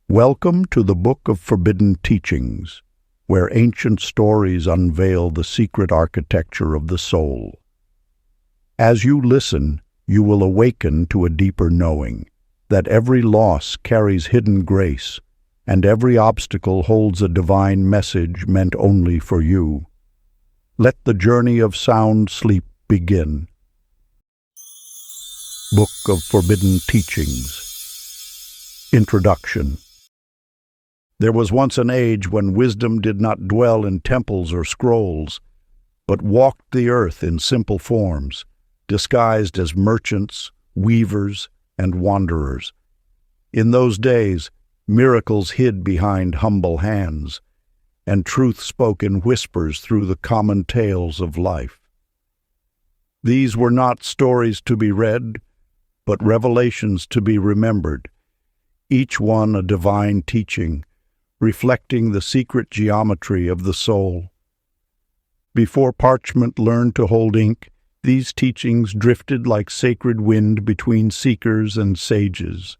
Welcome to the Book of Forbidden Teachings, where ancient stories unveil the secret architecture of the soul. As you listen, you will awaken to a deeper knowing that every loss carries hidden grace, and every obstacle holds a divine message meant only for you. Let the journey of sound sleep begin. Book of Forbidden Teachings. Introduction. There was once an age when wisdom did not dwell in temples or scrolls, but walked the earth in simple forms, disguised as merchants, weavers, and wanderers. In those days, miracles hid behind humble hands, and truth spoke in whispers through the common tales of life. These were not stories to be read, but revelations to be remembered, each one a divine teaching, reflecting the secret geometry of the soul. Before parchment learned to hold ink, these teachings drifted like sacred wind between seekers and sages.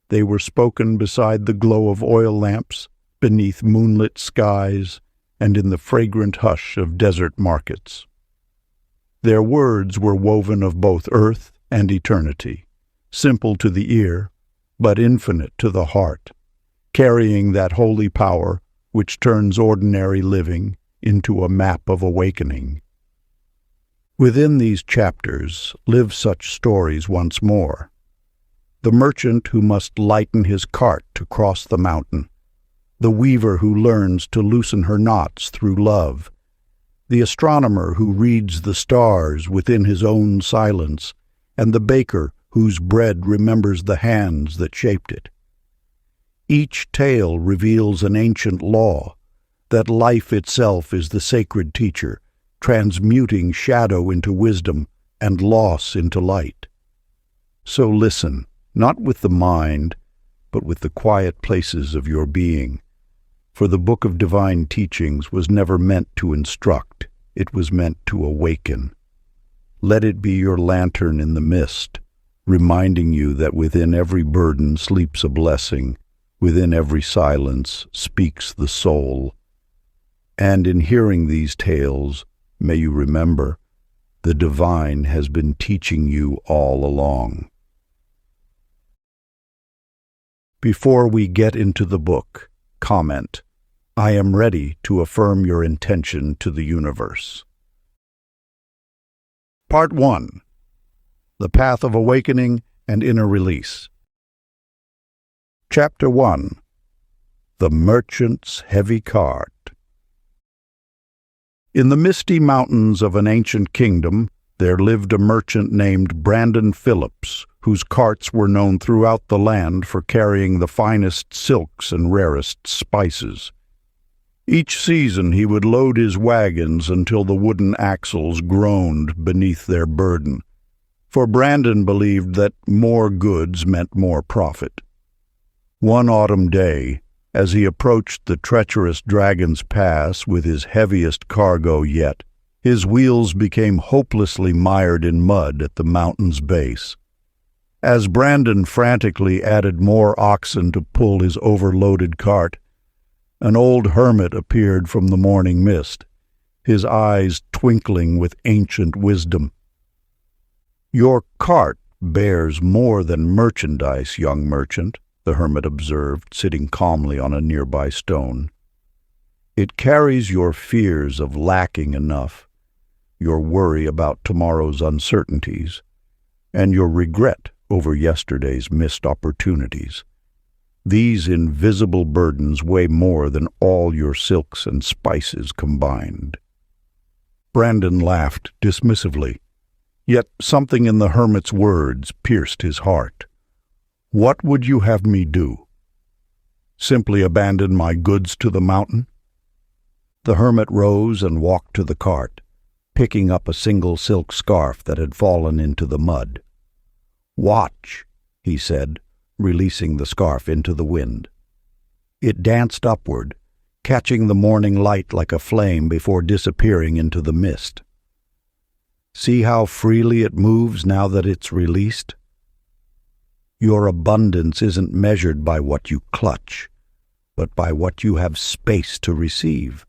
They were spoken beside the glow of oil lamps, beneath moonlit skies, and in the fragrant hush of desert markets. Their words were woven of both earth and eternity, simple to the ear, but infinite to the heart, carrying that holy power which turns ordinary living into a map of awakening. Within these chapters live such stories once more. The merchant who must lighten his cart to cross the mountain, the weaver who learns to loosen her knots through love, the astronomer who reads the stars within his own silence, and the baker whose bread remembers the hands that shaped it. Each tale reveals an ancient law, that life itself is the sacred teacher, transmuting shadow into wisdom and loss into light. So listen, not with the mind, but with the quiet places of your being, for the book of divine teachings was never meant to instruct, it was meant to awaken. Let it be your lantern in the mist, reminding you that within every burden sleeps a blessing, within every silence speaks the soul. And in hearing these tales, may you remember, the divine has been teaching you all along. Before we get into the book, comment, I am ready to affirm your intention to the universe. Part 1. The Path of Awakening and Inner Release. Chapter 1. The Merchant's Heavy Cart. In the misty mountains of an ancient kingdom, there lived a merchant named Brandon Phillips, whose carts were known throughout the land for carrying the finest silks and rarest spices. Each season he would load his wagons until the wooden axles groaned beneath their burden, for Brandon believed that more goods meant more profit. One autumn day, as he approached the treacherous Dragon's Pass with his heaviest cargo yet, his wheels became hopelessly mired in mud at the mountain's base. As Brandon frantically added more oxen to pull his overloaded cart, an old hermit appeared from the morning mist, his eyes twinkling with ancient wisdom. "Your cart bears more than merchandise, young merchant," the hermit observed, sitting calmly on a nearby stone. "It carries your fears of lacking enough, your worry about tomorrow's uncertainties, and your regret over yesterday's missed opportunities. These invisible burdens weigh more than all your silks and spices combined." Brandon laughed dismissively, yet something in the hermit's words pierced his heart. "What would you have me do? Simply abandon my goods to the mountain?" The hermit rose and walked to the cart, picking up a single silk scarf that had fallen into the mud. "Watch," he said, releasing the scarf into the wind. It danced upward, catching the morning light like a flame before disappearing into the mist. "See how freely it moves now that it's released?" Your abundance isn't measured by what you clutch, but by what you have space to receive.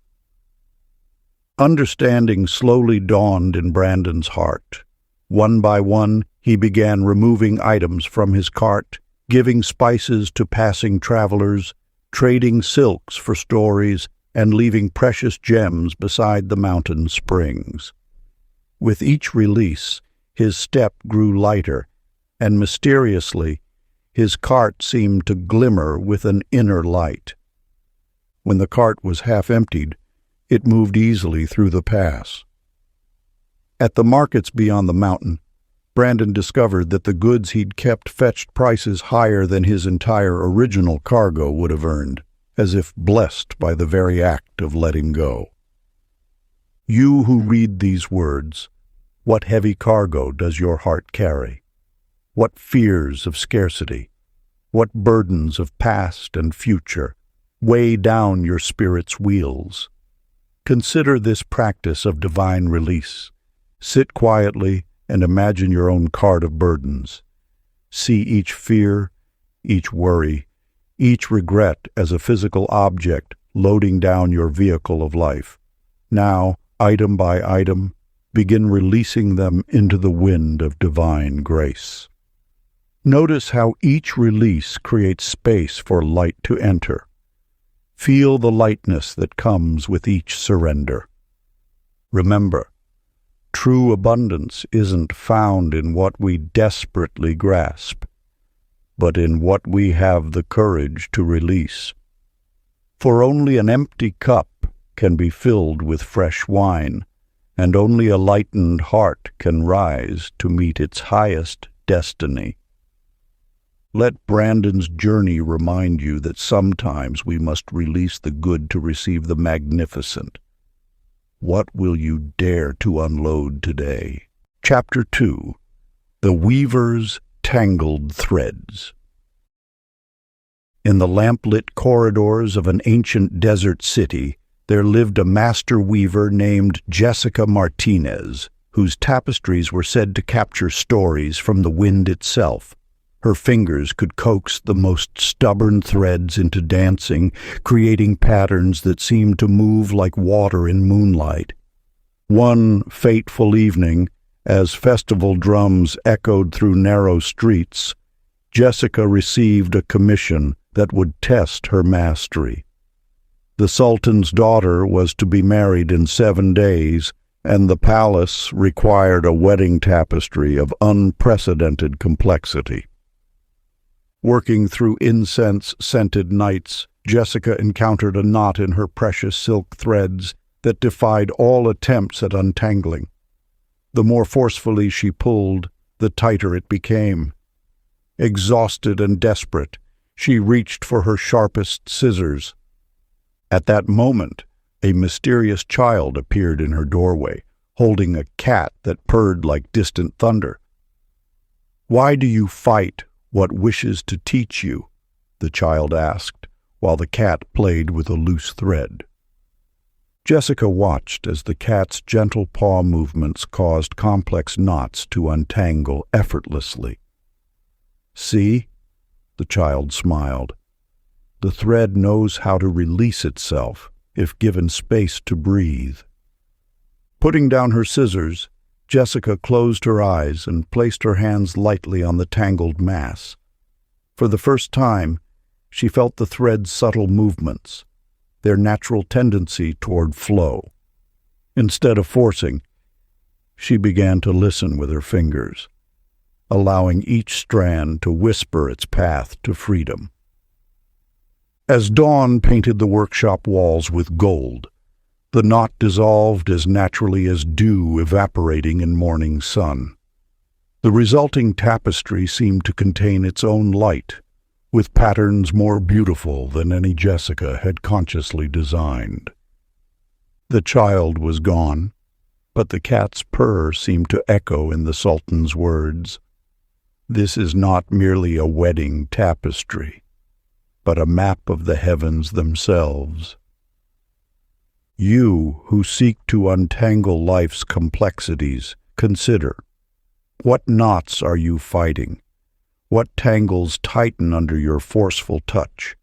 Understanding slowly dawned in Brandon's heart. One by one, he began removing items from his cart, giving spices to passing travelers, trading silks for stories, and leaving precious gems beside the mountain springs. With each release, his step grew lighter, and mysteriously, his cart seemed to glimmer with an inner light. When the cart was half emptied, it moved easily through the pass. At the markets beyond the mountain, Brandon discovered that the goods he'd kept fetched prices higher than his entire original cargo would have earned, as if blessed by the very act of letting go. You who read these words, what heavy cargo does your heart carry? What fears of scarcity? What burdens of past and future weigh down your spirit's wheels? Consider this practice of divine release. Sit quietly and imagine your own cart of burdens. See each fear, each worry, each regret as a physical object loading down your vehicle of life. Now, item by item, begin releasing them into the wind of divine grace. Notice how each release creates space for light to enter. Feel the lightness that comes with each surrender. Remember, true abundance isn't found in what we desperately grasp, but in what we have the courage to release. For only an empty cup can be filled with fresh wine, and only a lightened heart can rise to meet its highest destiny. Let Brandon's journey remind you that sometimes we must release the good to receive the magnificent. What will you dare to unload today? Chapter 2. The Weaver's Tangled Threads. In the lamplit corridors of an ancient desert city, there lived a master weaver named Jessica Martinez, whose tapestries were said to capture stories from the wind itself. Her fingers could coax the most stubborn threads into dancing, creating patterns that seemed to move like water in moonlight. One fateful evening, as festival drums echoed through narrow streets, Jessica received a commission that would test her mastery. The Sultan's daughter was to be married in 7 days, and the palace required a wedding tapestry of unprecedented complexity. Working through incense-scented nights, Jessica encountered a knot in her precious silk threads that defied all attempts at untangling. The more forcefully she pulled, the tighter it became. Exhausted and desperate, she reached for her sharpest scissors. At that moment, a mysterious child appeared in her doorway, holding a cat that purred like distant thunder. "Why do you fight what wishes to teach you?" the child asked, while the cat played with a loose thread. Jessica watched as the cat's gentle paw movements caused complex knots to untangle effortlessly. "See?" the child smiled. "The thread knows how to release itself if given space to breathe." Putting down her scissors, Jessica closed her eyes and placed her hands lightly on the tangled mass. For the first time, she felt the thread's subtle movements, their natural tendency toward flow. Instead of forcing, she began to listen with her fingers, allowing each strand to whisper its path to freedom. As dawn painted the workshop walls with gold, the knot dissolved as naturally as dew evaporating in morning sun. The resulting tapestry seemed to contain its own light, with patterns more beautiful than any Jessica had consciously designed. The child was gone, but the cat's purr seemed to echo in the Sultan's words. "This is not merely a wedding tapestry, but a map of the heavens themselves." You who seek to untangle life's complexities, consider, what knots are you fighting? What tangles tighten under your forceful touch?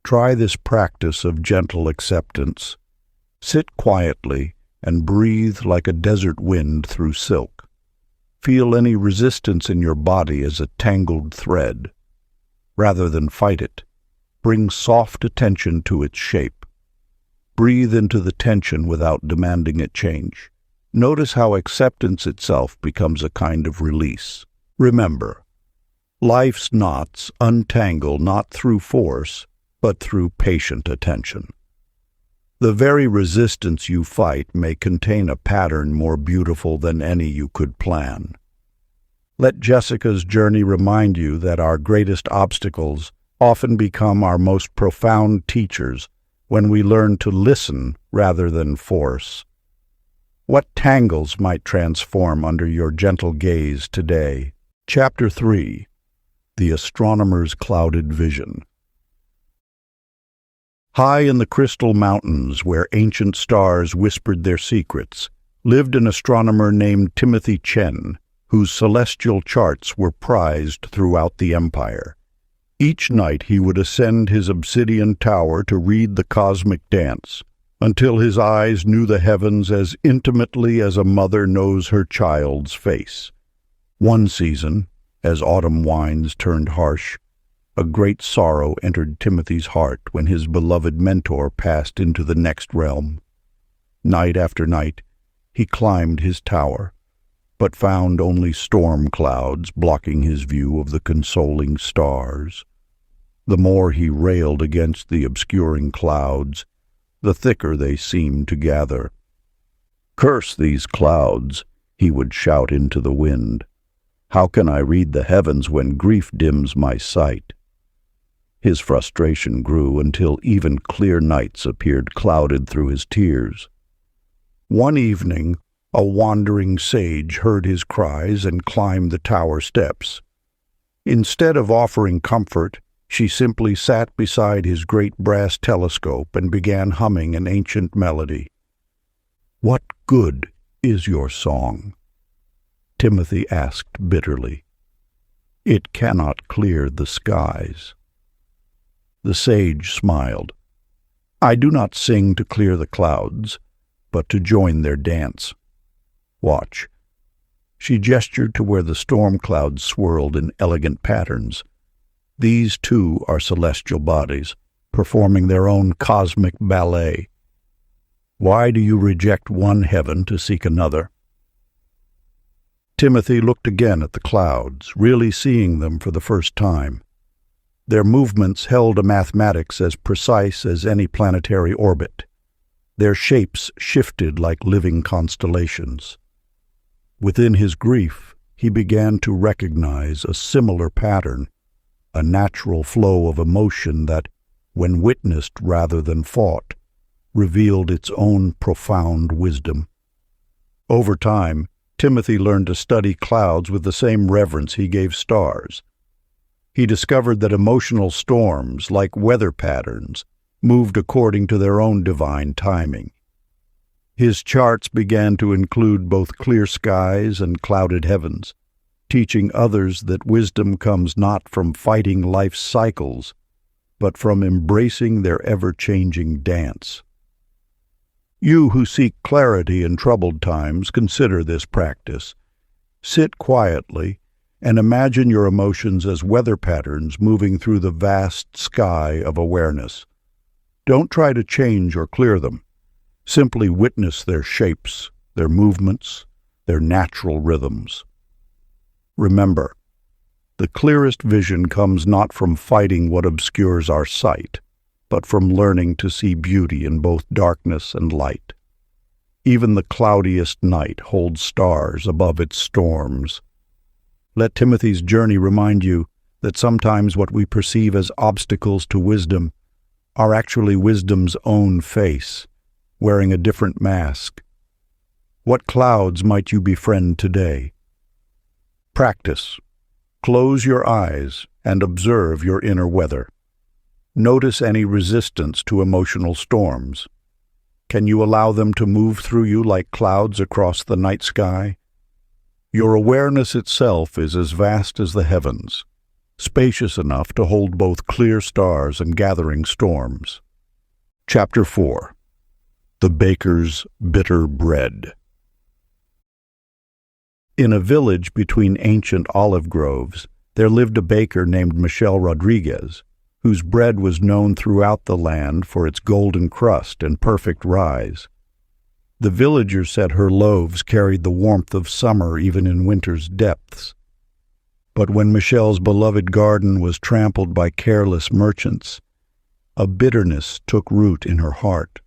Try this practice of gentle acceptance. Sit quietly and breathe like a desert wind through silk. Feel any resistance in your body as a tangled thread. Rather than fight it, bring soft attention to its shape. Breathe into the tension without demanding it change. Notice how acceptance itself becomes a kind of release. Remember, life's knots untangle not through force, but through patient attention. The very resistance you fight may contain a pattern more beautiful than any you could plan. Let Jessica's journey remind you that our greatest obstacles often become our most profound teachers when we learn to listen rather than force. What tangles might transform under your gentle gaze today? Chapter 3. The Astronomer's Clouded Vision. High in the crystal mountains, where ancient stars whispered their secrets, lived an astronomer named Timothy Chen, whose celestial charts were prized throughout the empire. Each night he would ascend his obsidian tower to read the cosmic dance, until his eyes knew the heavens as intimately as a mother knows her child's face. One season, as autumn winds turned harsh, a great sorrow entered Timothy's heart when his beloved mentor passed into the next realm. Night after night, he climbed his tower, but found only storm clouds blocking his view of the consoling stars. The more he railed against the obscuring clouds, the thicker they seemed to gather. "Curse these clouds," he would shout into the wind. "How can I read the heavens when grief dims my sight?" His frustration grew until even clear nights appeared clouded through his tears. One evening, a wandering sage heard his cries and climbed the tower steps. Instead of offering comfort, she simply sat beside his great brass telescope and began humming an ancient melody. "What good is your song?" Timothy asked bitterly. "It cannot clear the skies." The sage smiled. "I do not sing to clear the clouds, but to join their dance. Watch." She gestured to where the storm clouds swirled in elegant patterns. "These too are celestial bodies, performing their own cosmic ballet. Why do you reject one heaven to seek another?" Timothy looked again at the clouds, really seeing them for the first time. Their movements held a mathematics as precise as any planetary orbit. Their shapes shifted like living constellations. Within his grief, he began to recognize a similar pattern, a natural flow of emotion that, when witnessed rather than fought, revealed its own profound wisdom. Over time, Timothy learned to study clouds with the same reverence he gave stars. He discovered that emotional storms, like weather patterns, moved according to their own divine timing. His charts began to include both clear skies and clouded heavens, teaching others that wisdom comes not from fighting life's cycles, but from embracing their ever-changing dance. You who seek clarity in troubled times, consider this practice. Sit quietly and imagine your emotions as weather patterns moving through the vast sky of awareness. Don't try to change or clear them. Simply witness their shapes, their movements, their natural rhythms. Remember, the clearest vision comes not from fighting what obscures our sight, but from learning to see beauty in both darkness and light. Even the cloudiest night holds stars above its storms. Let Timothy's journey remind you that sometimes what we perceive as obstacles to wisdom are actually wisdom's own face, wearing a different mask. What clouds might you befriend today? Practice. Close your eyes and observe your inner weather. Notice any resistance to emotional storms. Can you allow them to move through you like clouds across the night sky? Your awareness itself is as vast as the heavens, spacious enough to hold both clear stars and gathering storms. Chapter 4. The Baker's Bitter Bread. In a village between ancient olive groves, there lived a baker named Michel Rodriguez, whose bread was known throughout the land for its golden crust and perfect rise. The villagers said her loaves carried the warmth of summer even in winter's depths. But when Michel's beloved garden was trampled by careless merchants, a bitterness took root in her heart.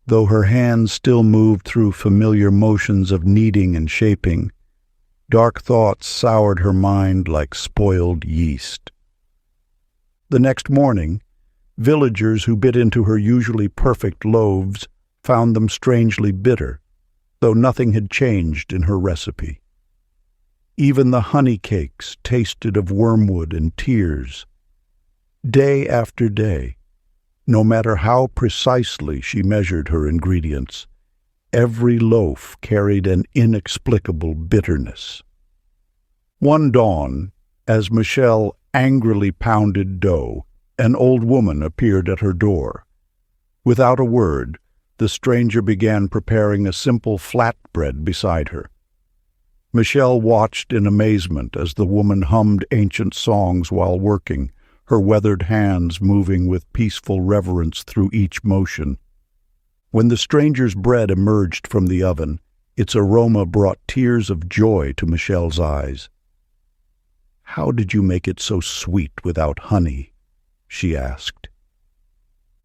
Though her hands still moved through familiar motions of kneading and shaping, dark thoughts soured her mind like spoiled yeast. The next morning, villagers who bit into her usually perfect loaves found them strangely bitter, though nothing had changed in her recipe. Even the honey cakes tasted of wormwood and tears. Day after day, no matter how precisely she measured her ingredients, every loaf carried an inexplicable bitterness. One dawn, as Michel angrily pounded dough, an old woman appeared at her door. Without a word, the stranger began preparing a simple flatbread beside her. Michel watched in amazement as the woman hummed ancient songs while working, her weathered hands moving with peaceful reverence through each motion. When the stranger's bread emerged from the oven, its aroma brought tears of joy to Michel's eyes. "How did you make it so sweet without honey?" she asked.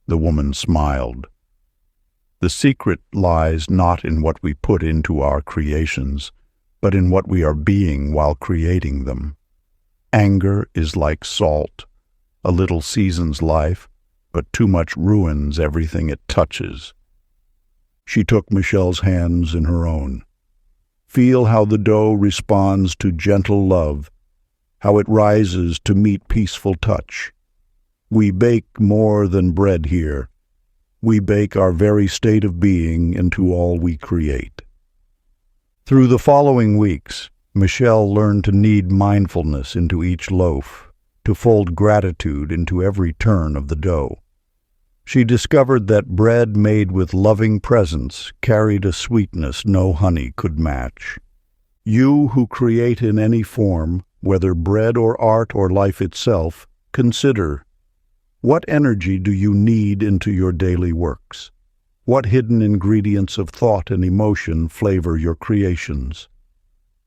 The woman smiled. "The secret lies not in what we put into our creations, but in what we are being while creating them. Anger is like salt. A little seasons life, but too much ruins everything it touches." She took Michel's hands in her own. "Feel how the dough responds to gentle love, how it rises to meet peaceful touch. We bake more than bread here. We bake our very state of being into all we create." Through the following weeks, Michel learned to knead mindfulness into each loaf, to fold gratitude into every turn of the dough. She discovered that bread made with loving presence carried a sweetness no honey could match. You who create in any form, whether bread or art or life itself, consider: what energy do you knead into your daily works? What hidden ingredients of thought and emotion flavor your creations?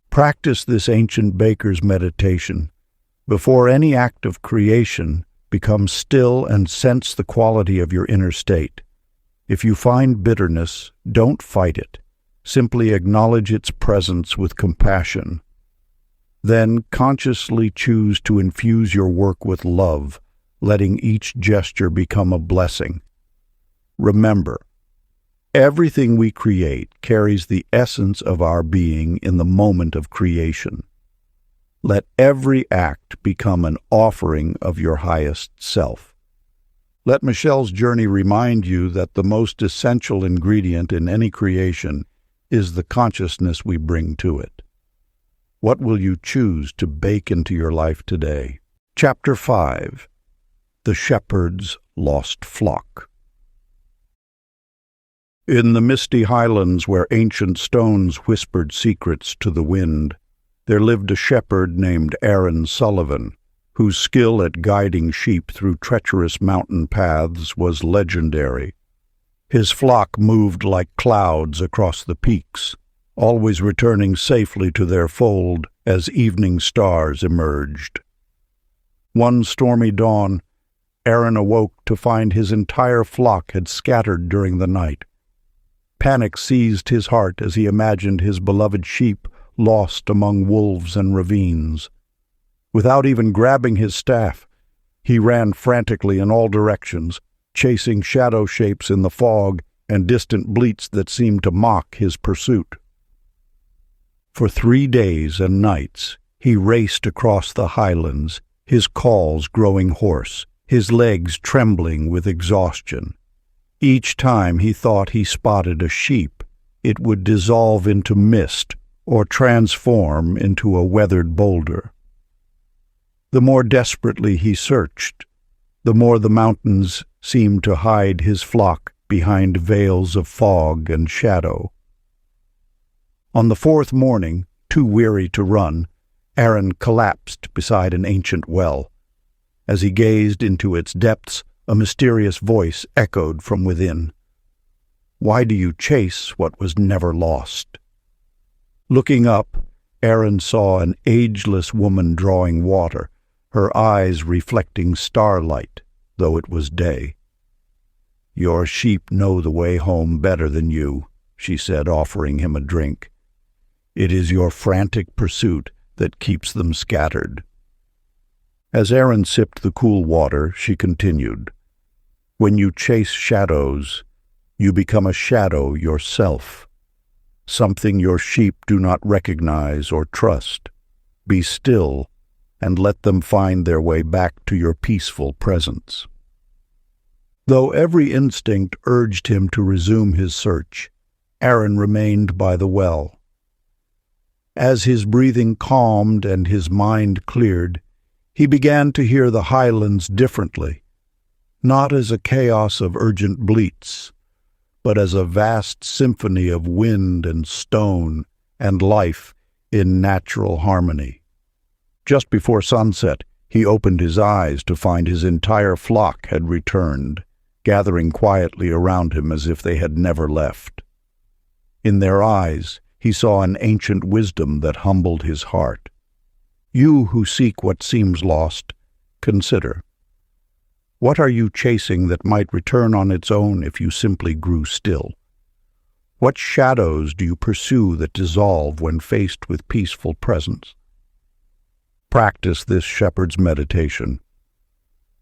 Practice this ancient baker's meditation. Before any act of creation, become still and sense the quality of your inner state. If you find bitterness, don't fight it. Simply acknowledge its presence with compassion. Then consciously choose to infuse your work with love, letting each gesture become a blessing. Remember, everything we create carries the essence of our being in the moment of creation. Let every act become an offering of your highest self. Let Michel's journey remind you that the most essential ingredient in any creation is the consciousness we bring to it. What will you choose to bake into your life today? Chapter 5. The Shepherd's Lost Flock. In the misty highlands where ancient stones whispered secrets to the wind, there lived a shepherd named Aaron Sullivan, whose skill at guiding sheep through treacherous mountain paths was legendary. His flock moved like clouds across the peaks, always returning safely to their fold as evening stars emerged. One stormy dawn, Aaron awoke to find his entire flock had scattered during the night. Panic seized his heart as he imagined his beloved sheep lost among wolves and ravines. Without even grabbing his staff, he ran frantically in all directions, chasing shadow shapes in the fog and distant bleats that seemed to mock his pursuit. For 3 days and nights he raced across the highlands, his calls growing hoarse, his legs trembling with exhaustion. Each time he thought he spotted a sheep, it would dissolve into mist or transform into a weathered boulder. The more desperately he searched, the more the mountains seemed to hide his flock behind veils of fog and shadow. On the fourth morning, too weary to run, Aaron collapsed beside an ancient well. As he gazed into its depths, a mysterious voice echoed from within. "Why do you chase what was never lost?" Looking up, Aaron saw an ageless woman drawing water, her eyes reflecting starlight, though it was day. "Your sheep know the way home better than you," she said, offering him a drink. "It is your frantic pursuit that keeps them scattered." As Aaron sipped the cool water, she continued, "When you chase shadows, you become a shadow yourself, something your sheep do not recognize or trust. Be still and let them find their way back to your peaceful presence." Though every instinct urged him to resume his search, Aaron remained by the well. As his breathing calmed and his mind cleared, he began to hear the highlands differently, not as a chaos of urgent bleats, but as a vast symphony of wind and stone and life in natural harmony. Just before sunset, he opened his eyes to find his entire flock had returned, gathering quietly around him as if they had never left. In their eyes, he saw an ancient wisdom that humbled his heart. You who seek what seems lost, consider. What are you chasing that might return on its own if you simply grew still? What shadows do you pursue that dissolve when faced with peaceful presence? Practice this shepherd's meditation.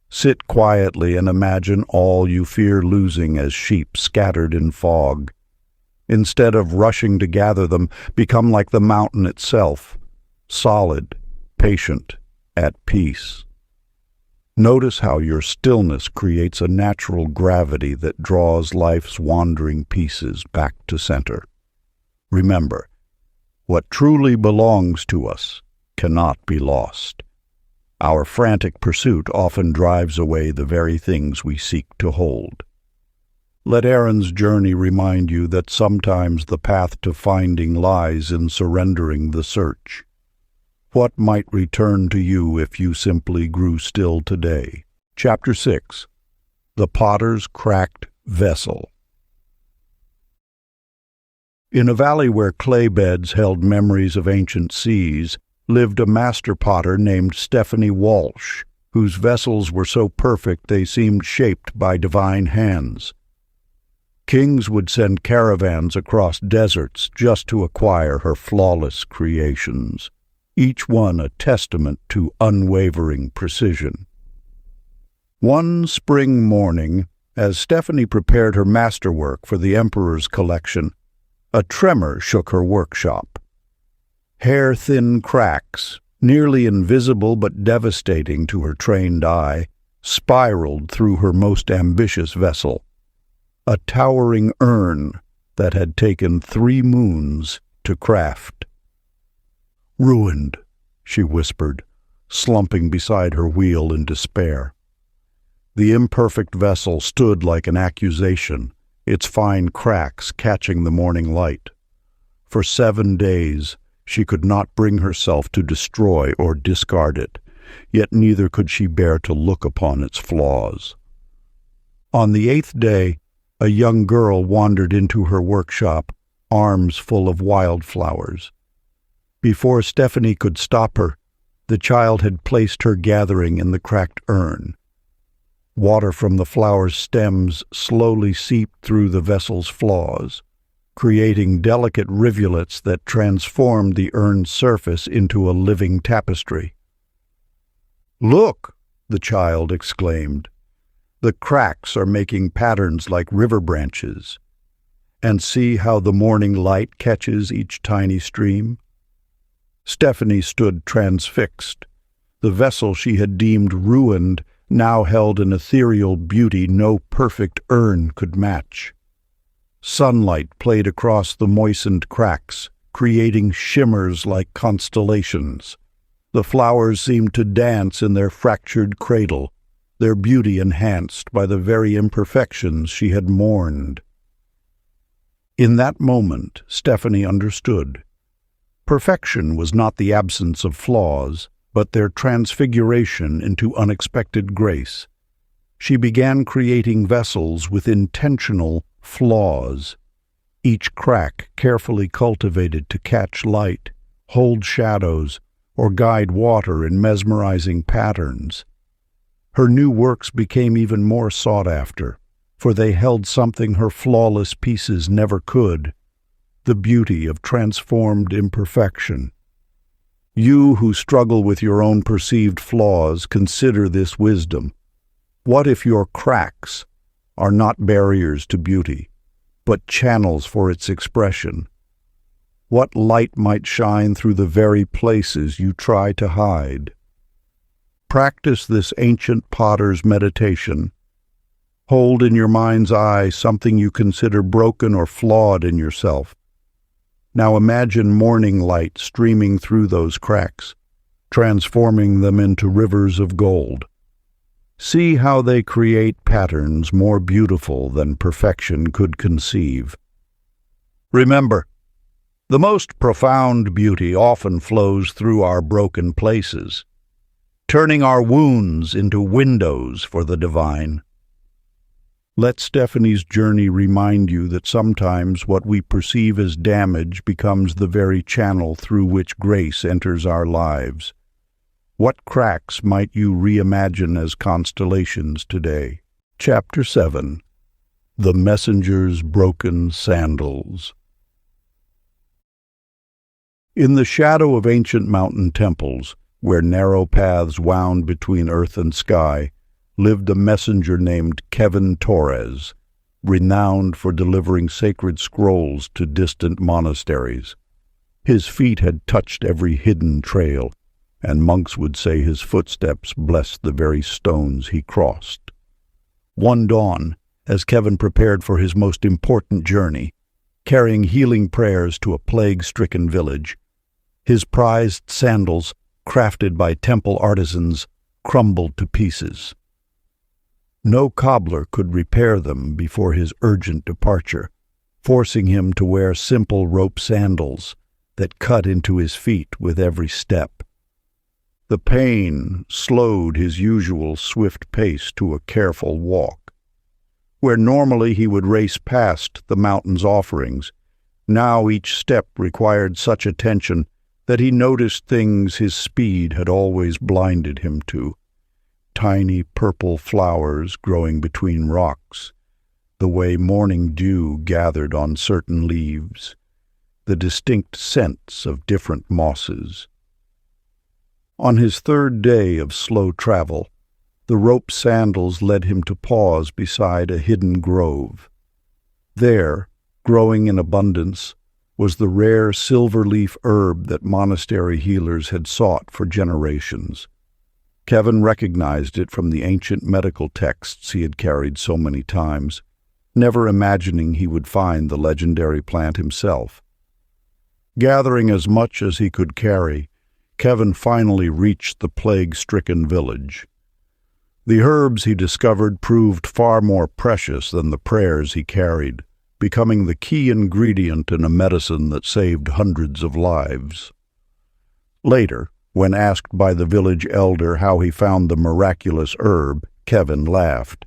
Sit quietly and imagine all you fear losing as sheep scattered in fog. Instead of rushing to gather them, become like the mountain itself, solid, patient, at peace. Notice how your stillness creates a natural gravity that draws life's wandering pieces back to center. Remember, what truly belongs to us cannot be lost. Our frantic pursuit often drives away the very things we seek to hold. Let Aaron's journey remind you that sometimes the path to finding lies in surrendering the search. What might return to you if you simply grew still today? Chapter 6. The Potter's Cracked Vessel. In a valley where clay beds held memories of ancient seas, lived a master potter named Stephanie Walsh, whose vessels were so perfect they seemed shaped by divine hands. Kings would send caravans across deserts just to acquire her flawless creations, each one a testament to unwavering precision. One spring morning, as Stephanie prepared her masterwork for the Emperor's collection, a tremor shook her workshop. Hair-thin cracks, nearly invisible but devastating to her trained eye, spiraled through her most ambitious vessel, a towering urn that had taken 3 moons to craft. "Ruined," she whispered, slumping beside her wheel in despair. The imperfect vessel stood like an accusation, its fine cracks catching the morning light. For 7 days, she could not bring herself to destroy or discard it, yet neither could she bear to look upon its flaws. On the 8th day, a young girl wandered into her workshop, arms full of wildflowers. Before Stephanie could stop her, the child had placed her gathering in the cracked urn. Water from the flower's stems slowly seeped through the vessel's flaws, creating delicate rivulets that transformed the urn's surface into a living tapestry. "Look!" the child exclaimed. "The cracks are making patterns like river branches. And see how the morning light catches each tiny stream?" Stephanie stood transfixed. The vessel she had deemed ruined now held an ethereal beauty no perfect urn could match. Sunlight played across the moistened cracks, creating shimmers like constellations. The flowers seemed to dance in their fractured cradle, their beauty enhanced by the very imperfections she had mourned. In that moment, Stephanie understood. Perfection was not the absence of flaws, but their transfiguration into unexpected grace. She began creating vessels with intentional flaws, each crack carefully cultivated to catch light, hold shadows, or guide water in mesmerizing patterns. Her new works became even more sought after, for they held something her flawless pieces never could: the beauty of transformed imperfection. You who struggle with your own perceived flaws, consider this wisdom. What if your cracks are not barriers to beauty, but channels for its expression? What light might shine through the very places you try to hide? Practice this ancient potter's meditation. Hold in your mind's eye something you consider broken or flawed in yourself. Now imagine morning light streaming through those cracks, transforming them into rivers of gold. See how they create patterns more beautiful than perfection could conceive. Remember, the most profound beauty often flows through our broken places, turning our wounds into windows for the divine. Let Stephanie's journey remind you that sometimes what we perceive as damage becomes the very channel through which grace enters our lives. What cracks might you reimagine as constellations today? Chapter 7. The Messenger's Broken Sandals. In the shadow of ancient mountain temples, where narrow paths wound between earth and sky, lived a messenger named Kevin Torres, renowned for delivering sacred scrolls to distant monasteries. His feet had touched every hidden trail, and monks would say his footsteps blessed the very stones he crossed. One dawn, as Kevin prepared for his most important journey, carrying healing prayers to a plague-stricken village, his prized sandals, crafted by temple artisans, crumbled to pieces. No cobbler could repair them before his urgent departure, forcing him to wear simple rope sandals that cut into his feet with every step. The pain slowed his usual swift pace to a careful walk. Where normally he would race past the mountain's offerings, now each step required such attention that he noticed things his speed had always blinded him to. Tiny purple flowers growing between rocks, the way morning dew gathered on certain leaves, the distinct scents of different mosses. On his third day of slow travel, the rope sandals led him to pause beside a hidden grove. There, growing in abundance, was the rare silver-leaf herb that monastery healers had sought for generations. Kevin recognized it from the ancient medical texts he had carried so many times, never imagining he would find the legendary plant himself. Gathering as much as he could carry, Kevin finally reached the plague-stricken village. The herbs he discovered proved far more precious than the prayers he carried, becoming the key ingredient in a medicine that saved hundreds of lives. Later, when asked by the village elder how he found the miraculous herb, Kevin laughed.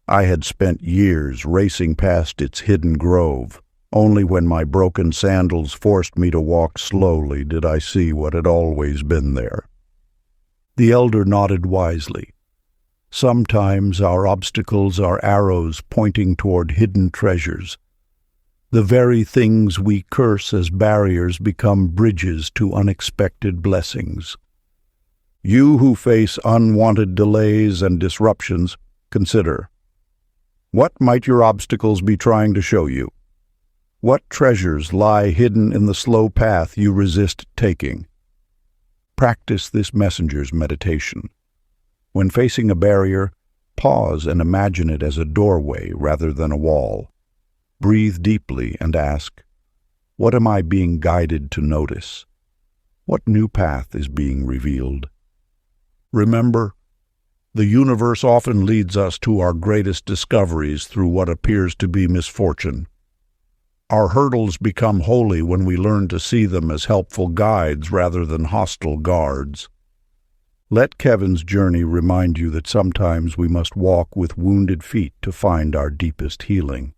I had spent years racing past its hidden grove. Only when my broken sandals forced me to walk slowly did I see what had always been there. The elder nodded wisely. Sometimes our obstacles are arrows pointing toward hidden treasures. The very things we curse as barriers become bridges to unexpected blessings. You who face unwanted delays and disruptions, consider. What might your obstacles be trying to show you? What treasures lie hidden in the slow path you resist taking? Practice this messenger's meditation. When facing a barrier, pause and imagine it as a doorway rather than a wall. Breathe deeply and ask, what am I being guided to notice? What new path is being revealed? Remember, the universe often leads us to our greatest discoveries through what appears to be misfortune. Our hurdles become holy when we learn to see them as helpful guides rather than hostile guards. Let Kevin's journey remind you that sometimes we must walk with wounded feet to find our deepest healing.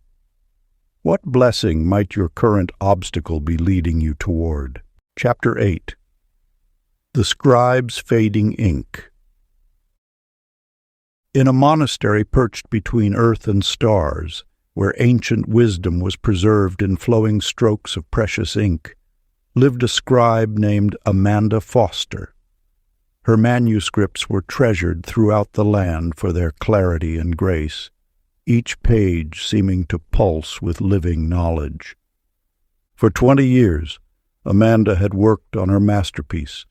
What blessing might your current obstacle be leading you toward? Chapter 8. The Scribe's Fading Ink. In a monastery perched between earth and stars, where ancient wisdom was preserved in flowing strokes of precious ink, lived a scribe named Amanda Foster. Her manuscripts were treasured throughout the land for their clarity and grace, each page seeming to pulse with living knowledge. For 20 years, Amanda had worked on her masterpiece,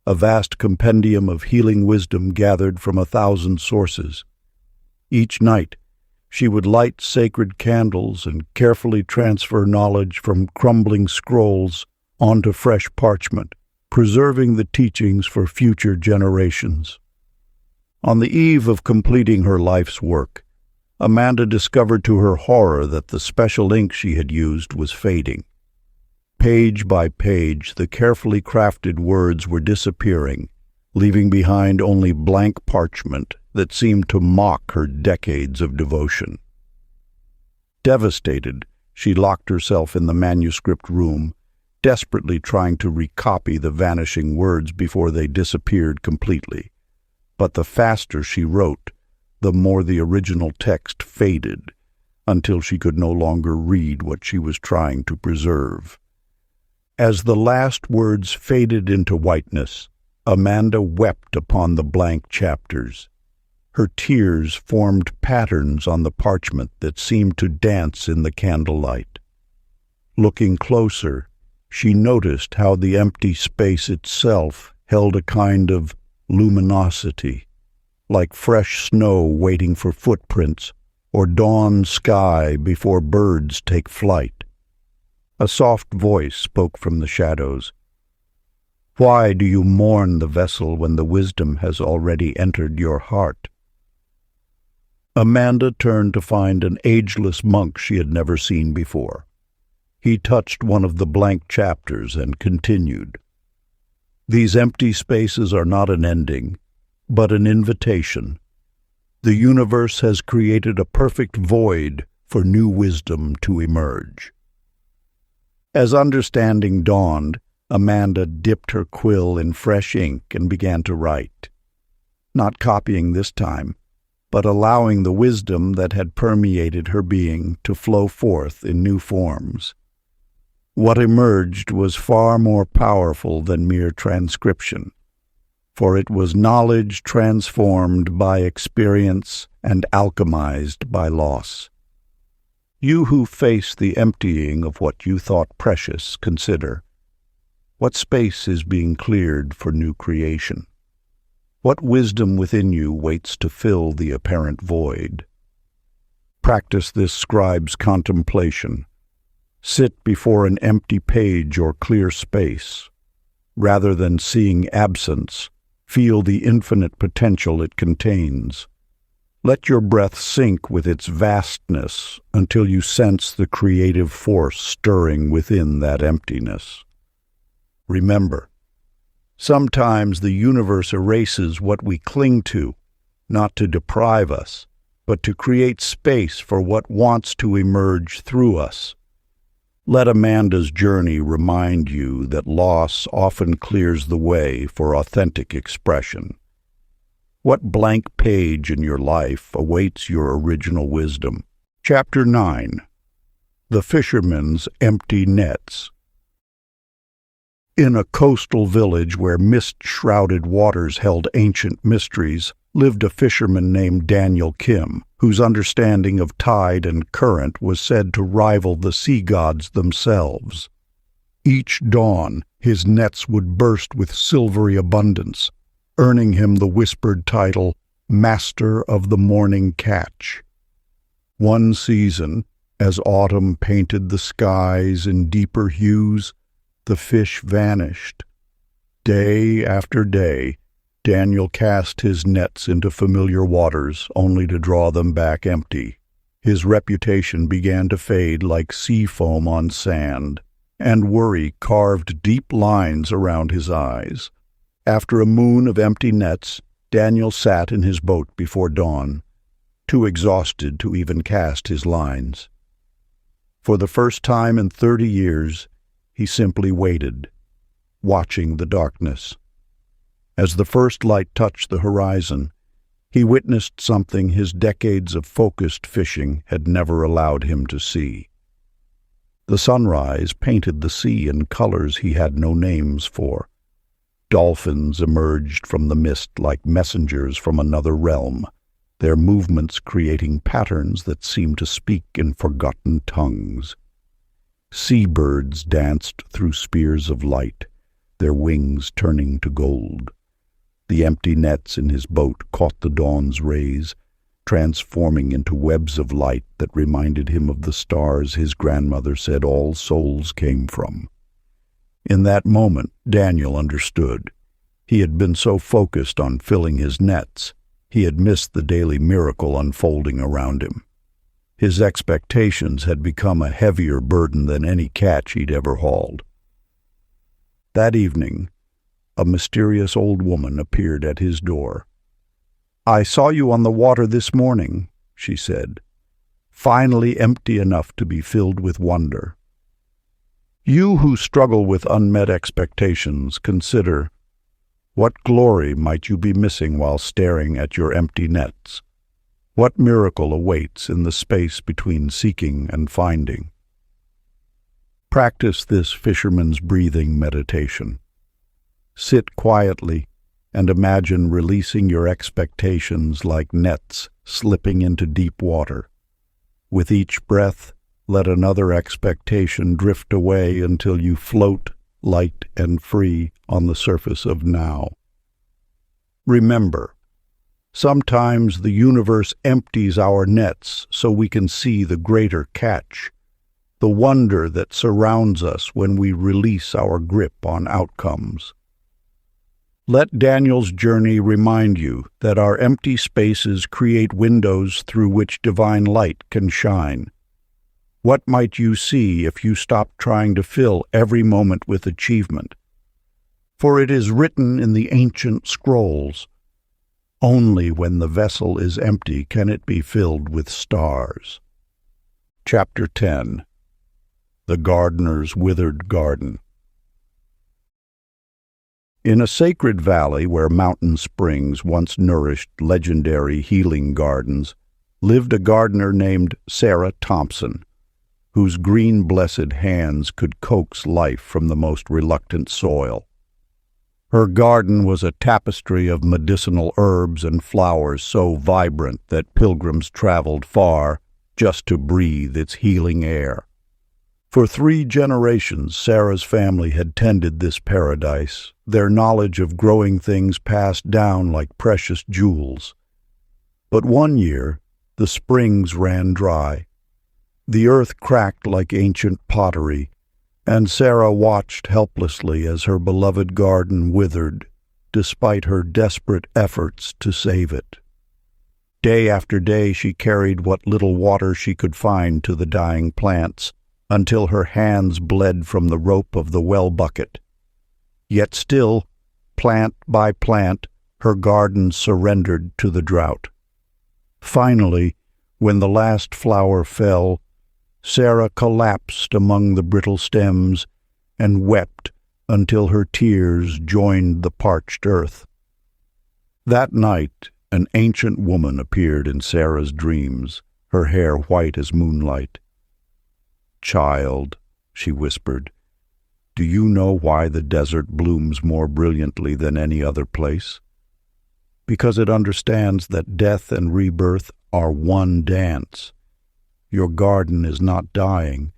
a vast compendium of healing wisdom gathered from 1,000 sources. Each night, she would light sacred candles and carefully transfer knowledge from crumbling scrolls onto fresh parchment, preserving the teachings for future generations. On the eve of completing her life's work, Amanda discovered to her horror that the special ink she had used was fading. Page by page, the carefully crafted words were disappearing, leaving behind only blank parchment that seemed to mock her decades of devotion. Devastated, she locked herself in the manuscript room, desperately trying to recopy the vanishing words before they disappeared completely. But the faster she wrote, the more the original text faded, until she could no longer read what she was trying to preserve. As the last words faded into whiteness, Amanda wept upon the blank chapters. Her tears formed patterns on the parchment that seemed to dance in the candlelight. Looking closer, she noticed how the empty space itself held a kind of luminosity, like fresh snow waiting for footprints or dawn sky before birds take flight. A soft voice spoke from the shadows. "Why do you mourn the vessel when the wisdom has already entered your heart?" Amanda turned to find an ageless monk she had never seen before. He touched one of the blank chapters and continued. "These empty spaces are not an ending, but an invitation. The universe has created a perfect void for new wisdom to emerge." As understanding dawned, Amanda dipped her quill in fresh ink and began to write. Not copying this time, but allowing the wisdom that had permeated her being to flow forth in new forms. What emerged was far more powerful than mere transcription, for it was knowledge transformed by experience and alchemized by loss. You who face the emptying of what you thought precious, consider, what space is being cleared for new creation? What wisdom within you waits to fill the apparent void? Practice this scribe's contemplation. Sit before an empty page or clear space. Rather than seeing absence, feel the infinite potential it contains. Let your breath sink with its vastness until you sense the creative force stirring within that emptiness. Remember, sometimes the universe erases what we cling to, not to deprive us, but to create space for what wants to emerge through us. Let Amanda's journey remind you that loss often clears the way for authentic expression. What blank page in your life awaits your original wisdom? Chapter 9. The Fisherman's Empty Nets. In a coastal village where mist-shrouded waters held ancient mysteries, lived a fisherman named Daniel Kim, whose understanding of tide and current was said to rival the sea gods themselves. Each dawn, his nets would burst with silvery abundance, earning him the whispered title, Master of the Morning Catch. One season, as autumn painted the skies in deeper hues, the fish vanished. Day after day, Daniel cast his nets into familiar waters only to draw them back empty. His reputation began to fade like sea foam on sand, and worry carved deep lines around his eyes. After a moon of empty nets, Daniel sat in his boat before dawn, too exhausted to even cast his lines. For the first time in 30 years, he simply waited, watching the darkness. As the first light touched the horizon, he witnessed something his decades of focused fishing had never allowed him to see. The sunrise painted the sea in colors he had no names for. Dolphins emerged from the mist like messengers from another realm, their movements creating patterns that seemed to speak in forgotten tongues. Seabirds danced through spears of light, their wings turning to gold. The empty nets in his boat caught the dawn's rays, transforming into webs of light that reminded him of the stars his grandmother said all souls came from. In that moment, Daniel understood. He had been so focused on filling his nets, he had missed the daily miracle unfolding around him. His expectations had become a heavier burden than any catch he'd ever hauled. That evening, a mysterious old woman appeared at his door. "I saw you on the water this morning," she said, "finally empty enough to be filled with wonder. You who struggle with unmet expectations, consider, what glory might you be missing while staring at your empty nets? What miracle awaits in the space between seeking and finding?" Practice this fisherman's breathing meditation. Sit quietly and imagine releasing your expectations like nets slipping into deep water. With each breath, let another expectation drift away until you float, light and free, on the surface of now. Remember, sometimes the universe empties our nets so we can see the greater catch, the wonder that surrounds us when we release our grip on outcomes. Let Daniel's journey remind you that our empty spaces create windows through which divine light can shine. What might you see if you stopped trying to fill every moment with achievement? For it is written in the ancient scrolls, "Only when the vessel is empty can it be filled with stars." Chapter 10. The Gardener's Withered Garden. In a sacred valley where mountain springs once nourished legendary healing gardens, lived a gardener named Sarah Thompson, whose green blessed hands could coax life from the most reluctant soil. Her garden was a tapestry of medicinal herbs and flowers so vibrant that pilgrims traveled far just to breathe its healing air. For 3 generations, Sarah's family had tended this paradise, their knowledge of growing things passed down like precious jewels. But one year, the springs ran dry. The earth cracked like ancient pottery, and Sarah watched helplessly as her beloved garden withered, despite her desperate efforts to save it. Day after day she carried what little water she could find to the dying plants, until her hands bled from the rope of the well bucket. Yet still, plant by plant, her garden surrendered to the drought. Finally, when the last flower fell, Sarah collapsed among the brittle stems and wept until her tears joined the parched earth. That night, an ancient woman appeared in Sarah's dreams, her hair white as moonlight. "Child," she whispered, "do you know why the desert blooms more brilliantly than any other place? Because it understands that death and rebirth are one dance. Your garden is not dying,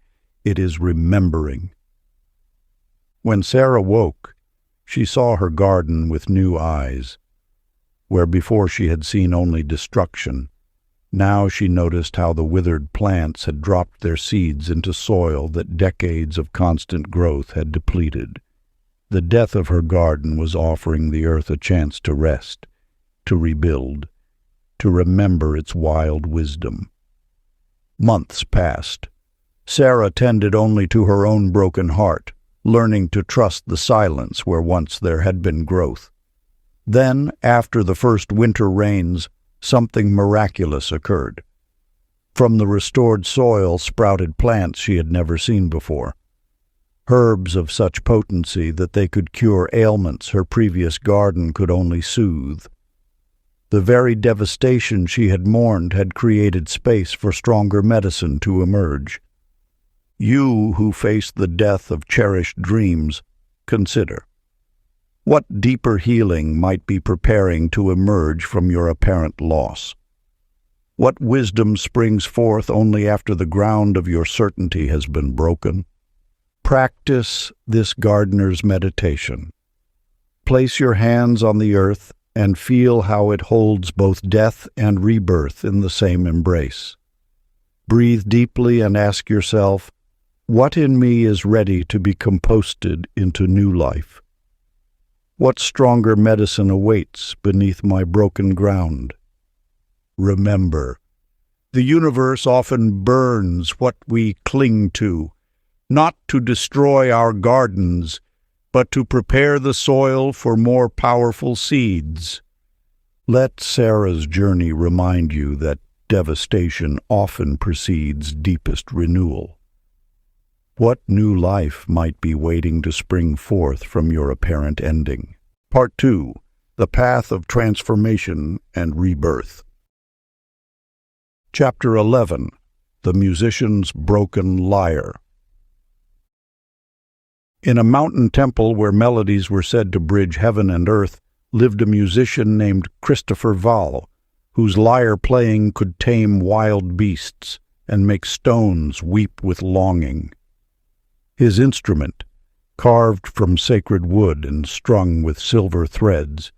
it is remembering." When Sarah woke, she saw her garden with new eyes. Where before she had seen only destruction, now she noticed how the withered plants had dropped their seeds into soil that decades of constant growth had depleted. The death of her garden was offering the earth a chance to rest, to rebuild, to remember its wild wisdom. Months passed. Sarah tended only to her own broken heart, learning to trust the silence where once there had been growth. Then, after the first winter rains, something miraculous occurred. From the restored soil sprouted plants she had never seen before, herbs of such potency that they could cure ailments her previous garden could only soothe. The very devastation she had mourned had created space for stronger medicine to emerge. You who face the death of cherished dreams, consider. What deeper healing might be preparing to emerge from your apparent loss? What wisdom springs forth only after the ground of your certainty has been broken? Practice this gardener's meditation. Place your hands on the earth and feel how it holds both death and rebirth in the same embrace. Breathe deeply and ask yourself, what in me is ready to be composted into new life? What stronger medicine awaits beneath my broken ground? Remember, the universe often burns what we cling to, not to destroy our gardens, but to prepare the soil for more powerful seeds. Let Sarah's journey remind you that devastation often precedes deepest renewal. What new life might be waiting to spring forth from your apparent ending? Part 2. The Path of Transformation and Rebirth. Chapter 11. The Musician's Broken Lyre. In a mountain temple where melodies were said to bridge heaven and earth lived a musician named Christopher Wall, whose lyre playing could tame wild beasts and make stones weep with longing. His instrument, carved from sacred wood and strung with silver threads,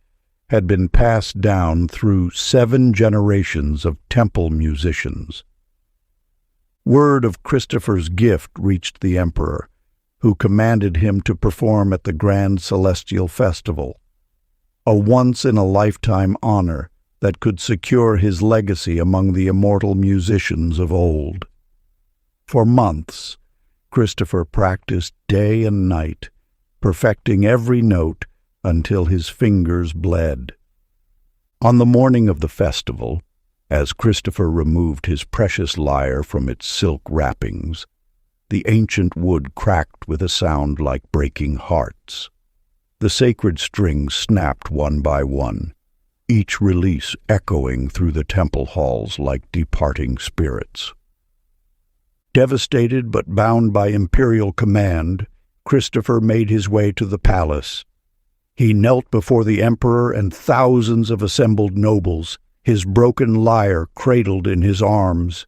had been passed down through 7 generations of temple musicians. Word of Christopher's gift reached the emperor, who commanded him to perform at the grand celestial festival, a once-in-a-lifetime honor that could secure his legacy among the immortal musicians of old. For months, Christopher practiced day and night, perfecting every note until his fingers bled. On the morning of the festival, as Christopher removed his precious lyre from its silk wrappings, the ancient wood cracked with a sound like breaking hearts. The sacred strings snapped one by one, each release echoing through the temple halls like departing spirits. Devastated but bound by imperial command, Christopher made his way to the palace. He knelt before the emperor and thousands of assembled nobles, his broken lyre cradled in his arms.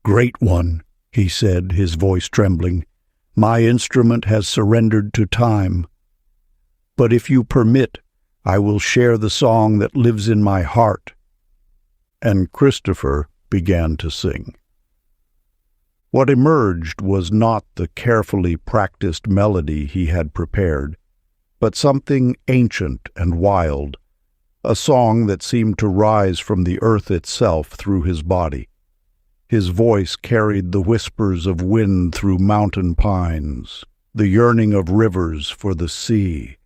"Great one," he said, his voice trembling, "my instrument has surrendered to time. But if you permit, I will share the song that lives in my heart." And Christopher began to sing. What emerged was not the carefully practiced melody he had prepared, but something ancient and wild, a song that seemed to rise from the earth itself through his body. His voice carried the whispers of wind through mountain pines, the yearning of rivers for the sea,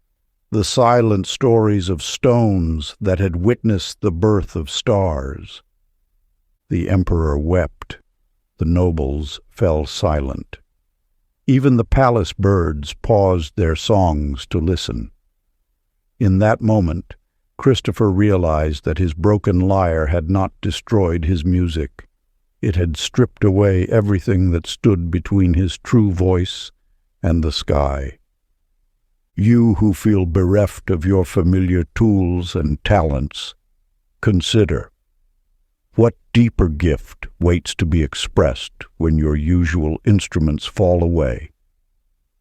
the silent stories of stones that had witnessed the birth of stars. The emperor wept. The nobles fell silent. Even the palace birds paused their songs to listen. In that moment, Christopher realized that his broken lyre had not destroyed his music. It had stripped away everything that stood between his true voice and the sky. You who feel bereft of your familiar tools and talents, consider. What deeper gift waits to be expressed when your usual instruments fall away?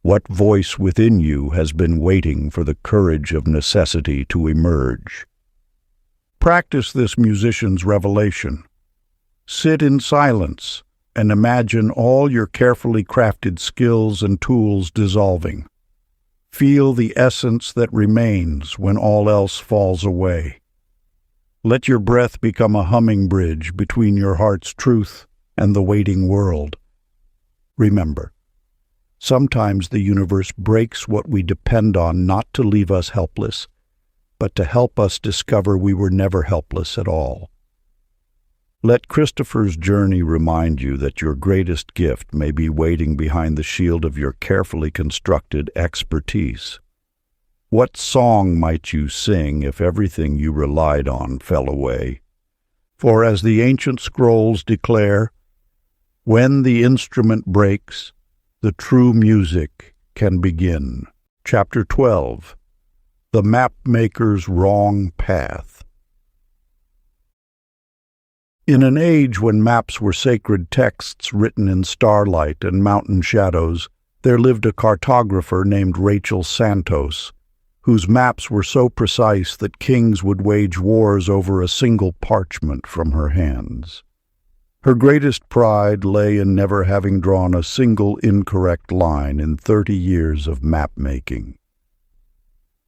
What voice within you has been waiting for the courage of necessity to emerge? Practice this musician's revelation. Sit in silence and imagine all your carefully crafted skills and tools dissolving. Feel the essence that remains when all else falls away. Let your breath become a humming bridge between your heart's truth and the waiting world. Remember, sometimes the universe breaks what we depend on not to leave us helpless, but to help us discover we were never helpless at all. Let Christopher's journey remind you that your greatest gift may be waiting behind the shield of your carefully constructed expertise. What song might you sing if everything you relied on fell away? For as the ancient scrolls declare, when the instrument breaks, the true music can begin. Chapter 12. The Mapmaker's Wrong Path. In an age when maps were sacred texts written in starlight and mountain shadows, there lived a cartographer named Rachel Santos, whose maps were so precise that kings would wage wars over a single parchment from her hands. Her greatest pride lay in never having drawn a single incorrect line in 30 years of map-making.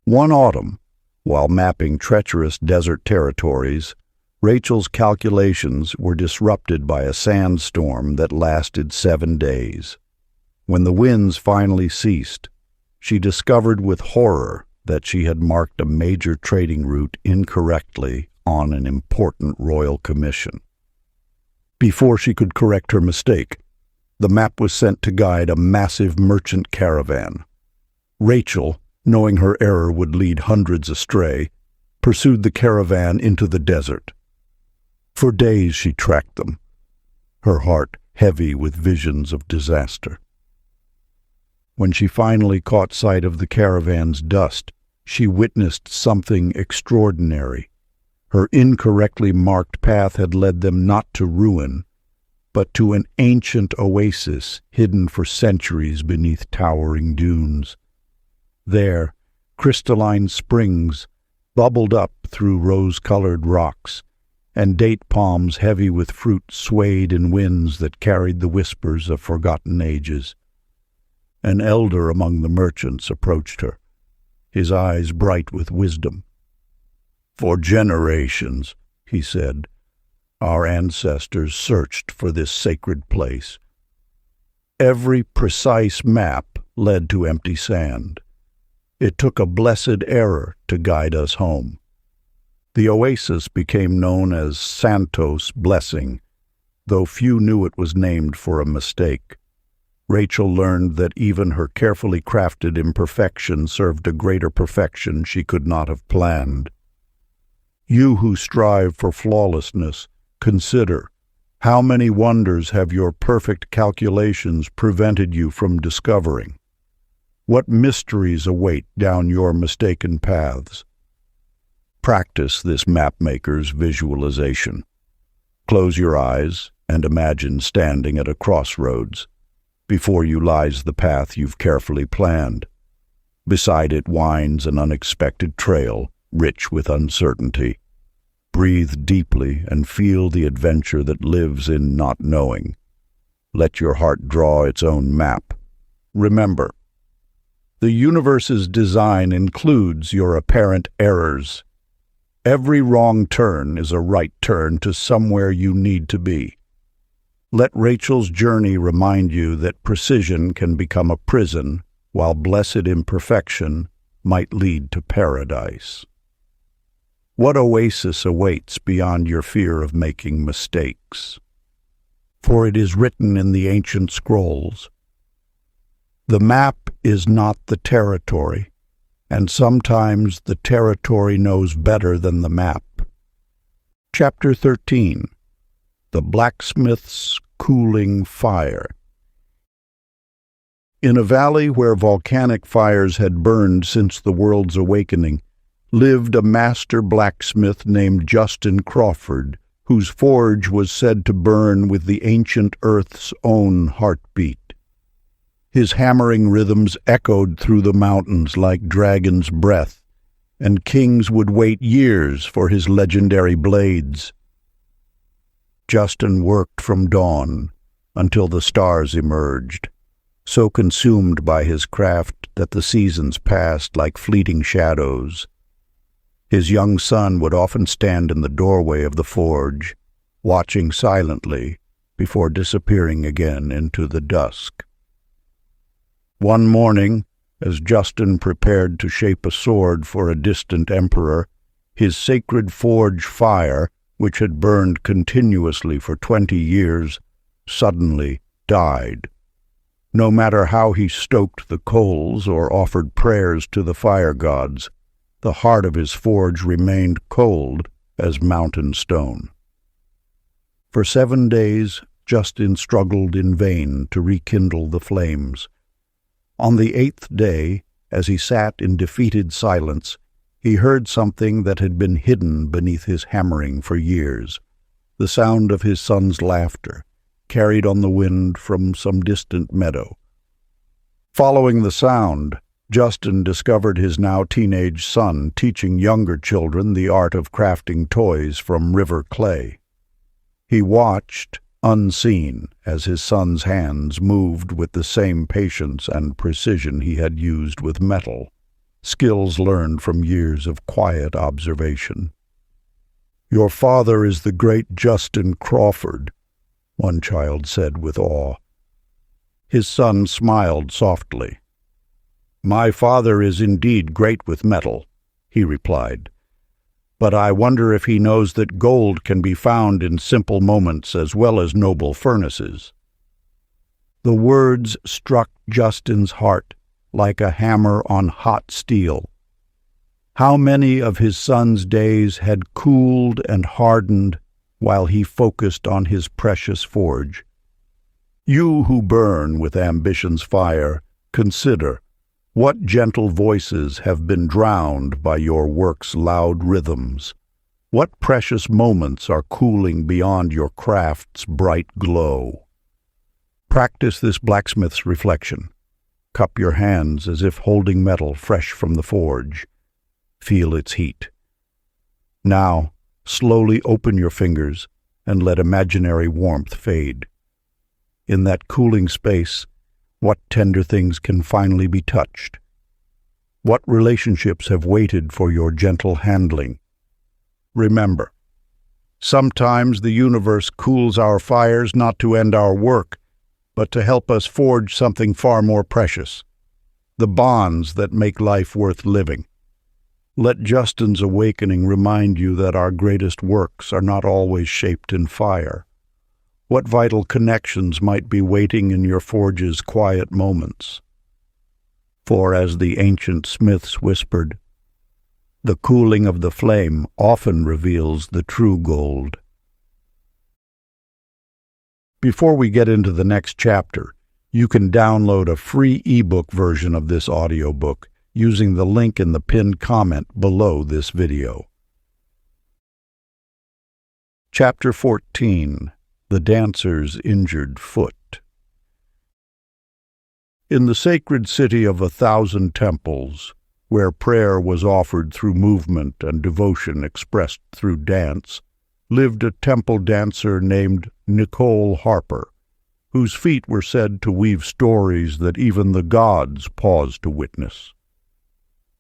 One autumn, while mapping treacherous desert territories, Rachel's calculations were disrupted by a sandstorm that lasted 7 days. When the winds finally ceased, she discovered with horror that she had marked a major trading route incorrectly on an important royal commission. Before she could correct her mistake, the map was sent to guide a massive merchant caravan. Rachel, knowing her error would lead hundreds astray, pursued the caravan into the desert. For days she tracked them, her heart heavy with visions of disaster. When she finally caught sight of the caravan's dust, she witnessed something extraordinary. Her incorrectly marked path had led them not to ruin, but to an ancient oasis hidden for centuries beneath towering dunes. There, crystalline springs bubbled up through rose-colored rocks, and date palms heavy with fruit swayed in winds that carried the whispers of forgotten ages. An elder among the merchants approached her, his eyes bright with wisdom. "For generations," he said, "our ancestors searched for this sacred place. Every precise map led to empty sand. It took a blessed error to guide us home." The oasis became known as Santos' Blessing, though few knew it was named for a mistake. Rachel learned that even her carefully crafted imperfection served a greater perfection she could not have planned. You who strive for flawlessness, consider, how many wonders have your perfect calculations prevented you from discovering? What mysteries await down your mistaken paths? Practice this mapmaker's visualization. Close your eyes and imagine standing at a crossroads. Before you lies the path you've carefully planned. Beside it winds an unexpected trail, rich with uncertainty. Breathe deeply and feel the adventure that lives in not knowing. Let your heart draw its own map. Remember, the universe's design includes your apparent errors. Every wrong turn is a right turn to somewhere you need to be. Let Rachel's journey remind you that precision can become a prison, while blessed imperfection might lead to paradise. What oasis awaits beyond your fear of making mistakes? For it is written in the ancient scrolls, "The map is not the territory, and sometimes the territory knows better than the map." Chapter 13. The Blacksmith's Cooling Fire. In a valley where volcanic fires had burned since the world's awakening, lived a master blacksmith named Justin Crawford, whose forge was said to burn with the ancient earth's own heartbeat. His hammering rhythms echoed through the mountains like dragon's breath, and kings would wait years for his legendary blades. Justin worked from dawn until the stars emerged, so consumed by his craft that the seasons passed like fleeting shadows. His young son would often stand in the doorway of the forge, watching silently before disappearing again into the dusk. One morning, as Justin prepared to shape a sword for a distant emperor, his sacred forge fire, which had burned continuously for 20 years, suddenly died. No matter how he stoked the coals or offered prayers to the fire gods, the heart of his forge remained cold as mountain stone. For 7 days, Justin struggled in vain to rekindle the flames. On the 8th day, as he sat in defeated silence, he heard something that had been hidden beneath his hammering for years, the sound of his son's laughter, carried on the wind from some distant meadow. Following the sound, Justin discovered his now teenage son teaching younger children the art of crafting toys from river clay. He watched, unseen, as his son's hands moved with the same patience and precision he had used with metal, skills learned from years of quiet observation. "Your father is the great Justin Crawford," one child said with awe. His son smiled softly. "My father is indeed great with metal," he replied, "but I wonder if he knows that gold can be found in simple moments as well as noble furnaces." The words struck Justin's heart like a hammer on hot steel. How many of his son's days had cooled and hardened while he focused on his precious forge? You who burn with ambition's fire, consider, what gentle voices have been drowned by your work's loud rhythms? What precious moments are cooling beyond your craft's bright glow? Practice this blacksmith's reflection. Cup your hands as if holding metal fresh from the forge. Feel its heat. Now, slowly open your fingers and let imaginary warmth fade. In that cooling space, what tender things can finally be touched? What relationships have waited for your gentle handling? Remember, sometimes the universe cools our fires not to end our work, but to help us forge something far more precious, the bonds that make life worth living. Let Justin's awakening remind you that our greatest works are not always shaped in fire. What vital connections might be waiting in your forge's quiet moments? For as the ancient smiths whispered, the cooling of the flame often reveals the true gold. Before we get into the next chapter, you can download a free ebook version of this audiobook using the link in the pinned comment below this video. Chapter 14. The Dancer's Injured Foot. In the sacred city of 1,000 temples, where prayer was offered through movement and devotion expressed through dance, lived a temple dancer named Nicole Harper, whose feet were said to weave stories that even the gods paused to witness.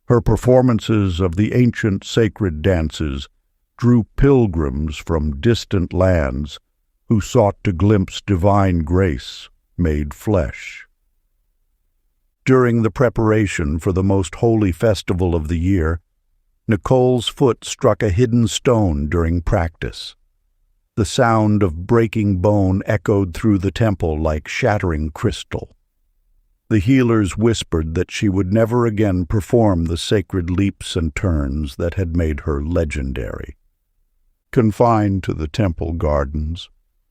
Her performances of the ancient sacred dances drew pilgrims from distant lands who sought to glimpse divine grace made flesh. During the preparation for the most holy festival of the year, Nicole's foot struck a hidden stone during practice. The sound of breaking bone echoed through the temple like shattering crystal. The healers whispered that she would never again perform the sacred leaps and turns that had made her legendary. Confined to the temple gardens,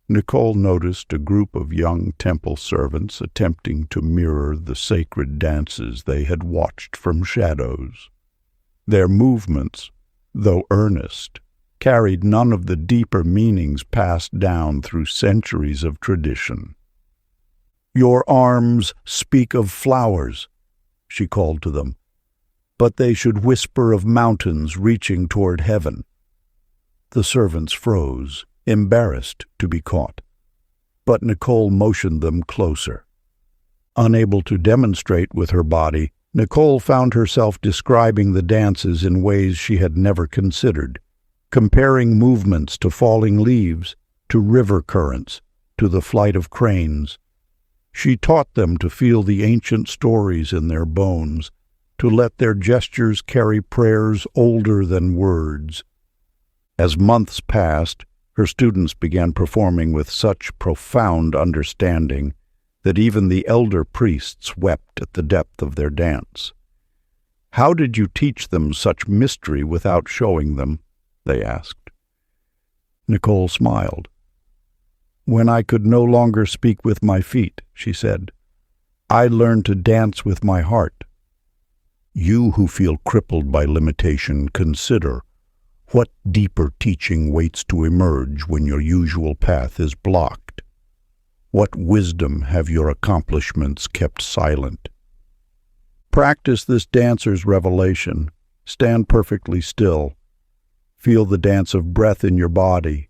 Nicole noticed a group of young temple servants attempting to mirror the sacred dances they had watched from shadows. Their movements, though earnest, carried none of the deeper meanings passed down through centuries of tradition. "Your arms speak of flowers," she called to them, "but they should whisper of mountains reaching toward heaven." The servants froze, embarrassed to be caught, but Nicole motioned them closer. Unable to demonstrate with her body, Nicole found herself describing the dances in ways she had never considered, comparing movements to falling leaves, to river currents, to the flight of cranes. She taught them to feel the ancient stories in their bones, to let their gestures carry prayers older than words. As months passed, her students began performing with such profound understanding that even the elder priests wept at the depth of their dance. "How did you teach them such mystery without showing them?" they asked. Nicole smiled. "When I could no longer speak with my feet," she said, "I learned to dance with my heart." You who feel crippled by limitation, consider what deeper teaching waits to emerge when your usual path is blocked. What wisdom have your accomplishments kept silent? Practice this dancer's revelation. Stand perfectly still. Feel the dance of breath in your body,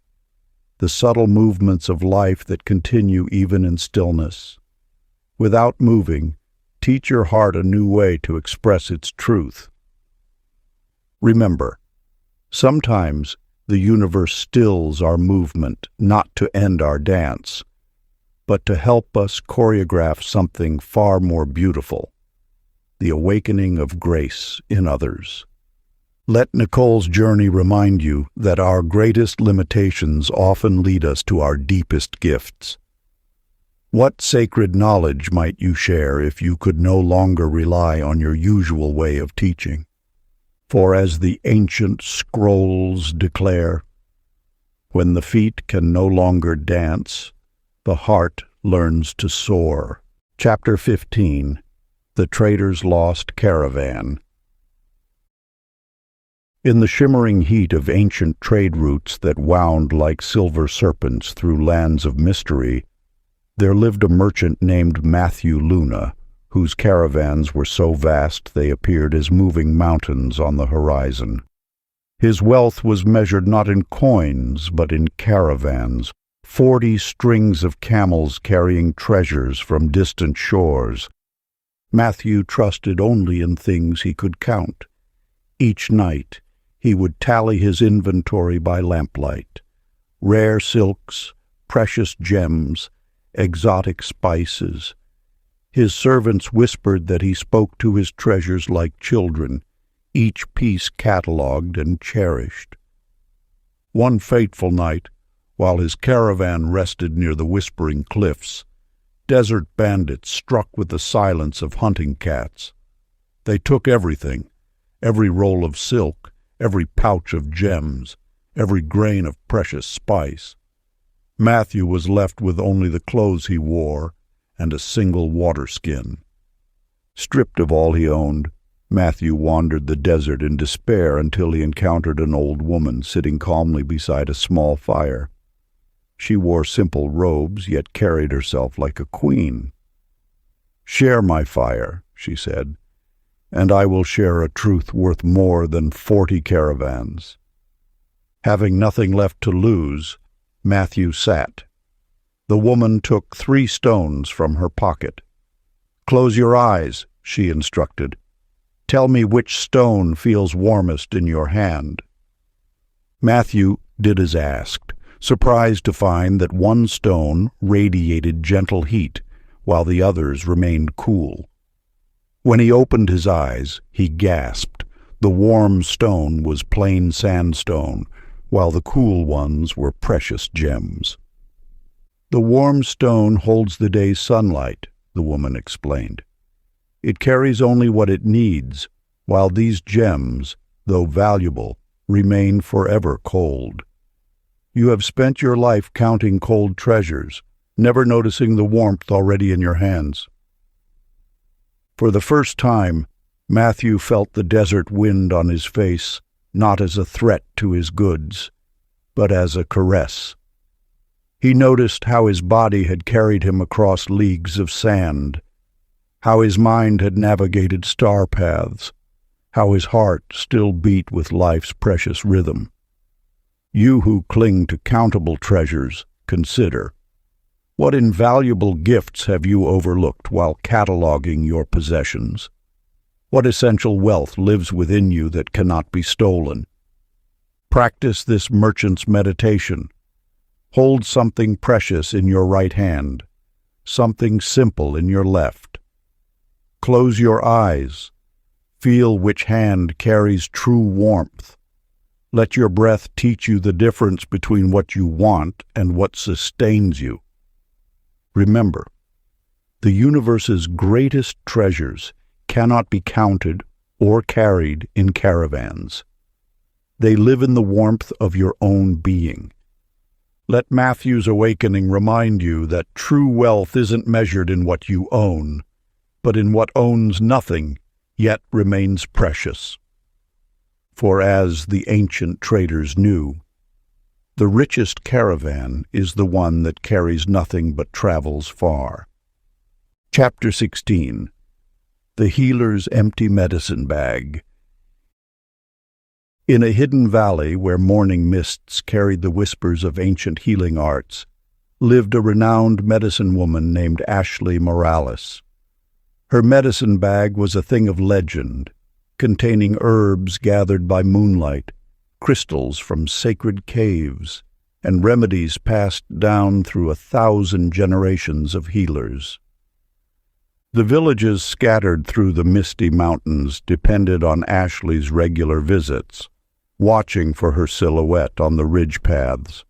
the subtle movements of life that continue even in stillness. Without moving, teach your heart a new way to express its truth. Remember, sometimes the universe stills our movement not to end our dance, but to help us choreograph something far more beautiful, the awakening of grace in others. Let Nicole's journey remind you that our greatest limitations often lead us to our deepest gifts. What sacred knowledge might you share if you could no longer rely on your usual way of teaching? For as the ancient scrolls declare, when the feet can no longer dance, the heart learns to soar. Chapter 15. The Trader's Lost Caravan. In the shimmering heat of ancient trade routes that wound like silver serpents through lands of mystery, there lived a merchant named Matthew Luna, whose caravans were so vast they appeared as moving mountains on the horizon. His wealth was measured not in coins, but in caravans, 40 strings of camels carrying treasures from distant shores. Matthew trusted only in things he could count. Each night, he would tally his inventory by lamplight: rare silks, precious gems, exotic spices. His servants whispered that he spoke to his treasures like children, each piece catalogued and cherished. One fateful night, while his caravan rested near the whispering cliffs, desert bandits struck with the silence of hunting cats. They took everything, every roll of silk, every pouch of gems, every grain of precious spice. Matthew was left with only the clothes he wore and a single water skin. Stripped of all he owned, Matthew wandered the desert in despair until he encountered an old woman sitting calmly beside a small fire. She wore simple robes, yet carried herself like a queen. "Share my fire," she said, "and I will share a truth worth more than 40 caravans." Having nothing left to lose, Matthew sat. The woman took 3 stones from her pocket. "Close your eyes," she instructed. "Tell me which stone feels warmest in your hand." Matthew did as asked, surprised to find that one stone radiated gentle heat, while the others remained cool. When he opened his eyes, he gasped. The warm stone was plain sandstone, while the cool ones were precious gems. "The warm stone holds the day's sunlight," the woman explained. "It carries only what it needs, while these gems, though valuable, remain forever cold. You have spent your life counting cold treasures, never noticing the warmth already in your hands." For the first time, Matthew felt the desert wind on his face, not as a threat to his goods, but as a caress. He noticed how his body had carried him across leagues of sand, how his mind had navigated star paths, how his heart still beat with life's precious rhythm. You who cling to countable treasures, consider. What invaluable gifts have you overlooked while cataloging your possessions? What essential wealth lives within you that cannot be stolen? Practice this merchant's meditation. Hold something precious in your right hand, something simple in your left. Close your eyes. Feel which hand carries true warmth. Let your breath teach you the difference between what you want and what sustains you. Remember, the universe's greatest treasures cannot be counted or carried in caravans. They live in the warmth of your own being. Let Matthew's awakening remind you that true wealth isn't measured in what you own, but in what owns nothing, yet remains precious. For as the ancient traders knew, the richest caravan is the one that carries nothing but travels far. Chapter 16. The Healer's Empty Medicine Bag. In a hidden valley where morning mists carried the whispers of ancient healing arts, lived a renowned medicine woman named Ashley Morales. Her medicine bag was a thing of legend, containing herbs gathered by moonlight, crystals from sacred caves, and remedies passed down through 1,000 generations of healers. The villages scattered through the misty mountains depended on Ashley's regular visits, watching for her silhouette on the ridge paths.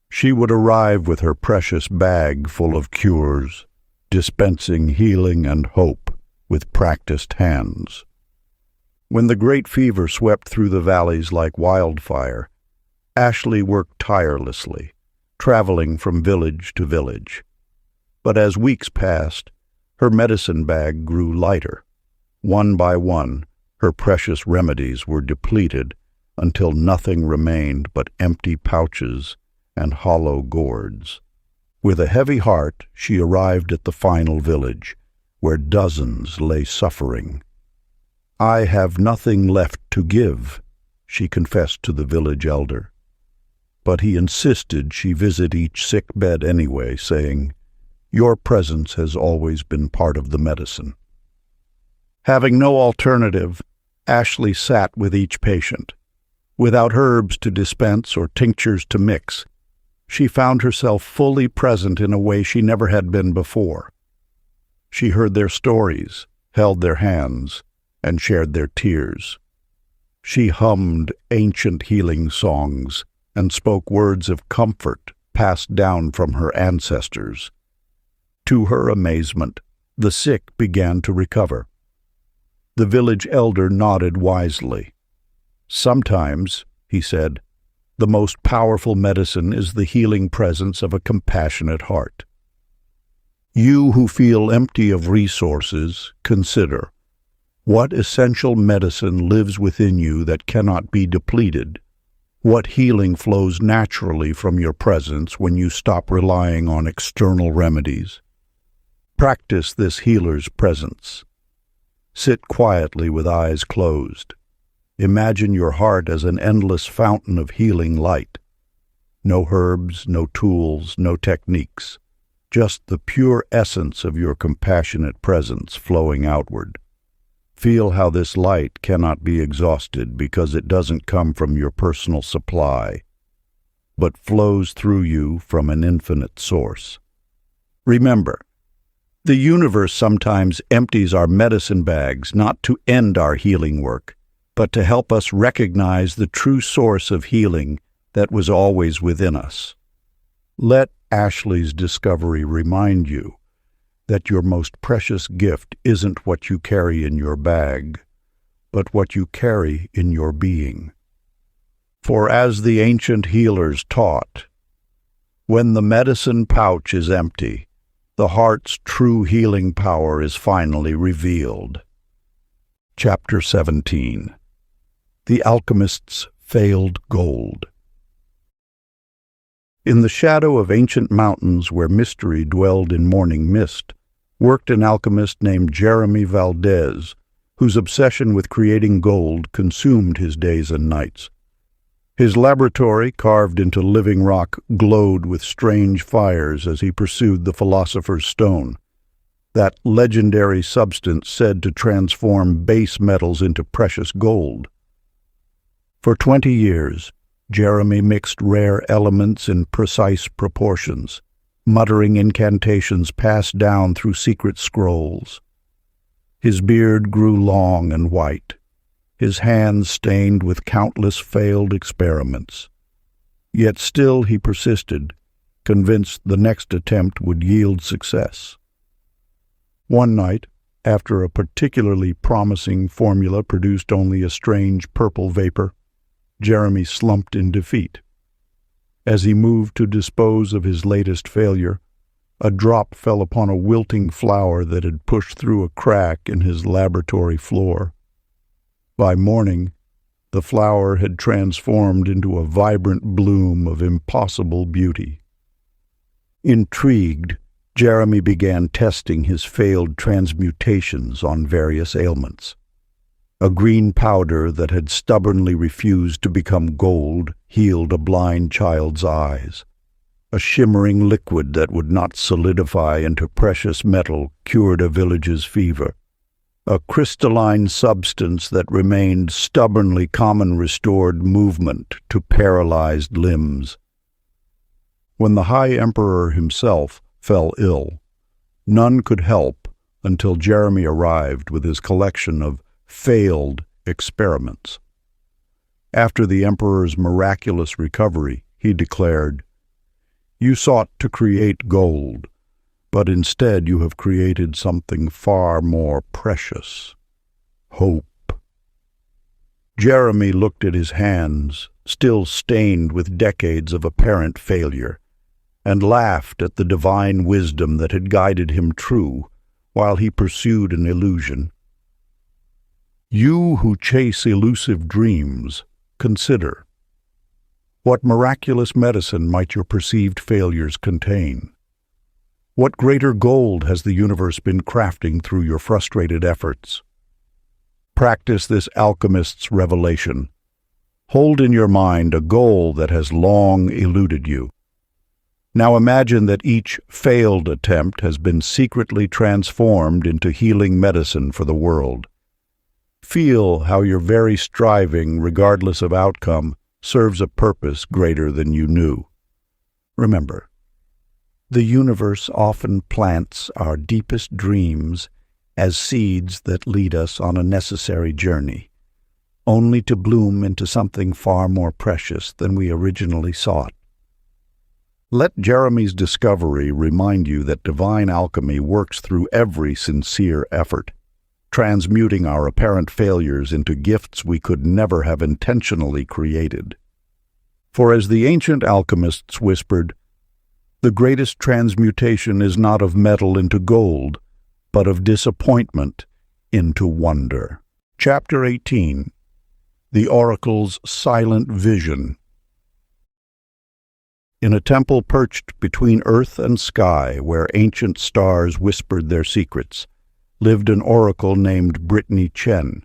She would arrive with her precious bag full of cures, dispensing healing and hope with practiced hands. When the great fever swept through the valleys like wildfire, Ashley worked tirelessly, traveling from village to village. But as weeks passed, her medicine bag grew lighter. One by one, her precious remedies were depleted until nothing remained but empty pouches and hollow gourds. With a heavy heart, she arrived at the final village, where dozens lay suffering. "I have nothing left to give," she confessed to the village elder. But he insisted she visit each sick bed anyway, saying, "Your presence has always been part of the medicine." Having no alternative, Ashley sat with each patient. Without herbs to dispense or tinctures to mix, she found herself fully present in a way she never had been before. She heard their stories, held their hands, and shared their tears. She hummed ancient healing songs and spoke words of comfort passed down from her ancestors. To her amazement, the sick began to recover. The village elder nodded wisely. "Sometimes," he said, "the most powerful medicine is the healing presence of a compassionate heart." You who feel empty of resources, consider, what essential medicine lives within you that cannot be depleted? What healing flows naturally from your presence when you stop relying on external remedies? Practice this healer's presence. Sit quietly with eyes closed. Imagine your heart as an endless fountain of healing light. No herbs, no tools, no techniques. Just the pure essence of your compassionate presence flowing outward. Feel how this light cannot be exhausted because it doesn't come from your personal supply, but flows through you from an infinite source. Remember, the universe sometimes empties our medicine bags not to end our healing work, but to help us recognize the true source of healing that was always within us. Let Ashley's discovery remind you that your most precious gift isn't what you carry in your bag, but what you carry in your being. For as the ancient healers taught, when the medicine pouch is empty, the heart's true healing power is finally revealed. Chapter 17. The Alchemist's Failed Gold. In the shadow of ancient mountains where mystery dwelled in morning mist, worked an alchemist named Jeremy Valdez, whose obsession with creating gold consumed his days and nights. His laboratory, carved into living rock, glowed with strange fires as he pursued the philosopher's stone, that legendary substance said to transform base metals into precious gold. For 20 years, Jeremy mixed rare elements in precise proportions, muttering incantations passed down through secret scrolls. His beard grew long and white, his hands stained with countless failed experiments. Yet still he persisted, convinced the next attempt would yield success. One night, after a particularly promising formula produced only a strange purple vapor, Jeremy slumped in defeat. As he moved to dispose of his latest failure, a drop fell upon a wilting flower that had pushed through a crack in his laboratory floor. By morning, the flower had transformed into a vibrant bloom of impossible beauty. Intrigued, Jeremy began testing his failed transmutations on various ailments. A green powder that had stubbornly refused to become gold healed a blind child's eyes. A shimmering liquid that would not solidify into precious metal cured a village's fever. A crystalline substance that remained stubbornly common restored movement to paralyzed limbs. When the High Emperor himself fell ill, none could help until Jeremy arrived with his collection of failed experiments. After the Emperor's miraculous recovery, he declared, "You sought to create gold, but instead you have created something far more precious: hope." Jeremy looked at his hands, still stained with decades of apparent failure, and laughed at the divine wisdom that had guided him true while he pursued an illusion. You who chase elusive dreams, consider. What miraculous medicine might your perceived failures contain? What greater gold has the universe been crafting through your frustrated efforts? Practice this alchemist's revelation. Hold in your mind a goal that has long eluded you. Now imagine that each failed attempt has been secretly transformed into healing medicine for the world. Feel how your very striving, regardless of outcome, serves a purpose greater than you knew. Remember, the universe often plants our deepest dreams as seeds that lead us on a necessary journey, only to bloom into something far more precious than we originally sought. Let Jeremy's discovery remind you that divine alchemy works through every sincere effort, transmuting our apparent failures into gifts we could never have intentionally created. For as the ancient alchemists whispered, the greatest transmutation is not of metal into gold, but of disappointment into wonder. Chapter 18. The Oracle's Silent Vision. In a temple perched between earth and sky, where ancient stars whispered their secrets, lived an oracle named Brittany Chen.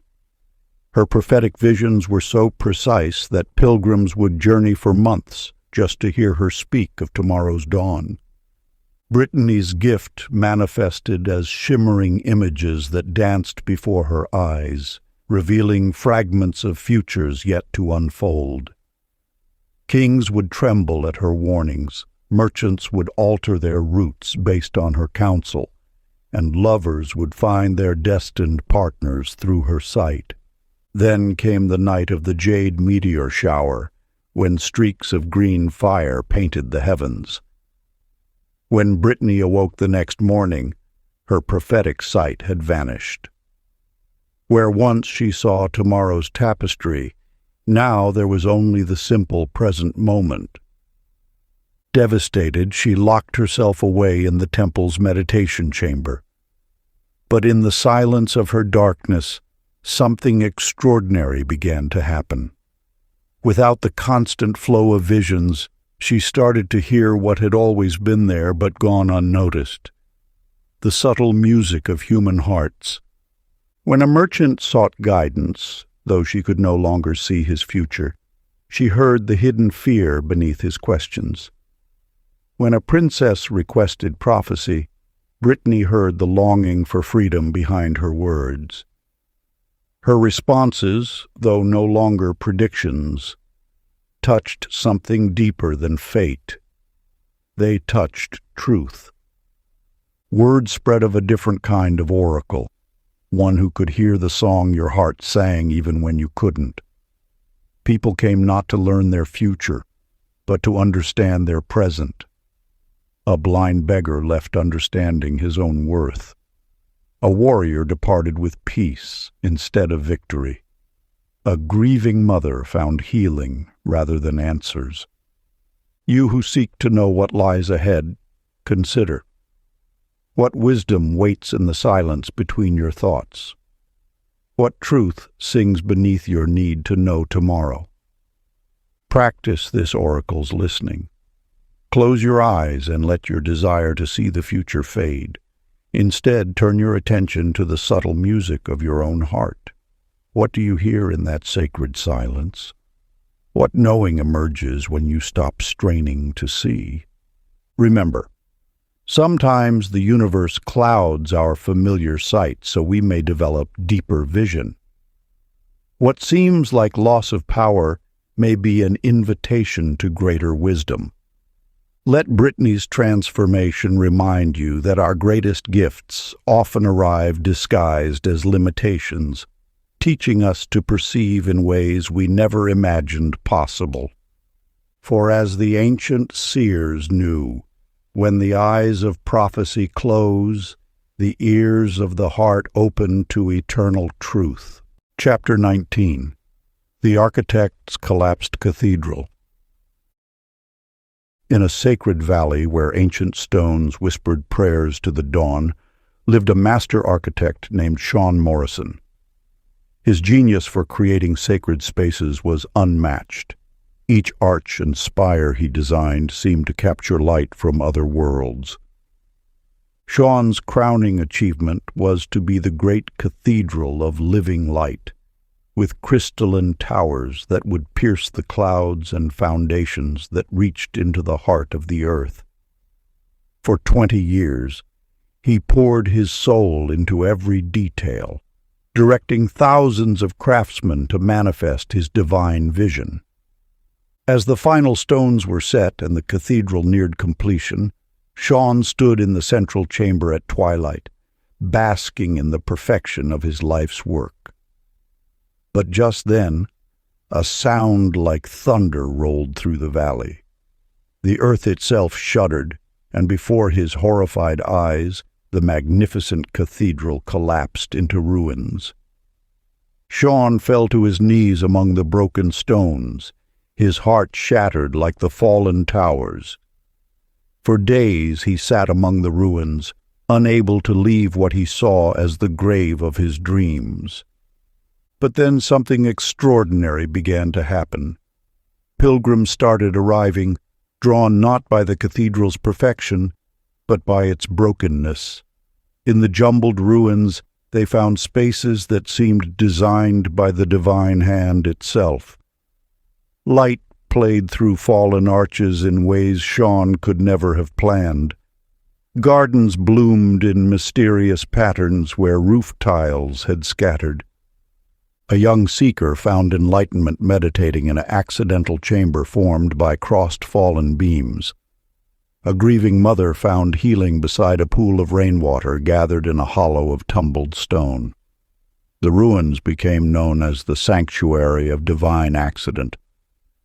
Her prophetic visions were so precise that pilgrims would journey for months just to hear her speak of tomorrow's dawn. Brittany's gift manifested as shimmering images that danced before her eyes, revealing fragments of futures yet to unfold. Kings would tremble at her warnings, merchants would alter their routes based on her counsel, and lovers would find their destined partners through her sight. Then came the night of the jade meteor shower, when streaks of green fire painted the heavens. When Brittany awoke the next morning, her prophetic sight had vanished. Where once she saw tomorrow's tapestry, now there was only the simple present moment. Devastated, she locked herself away in the temple's meditation chamber. But in the silence of her darkness, something extraordinary began to happen. Without the constant flow of visions, she started to hear what had always been there but gone unnoticed: the subtle music of human hearts. When a merchant sought guidance, though she could no longer see his future, She heard the hidden fear beneath his questions. When a princess requested prophecy, Brittany heard the longing for freedom behind her words. Her responses, though no longer predictions, touched something deeper than fate. They touched truth. Word spread of a different kind of oracle, one who could hear the song your heart sang even when you couldn't. People came not to learn their future, but to understand their present. A blind beggar left understanding his own worth. A warrior departed with peace instead of victory. A grieving mother found healing rather than answers. You who seek to know what lies ahead, consider. What wisdom waits in the silence between your thoughts? What truth sings beneath your need to know tomorrow? Practice this oracle's listening. Close your eyes and let your desire to see the future fade. Instead, turn your attention to the subtle music of your own heart. What do you hear in that sacred silence? What knowing emerges when you stop straining to see? Remember, sometimes the universe clouds our familiar sight so we may develop deeper vision. What seems like loss of power may be an invitation to greater wisdom. Let Brittany's transformation remind you that our greatest gifts often arrive disguised as limitations, teaching us to perceive in ways we never imagined possible. For as the ancient seers knew, when the eyes of prophecy close, the ears of the heart open to eternal truth. Chapter 19. The Architect's Collapsed Cathedral. In a sacred valley where ancient stones whispered prayers to the dawn, lived a master architect named Sean Morrison. His genius for creating sacred spaces was unmatched. Each arch and spire he designed seemed to capture light from other worlds. Sean's crowning achievement was to be the great cathedral of living light, with crystalline towers that would pierce the clouds and foundations that reached into the heart of the earth. For 20 years, he poured his soul into every detail, directing thousands of craftsmen to manifest his divine vision. As the final stones were set and the cathedral neared completion, Sean stood in the central chamber at twilight, basking in the perfection of his life's work. But just then, a sound like thunder rolled through the valley. The earth itself shuddered, and before his horrified eyes, the magnificent cathedral collapsed into ruins. Sean fell to his knees among the broken stones, his heart shattered like the fallen towers. For days he sat among the ruins, unable to leave what he saw as the grave of his dreams. But then something extraordinary began to happen. Pilgrims started arriving, drawn not by the cathedral's perfection, but by its brokenness. In the jumbled ruins, they found spaces that seemed designed by the divine hand itself. Light played through fallen arches in ways Sean could never have planned. Gardens bloomed in mysterious patterns where roof tiles had scattered. A young seeker found enlightenment meditating in an accidental chamber formed by crossed fallen beams. A grieving mother found healing beside a pool of rainwater gathered in a hollow of tumbled stone. The ruins became known as the sanctuary of divine accident,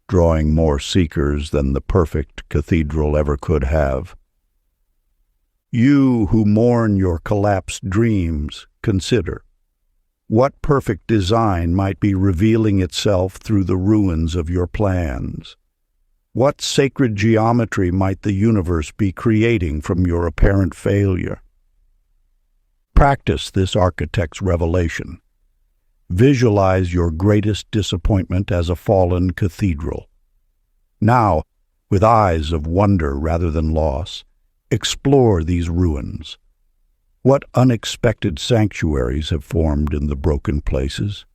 drawing more seekers than the perfect cathedral ever could have. You who mourn your collapsed dreams, consider. What perfect design might be revealing itself through the ruins of your plans? What sacred geometry might the universe be creating from your apparent failure? Practice this architect's revelation. Visualize your greatest disappointment as a fallen cathedral. Now, with eyes of wonder rather than loss, explore these ruins. What unexpected sanctuaries have formed in the broken places?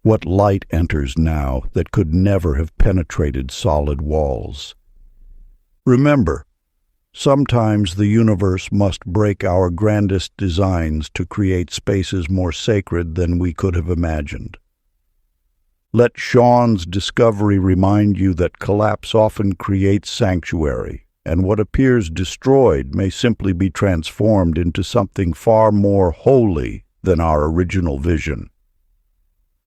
What light enters now that could never have penetrated solid walls? Remember, sometimes the universe must break our grandest designs to create spaces more sacred than we could have imagined. Let Sean's discovery remind you that collapse often creates sanctuary, and what appears destroyed may simply be transformed into something far more holy than our original vision.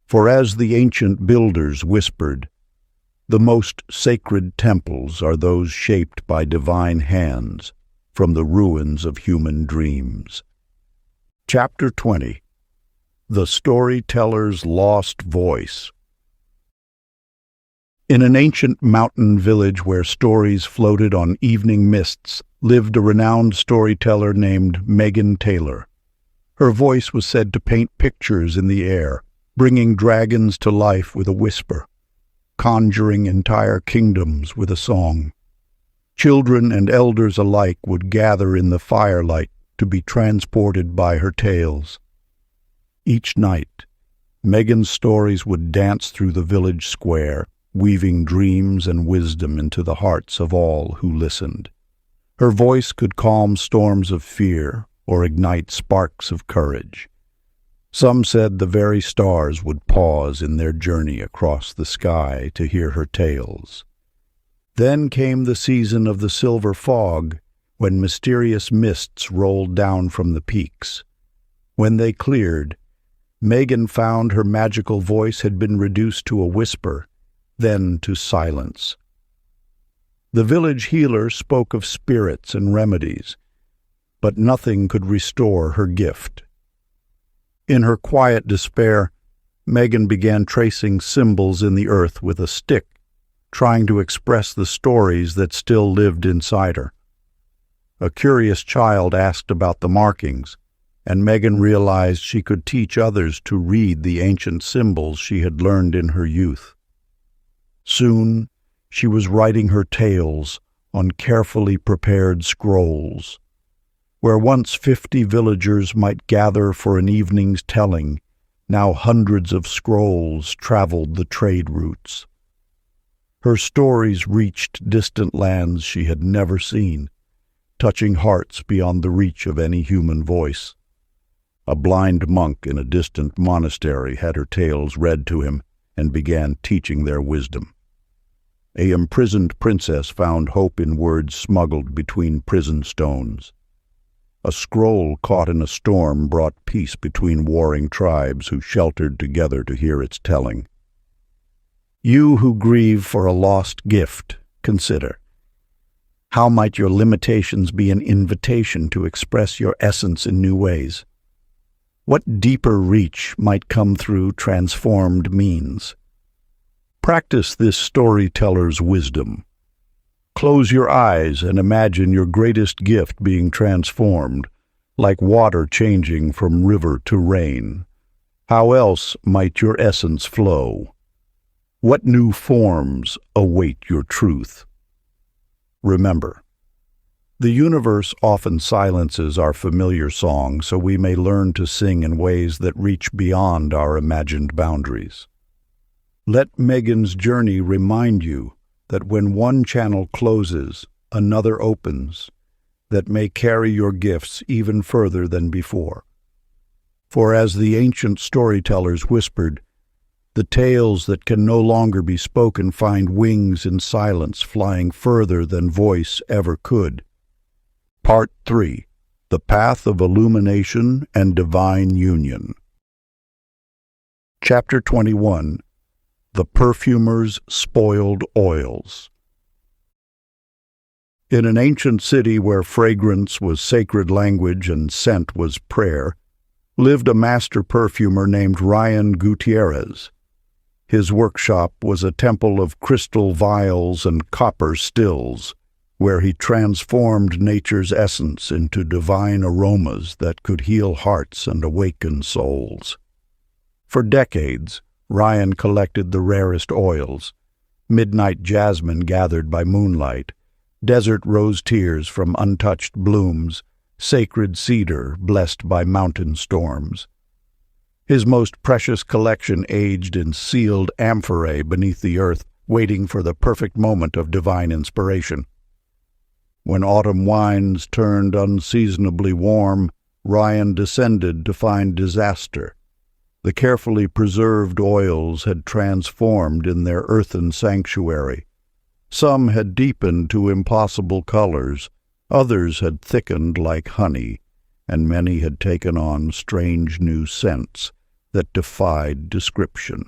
For as the ancient builders whispered, the most sacred temples are those shaped by divine hands from the ruins of human dreams. Chapter 20. The Storyteller's Lost Voice. In an ancient mountain village where stories floated on evening mists lived a renowned storyteller named Megan Taylor. Her voice was said to paint pictures in the air, bringing dragons to life with a whisper, conjuring entire kingdoms with a song. Children and elders alike would gather in the firelight to be transported by her tales. Each night, Megan's stories would dance through the village square, weaving dreams and wisdom into the hearts of all who listened. Her voice could calm storms of fear or ignite sparks of courage. Some said the very stars would pause in their journey across the sky to hear her tales. Then came the season of the silver fog, when mysterious mists rolled down from the peaks. When they cleared, Megan found her magical voice had been reduced to a whisper, then to silence. The village healer spoke of spirits and remedies, but nothing could restore her gift. In her quiet despair, Megan began tracing symbols in the earth with a stick, trying to express the stories that still lived inside her. A curious child asked about the markings, and Megan realized she could teach others to read the ancient symbols she had learned in her youth. Soon, she was writing her tales on carefully prepared scrolls. Where once 50 villagers might gather for an evening's telling, now hundreds of scrolls traveled the trade routes. Her stories reached distant lands she had never seen, touching hearts beyond the reach of any human voice. A blind monk in a distant monastery had her tales read to him and began teaching their wisdom. A imprisoned princess found hope in words smuggled between prison stones. A scroll caught in a storm brought peace between warring tribes who sheltered together to hear its telling. You who grieve for a lost gift, consider. How might your limitations be an invitation to express your essence in new ways? What deeper reach might come through transformed means? Practice this storyteller's wisdom. Close your eyes and imagine your greatest gift being transformed, like water changing from river to rain. How else might your essence flow? What new forms await your truth? Remember, the universe often silences our familiar song so we may learn to sing in ways that reach beyond our imagined boundaries. Let Megan's journey remind you that when one channel closes, another opens, that may carry your gifts even further than before. For as the ancient storytellers whispered, the tales that can no longer be spoken find wings in silence, flying further than voice ever could. Part 3. The Path of Illumination and Divine Union. Chapter 21. The Perfumer's Spoiled Oils. In an ancient city where fragrance was sacred language and scent was prayer, lived a master perfumer named Ryan Gutierrez. His workshop was a temple of crystal vials and copper stills, where he transformed nature's essence into divine aromas that could heal hearts and awaken souls. For decades, Ryan collected the rarest oils, midnight jasmine gathered by moonlight, desert rose tears from untouched blooms, sacred cedar blessed by mountain storms. his most precious collection aged in sealed amphorae beneath the earth, waiting for the perfect moment of divine inspiration. When autumn winds turned unseasonably warm, Ryan descended to find disaster. The carefully preserved oils had transformed in their earthen sanctuary. Some had deepened to impossible colors, others had thickened like honey, and many had taken on strange new scents that defied description.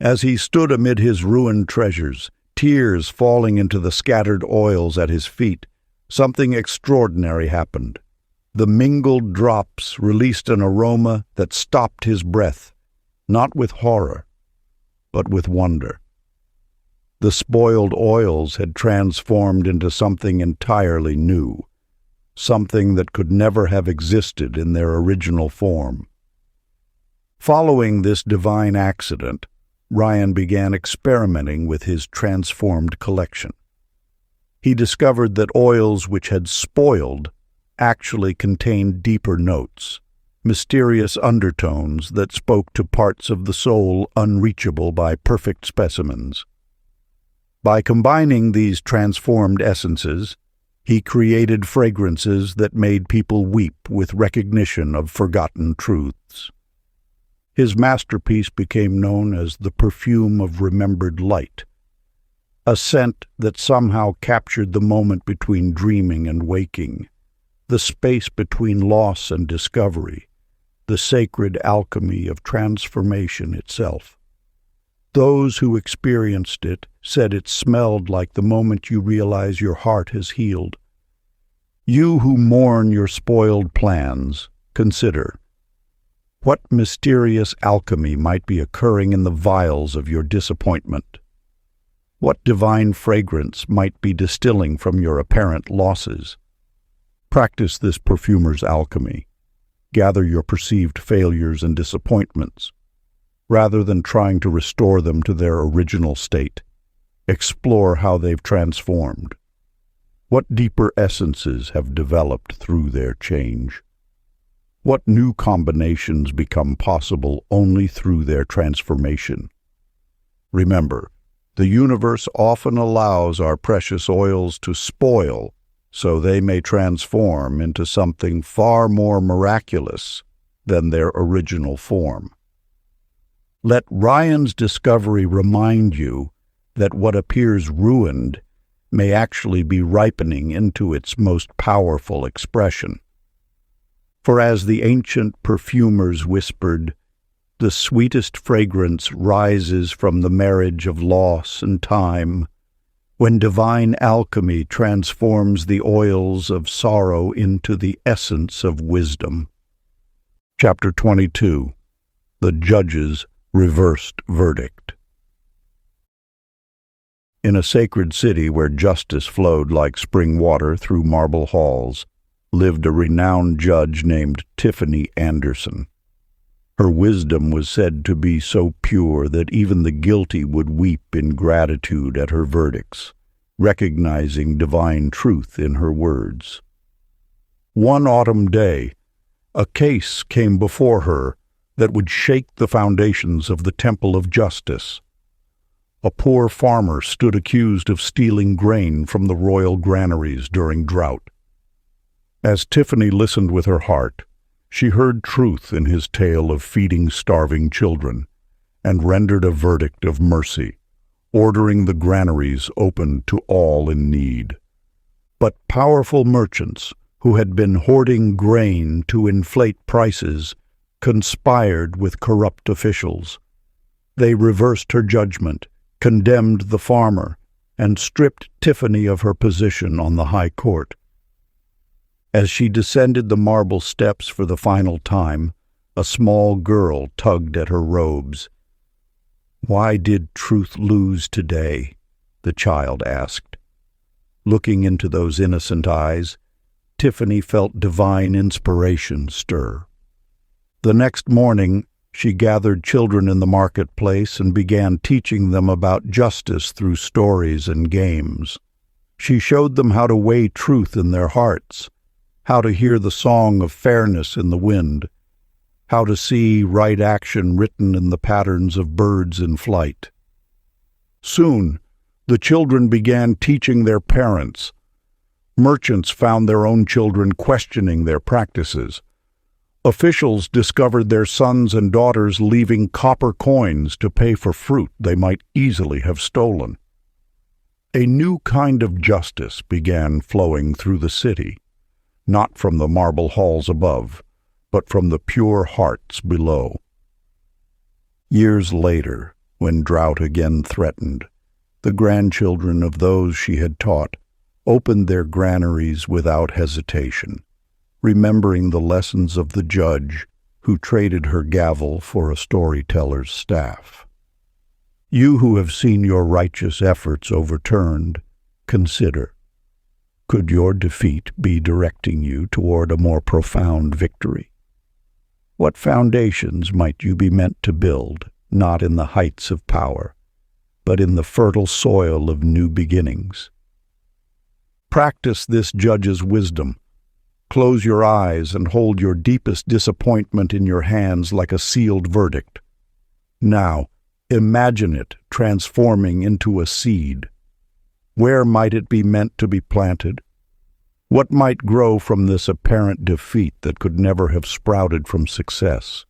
As he stood amid his ruined treasures, tears falling into the scattered oils at his feet, something extraordinary happened. The mingled drops released an aroma that stopped his breath, not with horror, but with wonder. The spoiled oils had transformed into something entirely new, something that could never have existed in their original form. Following this divine accident, Ryan began experimenting with his transformed collection. He discovered that oils which had spoiled actually contained deeper notes, mysterious undertones that spoke to parts of the soul unreachable by perfect specimens. By combining these transformed essences, he created fragrances that made people weep with recognition of forgotten truths. His masterpiece became known as the perfume of remembered light, a scent that somehow captured the moment between dreaming and waking, the space between loss and discovery, the sacred alchemy of transformation itself. Those who experienced it said it smelled like the moment you realize your heart has healed. You who mourn your spoiled plans, consider, what mysterious alchemy might be occurring in the vials of your disappointment? What divine fragrance might be distilling from your apparent losses? Practice this perfumer's alchemy. Gather your perceived failures and disappointments. Rather than trying to restore them to their original state, explore how they've transformed. What deeper essences have developed through their change? What new combinations become possible only through their transformation? Remember, the universe often allows our precious oils to spoil so they may transform into something far more miraculous than their original form. Let Ryan's discovery remind you that what appears ruined may actually be ripening into its most powerful expression. For as the ancient perfumers whispered, the sweetest fragrance rises from the marriage of loss and time, when divine alchemy transforms the oils of sorrow into the essence of wisdom. Chapter 22. The Judge's Reversed Verdict. In a sacred city where justice flowed like spring water through marble halls, lived a renowned judge named Tiffany Anderson. Her wisdom was said to be so pure that even the guilty would weep in gratitude at her verdicts, recognizing divine truth in her words. One autumn day, a case came before her that would shake the foundations of the temple of justice. A poor farmer stood accused of stealing grain from the royal granaries during drought. As Tiffany listened with her heart, she heard truth in his tale of feeding starving children, and rendered a verdict of mercy, ordering the granaries open to all in need. But powerful merchants, who had been hoarding grain to inflate prices, conspired with corrupt officials. They reversed her judgment, condemned the farmer, and stripped Tiffany of her position on the high court. As she descended the marble steps for the final time, a small girl tugged at her robes. "Why did truth lose today?" the child asked. Looking into those innocent eyes, Tiffany felt divine inspiration stir. The next morning, she gathered children in the marketplace and began teaching them about justice through stories and games. She showed them how to weigh truth in their hearts, how to hear the song of fairness in the wind, how to see right action written in the patterns of birds in flight. Soon, the children began teaching their parents. Merchants found their own children questioning their practices. Officials discovered their sons and daughters leaving copper coins to pay for fruit they might easily have stolen. A new kind of justice began flowing through the city, not from the marble halls above, but from the pure hearts below. Years later, when drought again threatened, the grandchildren of those she had taught opened their granaries without hesitation, remembering the lessons of the judge who traded her gavel for a storyteller's staff. You who have seen your righteous efforts overturned, consider, could your defeat be directing you toward a more profound victory? What foundations might you be meant to build, not in the heights of power, but in the fertile soil of new beginnings? Practice this judge's wisdom. Close your eyes and hold your deepest disappointment in your hands like a sealed verdict. Now, imagine it transforming into a seed. Where might it be meant to be planted? What might grow from this apparent defeat that could never have sprouted from success?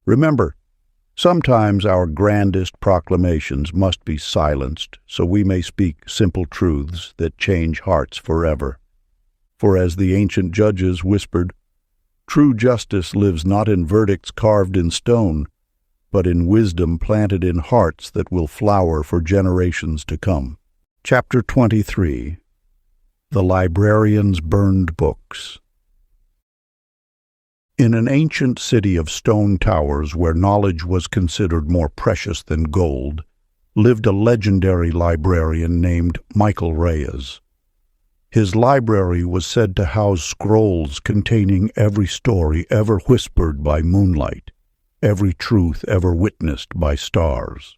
Remember, sometimes our grandest proclamations must be silenced so we may speak simple truths that change hearts forever. For as the ancient judges whispered, true justice lives not in verdicts carved in stone, but in wisdom planted in hearts that will flower for generations to come. Chapter 23. The Librarian's Burned Books. In an ancient city of stone towers where knowledge was considered more precious than gold, lived a legendary librarian named Michael Reyes. His library was said to house scrolls containing every story ever whispered by moonlight, every truth ever witnessed by stars.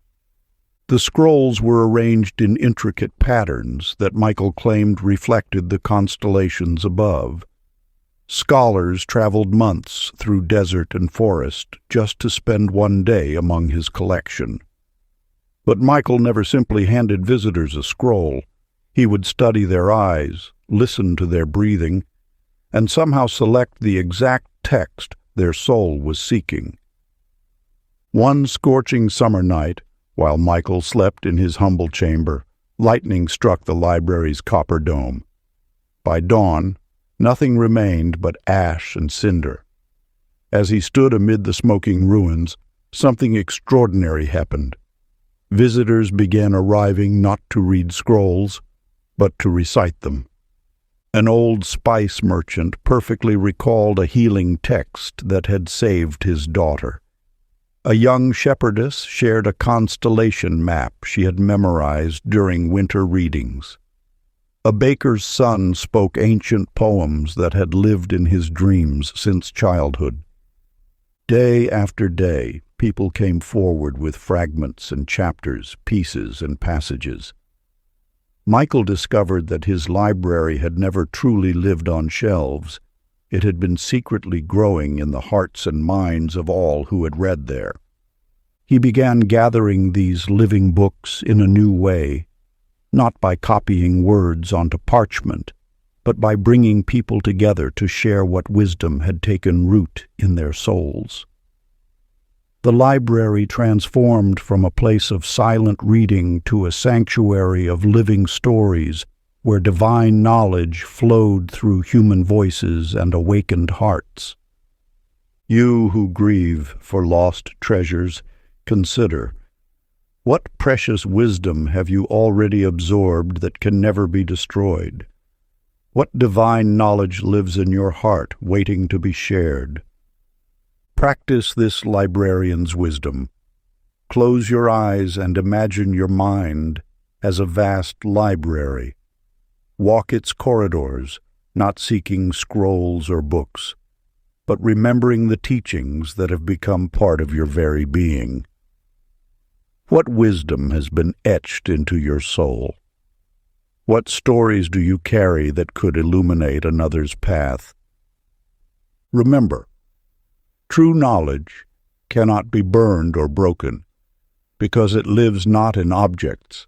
The scrolls were arranged in intricate patterns that Michael claimed reflected the constellations above. Scholars traveled months through desert and forest just to spend one day among his collection. But Michael never simply handed visitors a scroll. He would study their eyes, listen to their breathing, and somehow select the exact text their soul was seeking. One scorching summer night, while Michael slept in his humble chamber, lightning struck the library's copper dome. By dawn, nothing remained but ash and cinder. As he stood amid the smoking ruins, something extraordinary happened. Visitors began arriving not to read scrolls, but to recite them. An old spice merchant perfectly recalled a healing text that had saved his daughter. A young shepherdess shared a constellation map she had memorized during winter readings. A baker's son spoke ancient poems that had lived in his dreams since childhood. Day after day, people came forward with fragments and chapters, pieces and passages. Michael discovered that his library had never truly lived on shelves. It had been secretly growing in the hearts and minds of all who had read there. He began gathering these living books in a new way, not by copying words onto parchment, but by bringing people together to share what wisdom had taken root in their souls. The library transformed from a place of silent reading to a sanctuary of living stories where divine knowledge flowed through human voices and awakened hearts. You who grieve for lost treasures, consider, what precious wisdom have you already absorbed that can never be destroyed? What divine knowledge lives in your heart, waiting to be shared? Practice this librarian's wisdom. Close your eyes and imagine your mind as a vast library. Walk its corridors, not seeking scrolls or books, but remembering the teachings that have become part of your very being. What wisdom has been etched into your soul? What stories do you carry that could illuminate another's path? Remember, True knowledge cannot be burned or broken, because it lives not in objects,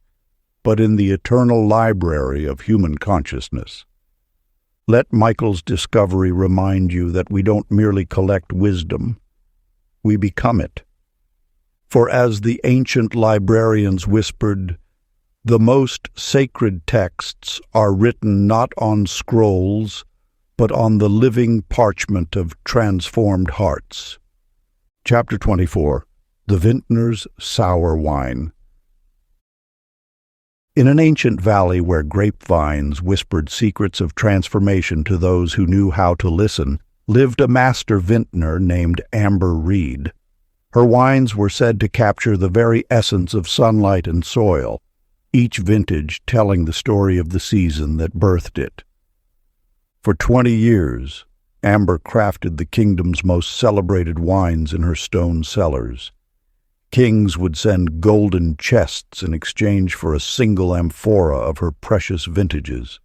but in the eternal library of human consciousness. Let Michael's discovery remind you that we don't merely collect wisdom, we become it. For as the ancient librarians whispered, the most sacred texts are written not on scrolls, but on the living parchment of transformed hearts. Chapter 24. The Vintner's Sour Wine. In an ancient valley where grapevines whispered secrets of transformation to those who knew how to listen, lived a master vintner named Amber Reed. Her wines were said to capture the very essence of sunlight and soil, each vintage telling the story of the season that birthed it. For 20 years, Amber crafted the kingdom's most celebrated wines in her stone cellars. Kings would send golden chests in exchange for a single amphora of her precious vintages.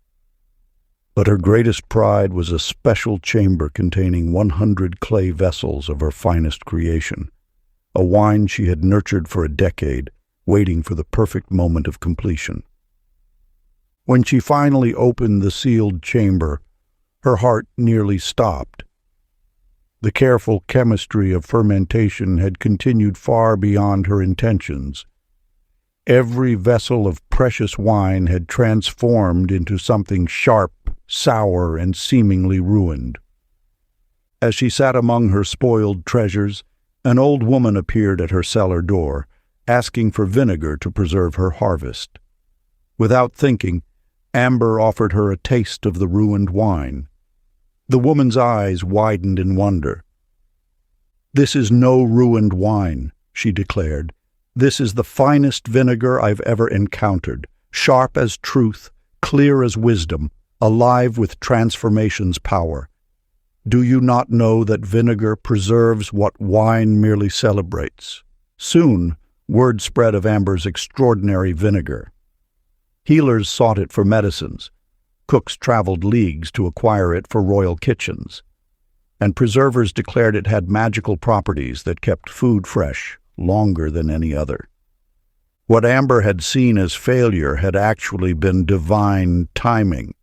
But her greatest pride was a special chamber containing 100 clay vessels of her finest creation, a wine she had nurtured for a decade, waiting for the perfect moment of completion. When she finally opened the sealed chamber, her heart nearly stopped. The careful chemistry of fermentation had continued far beyond her intentions. Every vessel of precious wine had transformed into something sharp, sour, and seemingly ruined. As she sat among her spoiled treasures, an old woman appeared at her cellar door, asking for vinegar to preserve her harvest. Without thinking, Amber offered her a taste of the ruined wine. The woman's eyes widened in wonder. "This is no ruined wine," she declared. "This is the finest vinegar I've ever encountered, sharp as truth, clear as wisdom, alive with transformation's power. Do you not know that vinegar preserves what wine merely celebrates?" Soon, word spread of Amber's extraordinary vinegar. Healers sought it for medicines. Cooks traveled leagues to acquire it for royal kitchens. And preservers declared it had magical properties that kept food fresh longer than any other. What Amber had seen as failure had actually been divine timing.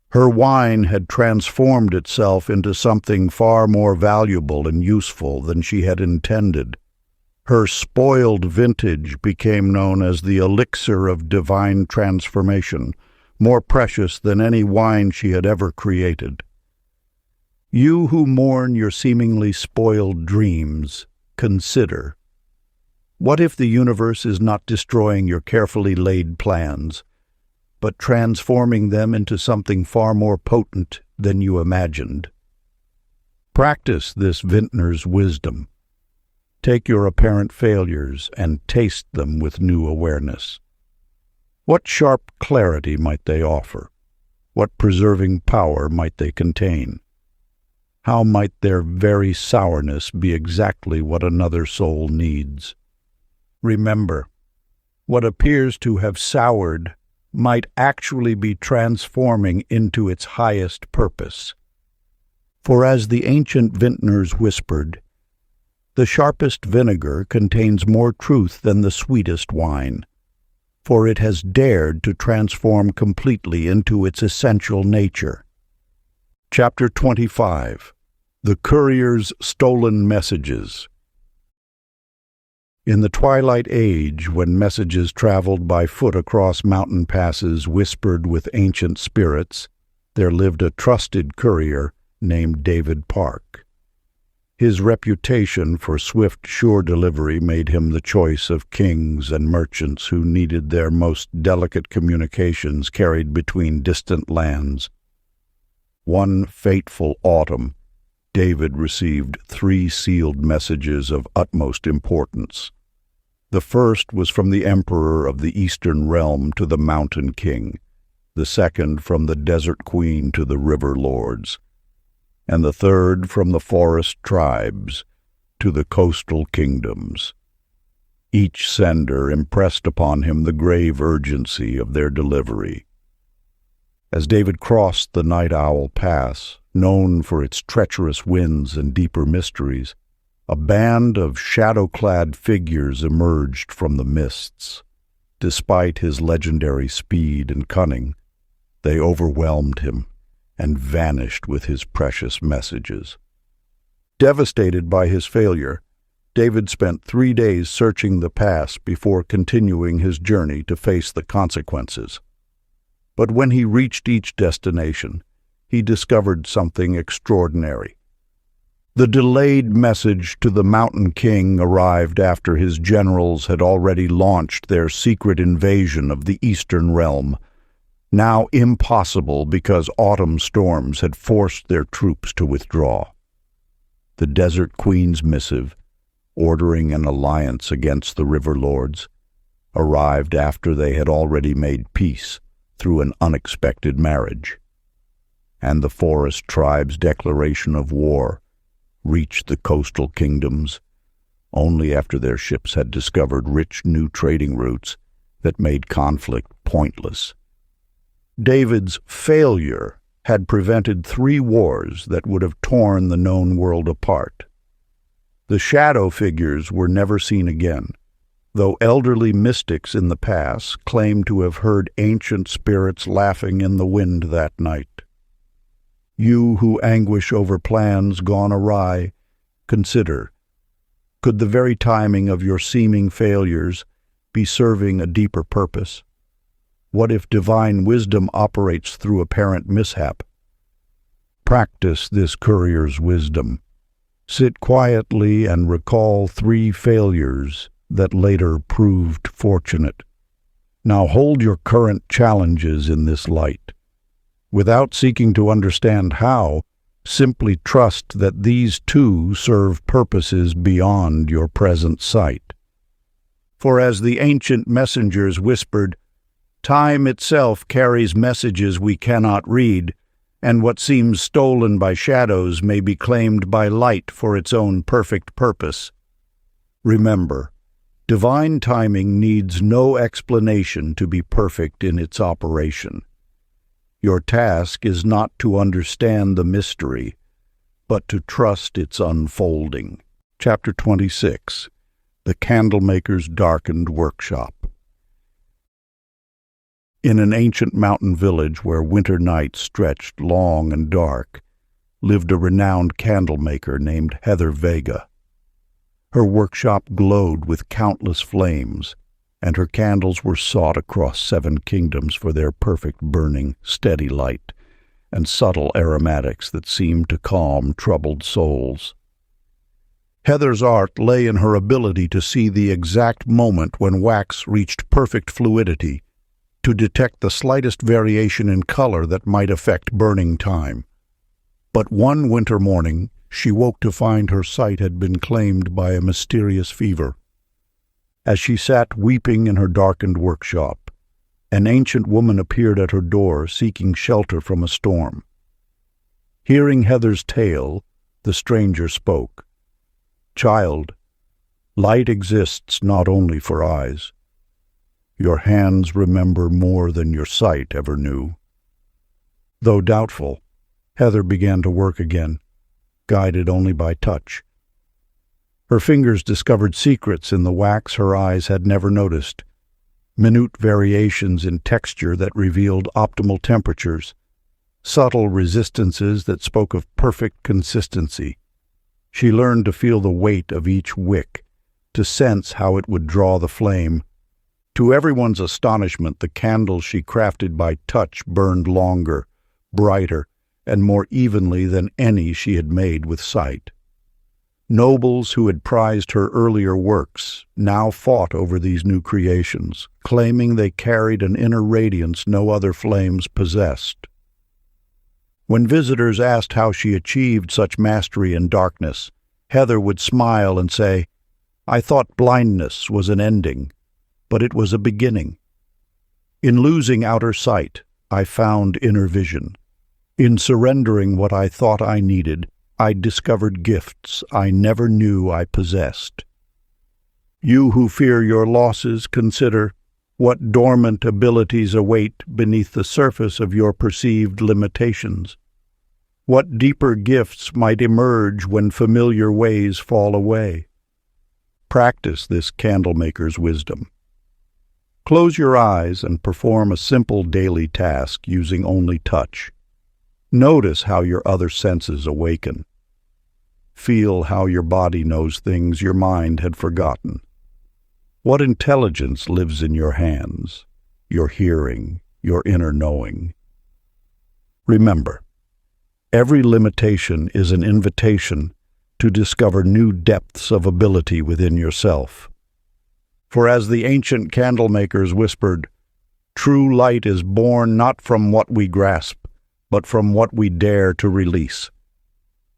Her wine had transformed itself into something far more valuable and useful than she had intended. Her spoiled vintage became known as the elixir of divine transformation, more precious than any wine she had ever created. You who mourn your seemingly spoiled dreams, consider. What if the universe is not destroying your carefully laid plans, but transforming them into something far more potent than you imagined? Practice this vintner's wisdom. Take your apparent failures and taste them with new awareness. What sharp clarity might they offer? What preserving power might they contain? How might their very sourness be exactly what another soul needs? Remember, what appears to have soured might actually be transforming into its highest purpose. For as the ancient vintners whispered, the sharpest vinegar contains more truth than the sweetest wine, for it has dared to transform completely into its essential nature. Chapter 25. The Courier's Stolen Messages. In the twilight age, when messages traveled by foot across mountain passes whispered with ancient spirits, there lived a trusted courier named David Park. His reputation for swift, sure delivery made him the choice of kings and merchants who needed their most delicate communications carried between distant lands. One fateful autumn, David received 3 sealed messages of utmost importance. The first was from the emperor of the eastern realm to the mountain king, the second from the desert queen to the river lords, and the third from the forest tribes to the coastal kingdoms. Each sender impressed upon him the grave urgency of their delivery. As David crossed the Night Owl Pass, known for its treacherous winds and deeper mysteries, A band of shadow-clad figures emerged from the mists. Despite his legendary speed and cunning, they overwhelmed him and vanished with his precious messages. Devastated by his failure, David spent 3 days searching the pass before continuing his journey to face the consequences. But when he reached each destination, he discovered something extraordinary. The delayed message to the Mountain King arrived after his generals had already launched their secret invasion of the Eastern Realm, now impossible because autumn storms had forced their troops to withdraw. The Desert Queen's missive, ordering an alliance against the River Lords, arrived after they had already made peace through an unexpected marriage. And the Forest Tribe's declaration of war reached the coastal kingdoms only after their ships had discovered rich new trading routes that made conflict pointless. David's failure had prevented 3 wars that would have torn the known world apart. The shadow figures were never seen again, though elderly mystics in the pass claimed to have heard ancient spirits laughing in the wind that night. You who anguish over plans gone awry, consider, could the very timing of your seeming failures be serving a deeper purpose? What if divine wisdom operates through apparent mishap? Practice this courier's wisdom. Sit quietly and recall 3 failures that later proved fortunate. Now hold your current challenges in this light. Without seeking to understand how, simply trust that these too serve purposes beyond your present sight. For as the ancient messengers whispered, time itself carries messages we cannot read, and what seems stolen by shadows may be claimed by light for its own perfect purpose. Remember, divine timing needs no explanation to be perfect in its operation. Your task is not to understand the mystery, but to trust its unfolding. Chapter 26. The Candlemaker's Darkened Workshop. In an ancient mountain village where winter nights stretched long and dark, lived a renowned candlemaker named Heather Vega. Her workshop glowed with countless flames, and her candles were sought across 7 kingdoms for their perfect burning, steady light and subtle aromatics that seemed to calm troubled souls. Heather's art lay in her ability to see the exact moment when wax reached perfect fluidity, to detect the slightest variation in color that might affect burning time. But one winter morning, she woke to find her sight had been claimed by a mysterious fever. As she sat weeping in her darkened workshop, an ancient woman appeared at her door seeking shelter from a storm. Hearing Heather's tale, the stranger spoke. "Child, light exists not only for eyes. Your hands remember more than your sight ever knew." Though doubtful, Heather began to work again, guided only by touch. Her fingers discovered secrets in the wax her eyes had never noticed, minute variations in texture that revealed optimal temperatures, subtle resistances that spoke of perfect consistency. She learned to feel the weight of each wick, to sense how it would draw the flame. To everyone's astonishment, the candles she crafted by touch burned longer, brighter, and more evenly than any she had made with sight. Nobles who had prized her earlier works now fought over these new creations, claiming they carried an inner radiance no other flames possessed. When visitors asked how she achieved such mastery in darkness, Heather would smile and say, "I thought blindness was an ending, but it was a beginning. In losing outer sight, I found inner vision. In surrendering what I thought I needed, I discovered gifts I never knew I possessed." You who fear your losses, consider what dormant abilities await beneath the surface of your perceived limitations. What deeper gifts might emerge when familiar ways fall away? Practice this candlemaker's wisdom. Close your eyes and perform a simple daily task using only touch. Notice how your other senses awaken. Feel how your body knows things your mind had forgotten. What intelligence lives in your hands, your hearing, your inner knowing? Remember, every limitation is an invitation to discover new depths of ability within yourself. For as the ancient candlemakers whispered, true light is born not from what we grasp, but from what we dare to release.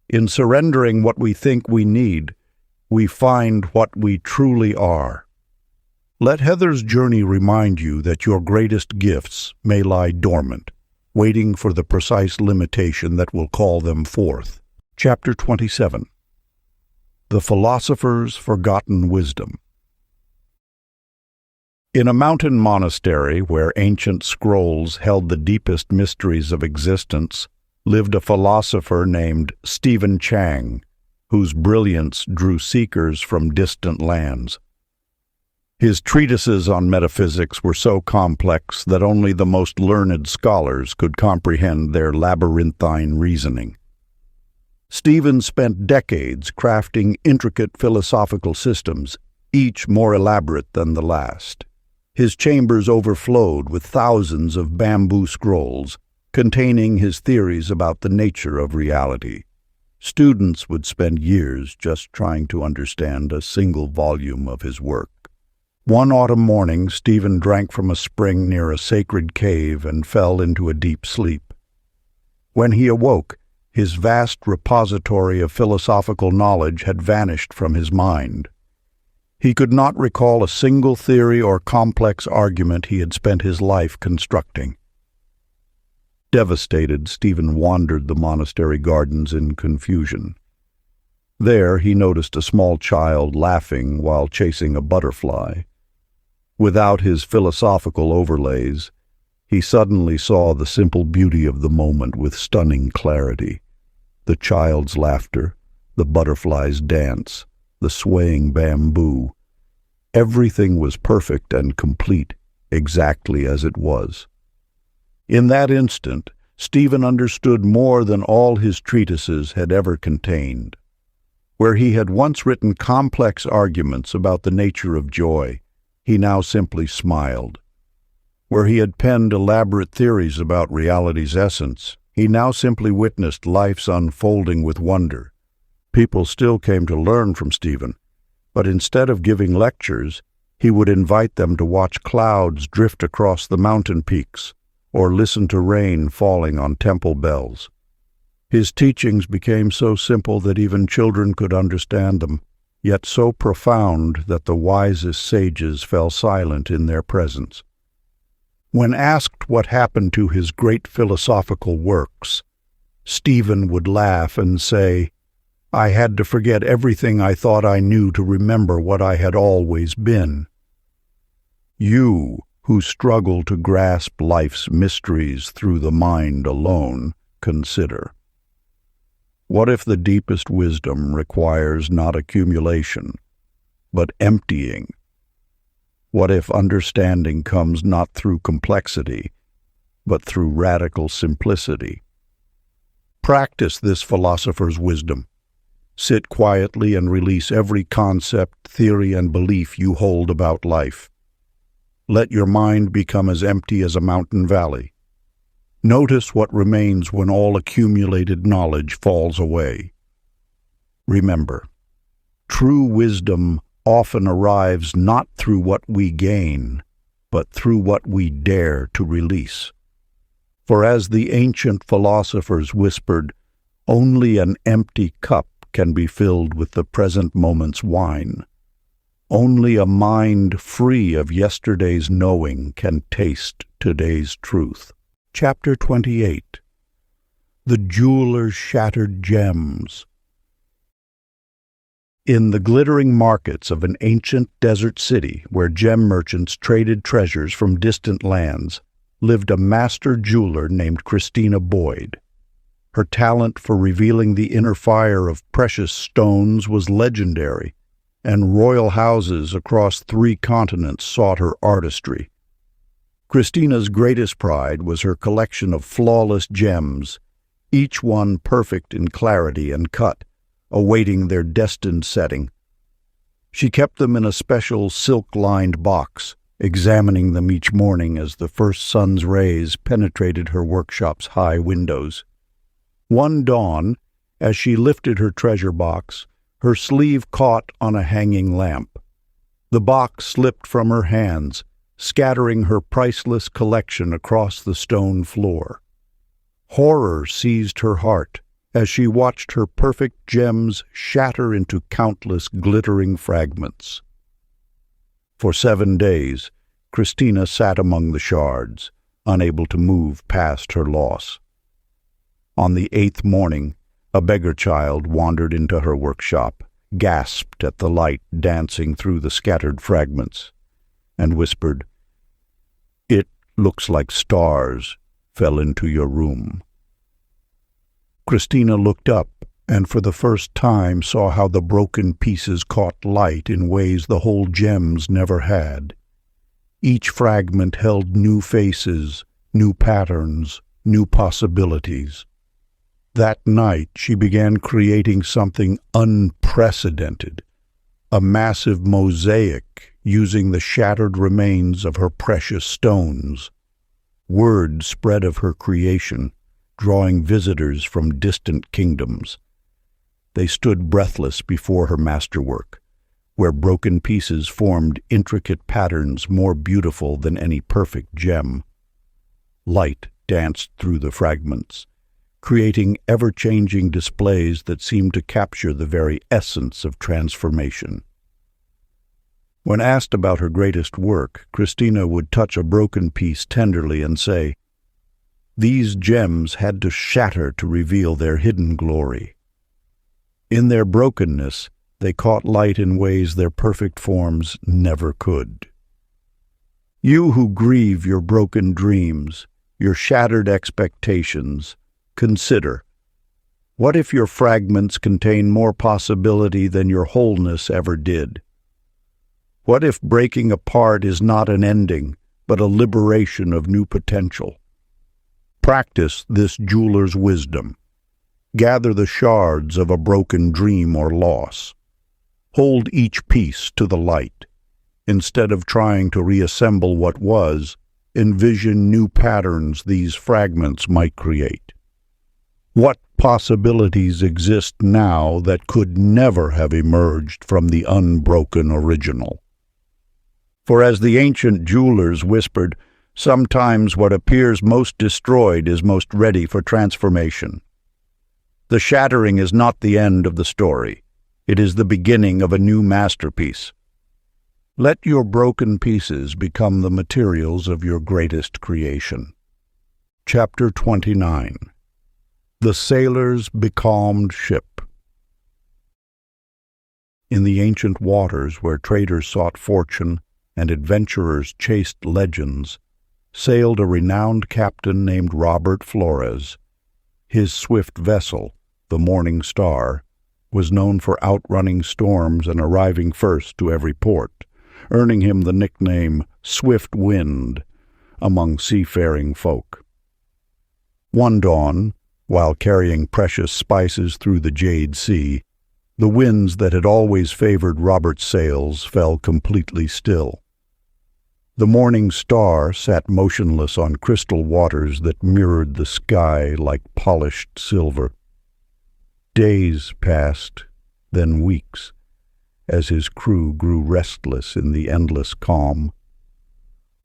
In surrendering what we think we need, we find what we truly are. Let Heather's journey remind you that your greatest gifts may lie dormant, waiting for the precise limitation that will call them forth. Chapter 27. The Philosopher's Forgotten Wisdom. In a mountain monastery where ancient scrolls held the deepest mysteries of existence, lived a philosopher named Stephen Chang, whose brilliance drew seekers from distant lands. His treatises on metaphysics were so complex that only the most learned scholars could comprehend their labyrinthine reasoning. Stephen spent decades crafting intricate philosophical systems, each more elaborate than the last. His chambers overflowed with thousands of bamboo scrolls containing his theories about the nature of reality. Students would spend years just trying to understand a single volume of his work. One autumn morning, Stephen drank from a spring near a sacred cave and fell into a deep sleep. When he awoke, his vast repository of philosophical knowledge had vanished from his mind. He could not recall a single theory or complex argument he had spent his life constructing. Devastated, Stephen wandered the monastery gardens in confusion. There he noticed a small child laughing while chasing a butterfly. Without his philosophical overlays, he suddenly saw the simple beauty of the moment with stunning clarity. The child's laughter, the butterfly's dance, the swaying bamboo. Everything was perfect and complete, exactly as it was. In that instant, Stephen understood more than all his treatises had ever contained. Where he had once written complex arguments about the nature of joy, he now simply smiled. Where he had penned elaborate theories about reality's essence, he now simply witnessed life's unfolding with wonder. People still came to learn from Stephen, but instead of giving lectures, he would invite them to watch clouds drift across the mountain peaks or listen to rain falling on temple bells. His teachings became so simple that even children could understand them, yet so profound that the wisest sages fell silent in their presence. When asked what happened to his great philosophical works, Stephen would laugh and say, "I had to forget everything I thought I knew to remember what I had always been." You, who struggle to grasp life's mysteries through the mind alone, consider. What if the deepest wisdom requires not accumulation, but emptying? What if understanding comes not through complexity, but through radical simplicity? Practice this philosopher's wisdom. Sit quietly and release every concept, theory, and belief you hold about life. Let your mind become as empty as a mountain valley. Notice what remains when all accumulated knowledge falls away. Remember, true wisdom often arrives not through what we gain, but through what we dare to release. For as the ancient philosophers whispered, only an empty cup can be filled with the present moment's wine. Only a mind free of yesterday's knowing can taste today's truth. Chapter 28. The Jeweler's Shattered Gems. In the glittering markets of an ancient desert city where gem merchants traded treasures from distant lands, lived a master jeweler named Christina Boyd. Her talent for revealing the inner fire of precious stones was legendary, and royal houses across 3 continents sought her artistry. Christina's greatest pride was her collection of flawless gems, each one perfect in clarity and cut, awaiting their destined setting. She kept them in a special silk-lined box, examining them each morning as the first sun's rays penetrated her workshop's high windows. One dawn, as she lifted her treasure box, her sleeve caught on a hanging lamp. The box slipped from her hands, scattering her priceless collection across the stone floor. Horror seized her heart as she watched her perfect gems shatter into countless glittering fragments. For 7 days, Christina sat among the shards, unable to move past her loss. On the 8th morning, a beggar child wandered into her workshop, gasped at the light dancing through the scattered fragments, and whispered, "It looks like stars fell into your room." Christina looked up and for the first time saw how the broken pieces caught light in ways the whole gems never had. Each fragment held new faces, new patterns, new possibilities. That night she began creating something unprecedented, a massive mosaic using the shattered remains of her precious stones. Word spread of her creation, drawing visitors from distant kingdoms. They stood breathless before her masterwork, where broken pieces formed intricate patterns more beautiful than any perfect gem. Light danced through the fragments, creating ever-changing displays that seemed to capture the very essence of transformation. When asked about her greatest work, Christina would touch a broken piece tenderly and say, "These gems had to shatter to reveal their hidden glory." In their brokenness, they caught light in ways their perfect forms never could. You who grieve your broken dreams, your shattered expectations, consider, what if your fragments contain more possibility than your wholeness ever did? What if breaking apart is not an ending, but a liberation of new potential? Practice this jeweler's wisdom. Gather the shards of a broken dream or loss. Hold each piece to the light. Instead of trying to reassemble what was, envision new patterns these fragments might create. What possibilities exist now that could never have emerged from the unbroken original? For as the ancient jewelers whispered, sometimes what appears most destroyed is most ready for transformation. The shattering is not the end of the story. It is the beginning of a new masterpiece. Let your broken pieces become the materials of your greatest creation. Chapter 29. The Sailor's Becalmed Ship. In the ancient waters where traders sought fortune and adventurers chased legends, sailed a renowned captain named Robert Flores. His swift vessel, the Morning Star, was known for outrunning storms and arriving first to every port, earning him the nickname Swift Wind among seafaring folk. One dawn, while carrying precious spices through the Jade Sea, the winds that had always favored Robert's sails fell completely still. The Morning Star sat motionless on crystal waters that mirrored the sky like polished silver. Days passed, then weeks, as his crew grew restless in the endless calm.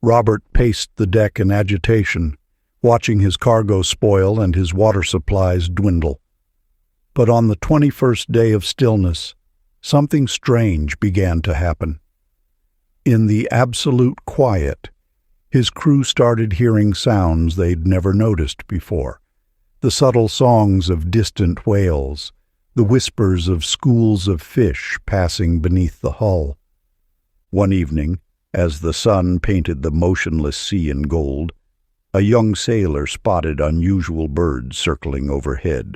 Robert paced the deck in agitation, watching his cargo spoil and his water supplies dwindle. But on the 21st day of stillness, something strange began to happen. In the absolute quiet, his crew started hearing sounds they'd never noticed before. The subtle songs of distant whales, the whispers of schools of fish passing beneath the hull. One evening, as the sun painted the motionless sea in gold, a young sailor spotted unusual birds circling overhead.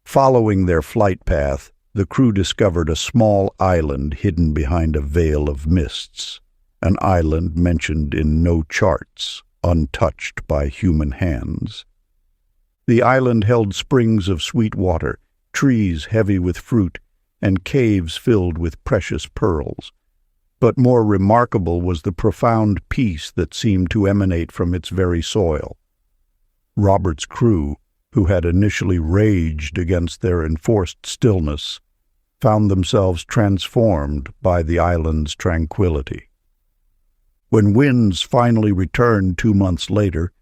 Following their flight path, the crew discovered a small island hidden behind a veil of mists, an island mentioned in no charts, untouched by human hands. The island held springs of sweet water, trees heavy with fruit, and caves filled with precious pearls. But more remarkable was the profound peace that seemed to emanate from its very soil. Robert's crew, who had initially raged against their enforced stillness, found themselves transformed by the island's tranquility. When winds finally returned 2 months later,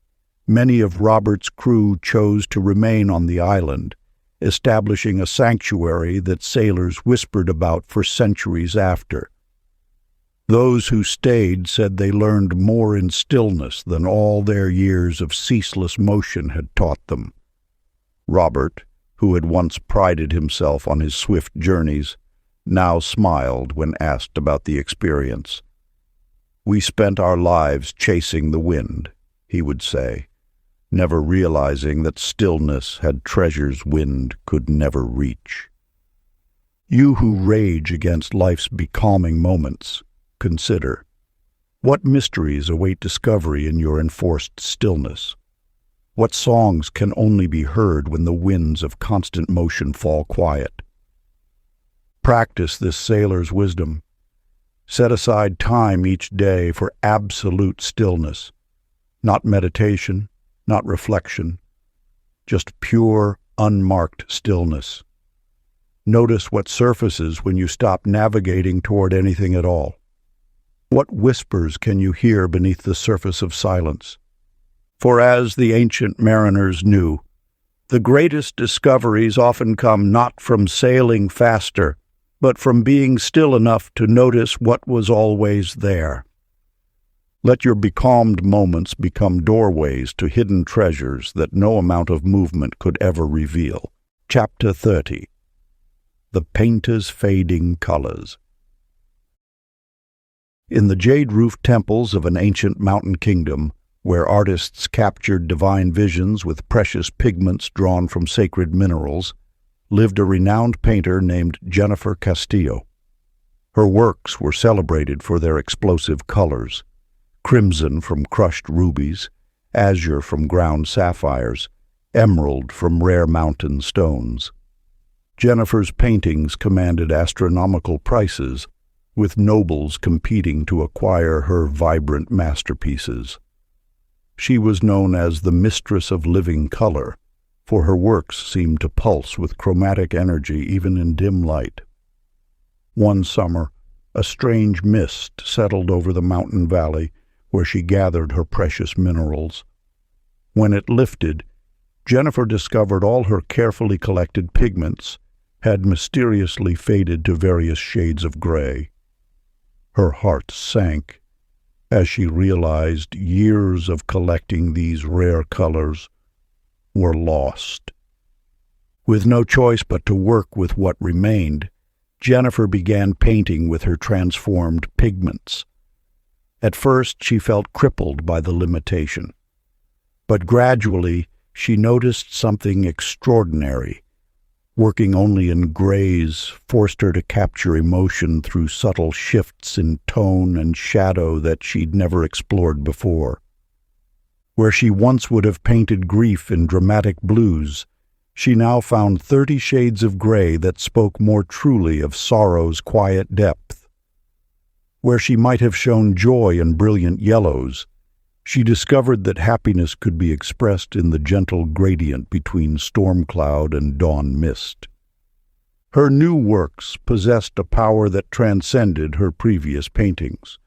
many of Robert's crew chose to remain on the island, establishing a sanctuary that sailors whispered about for centuries after. Those who stayed said they learned more in stillness than all their years of ceaseless motion had taught them. Robert, who had once prided himself on his swift journeys, now smiled when asked about the experience. "We spent our lives chasing the wind," he would say, never realizing that stillness had treasures wind could never reach. You who rage against life's becalming moments, consider, what mysteries await discovery in your enforced stillness? What songs can only be heard when the winds of constant motion fall quiet? Practice this sailor's wisdom. Set aside time each day for absolute stillness, not meditation, not reflection, just pure, unmarked stillness. Notice what surfaces when you stop navigating toward anything at all. What whispers can you hear beneath the surface of silence? For as the ancient mariners knew, the greatest discoveries often come not from sailing faster, but from being still enough to notice what was always there. Let your becalmed moments become doorways to hidden treasures that no amount of movement could ever reveal. Chapter 30. The Painter's Fading Colors. In the jade-roofed temples of an ancient mountain kingdom, where artists captured divine visions with precious pigments drawn from sacred minerals, lived a renowned painter named Jennifer Castillo. Her works were celebrated for their explosive colors: crimson from crushed rubies, azure from ground sapphires, emerald from rare mountain stones. Jennifer's paintings commanded astronomical prices, with nobles competing to acquire her vibrant masterpieces. She was known as the mistress of living color, for her works seemed to pulse with chromatic energy even in dim light. One summer, a strange mist settled over the mountain valley where she gathered her precious minerals. When it lifted, Jennifer discovered all her carefully collected pigments had mysteriously faded to various shades of gray. Her heart sank as she realized years of collecting these rare colors were lost. With no choice but to work with what remained, Jennifer began painting with her transformed pigments. At first she felt crippled by the limitation, but gradually she noticed something extraordinary. Working only in grays forced her to capture emotion through subtle shifts in tone and shadow that she'd never explored before. Where she once would have painted grief in dramatic blues, she now found 30 shades of gray that spoke more truly of sorrow's quiet depth. Where she might have shown joy in brilliant yellows, she discovered that happiness could be expressed in the gentle gradient between storm cloud and dawn mist. Her new works possessed a power that transcended her previous paintings.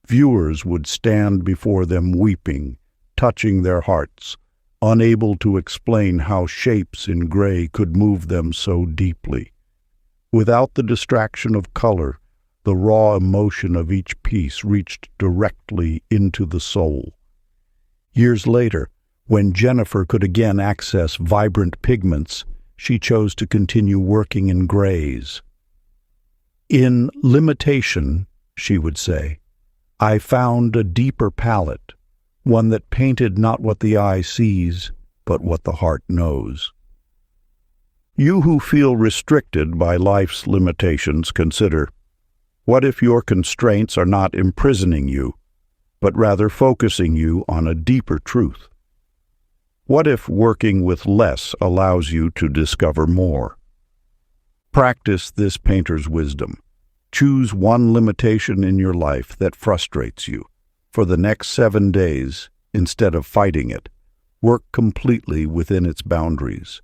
Viewers would stand before them weeping, touching their hearts, unable to explain how shapes in gray could move them so deeply. Without the distraction of color, the raw emotion of each piece reached directly into the soul. Years later, when Jennifer could again access vibrant pigments, she chose to continue working in grays. "In limitation," she would say, "I found a deeper palette, one that painted not what the eye sees, but what the heart knows. You who feel restricted by life's limitations, consider, what if your constraints are not imprisoning you, but rather focusing you on a deeper truth? What if working with less allows you to discover more? Practice this painter's wisdom. Choose one limitation in your life that frustrates you. For the next 7 days, instead of fighting it, work completely within its boundaries.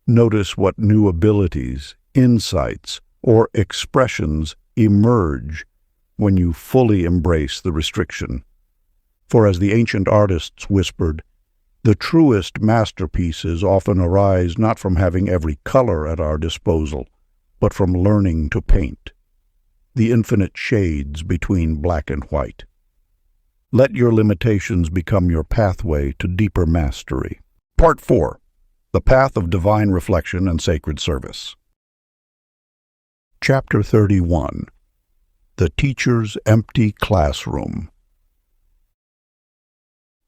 Notice what new abilities, insights, or expressions emerge when you fully embrace the restriction. For as the ancient artists whispered, the truest masterpieces often arise not from having every color at our disposal, but from learning to paint the infinite shades between black and white. Let your limitations become your pathway to deeper mastery. Part 4. The Path of Divine Reflection and Sacred Service. Chapter 31. The Teacher's Empty Classroom.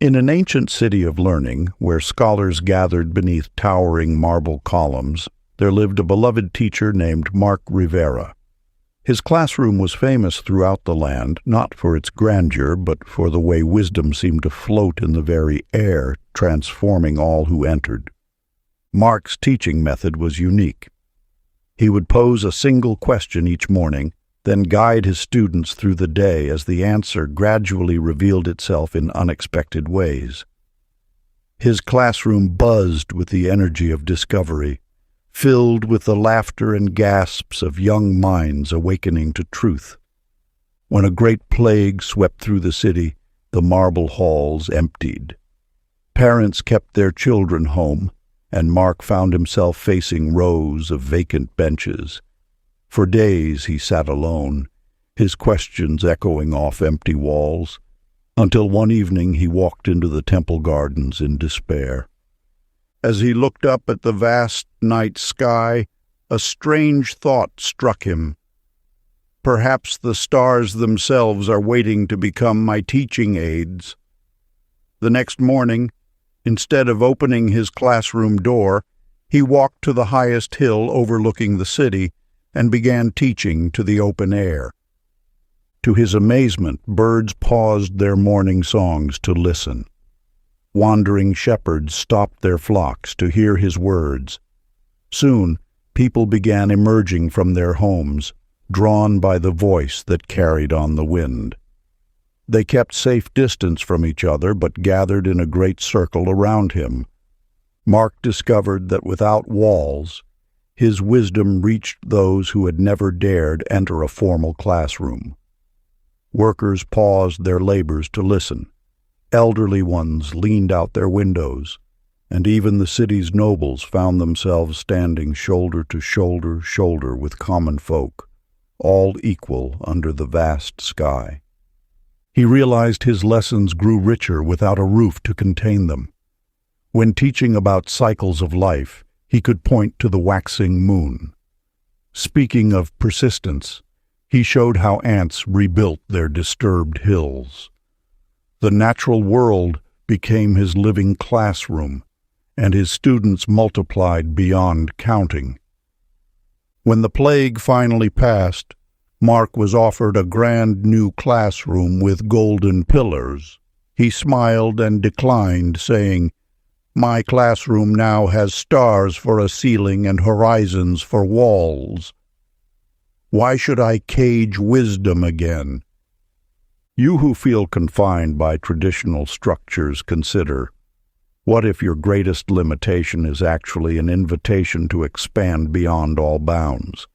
In an ancient city of learning, where scholars gathered beneath towering marble columns, there lived a beloved teacher named Mark Rivera. His classroom was famous throughout the land, not for its grandeur, but for the way wisdom seemed to float in the very air, transforming all who entered. Mark's teaching method was unique. He would pose a single question each morning, then guide his students through the day as the answer gradually revealed itself in unexpected ways. His classroom buzzed with the energy of discovery, filled with the laughter and gasps of young minds awakening to truth. When a great plague swept through the city, the marble halls emptied. Parents kept their children home, and Mark found himself facing rows of vacant benches. For days he sat alone, his questions echoing off empty walls, until one evening he walked into the temple gardens in despair. As he looked up at the vast night sky, a strange thought struck him. Perhaps the stars themselves are waiting to become my teaching aids. The next morning, instead of opening his classroom door, he walked to the highest hill overlooking the city and began teaching to the open air. To his amazement, birds paused their morning songs to listen. Wandering shepherds stopped their flocks to hear his words. Soon, people began emerging from their homes, drawn by the voice that carried on the wind. They kept safe distance from each other, but gathered in a great circle around him. Mark discovered that without walls, his wisdom reached those who had never dared enter a formal classroom. Workers paused their labors to listen. Elderly ones leaned out their windows, and even the city's nobles found themselves standing shoulder to shoulder with common folk, all equal under the vast sky. He realized his lessons grew richer without a roof to contain them. When teaching about cycles of life, he could point to the waxing moon. Speaking of persistence, he showed how ants rebuilt their disturbed hills. The natural world became his living classroom, and his students multiplied beyond counting. When the plague finally passed, Mark was offered a grand new classroom with golden pillars. He smiled and declined, saying, "My classroom now has stars for a ceiling and horizons for walls. Why should I cage wisdom again?" You who feel confined by traditional structures, consider, what if your greatest limitation is actually an invitation to expand beyond all bounds?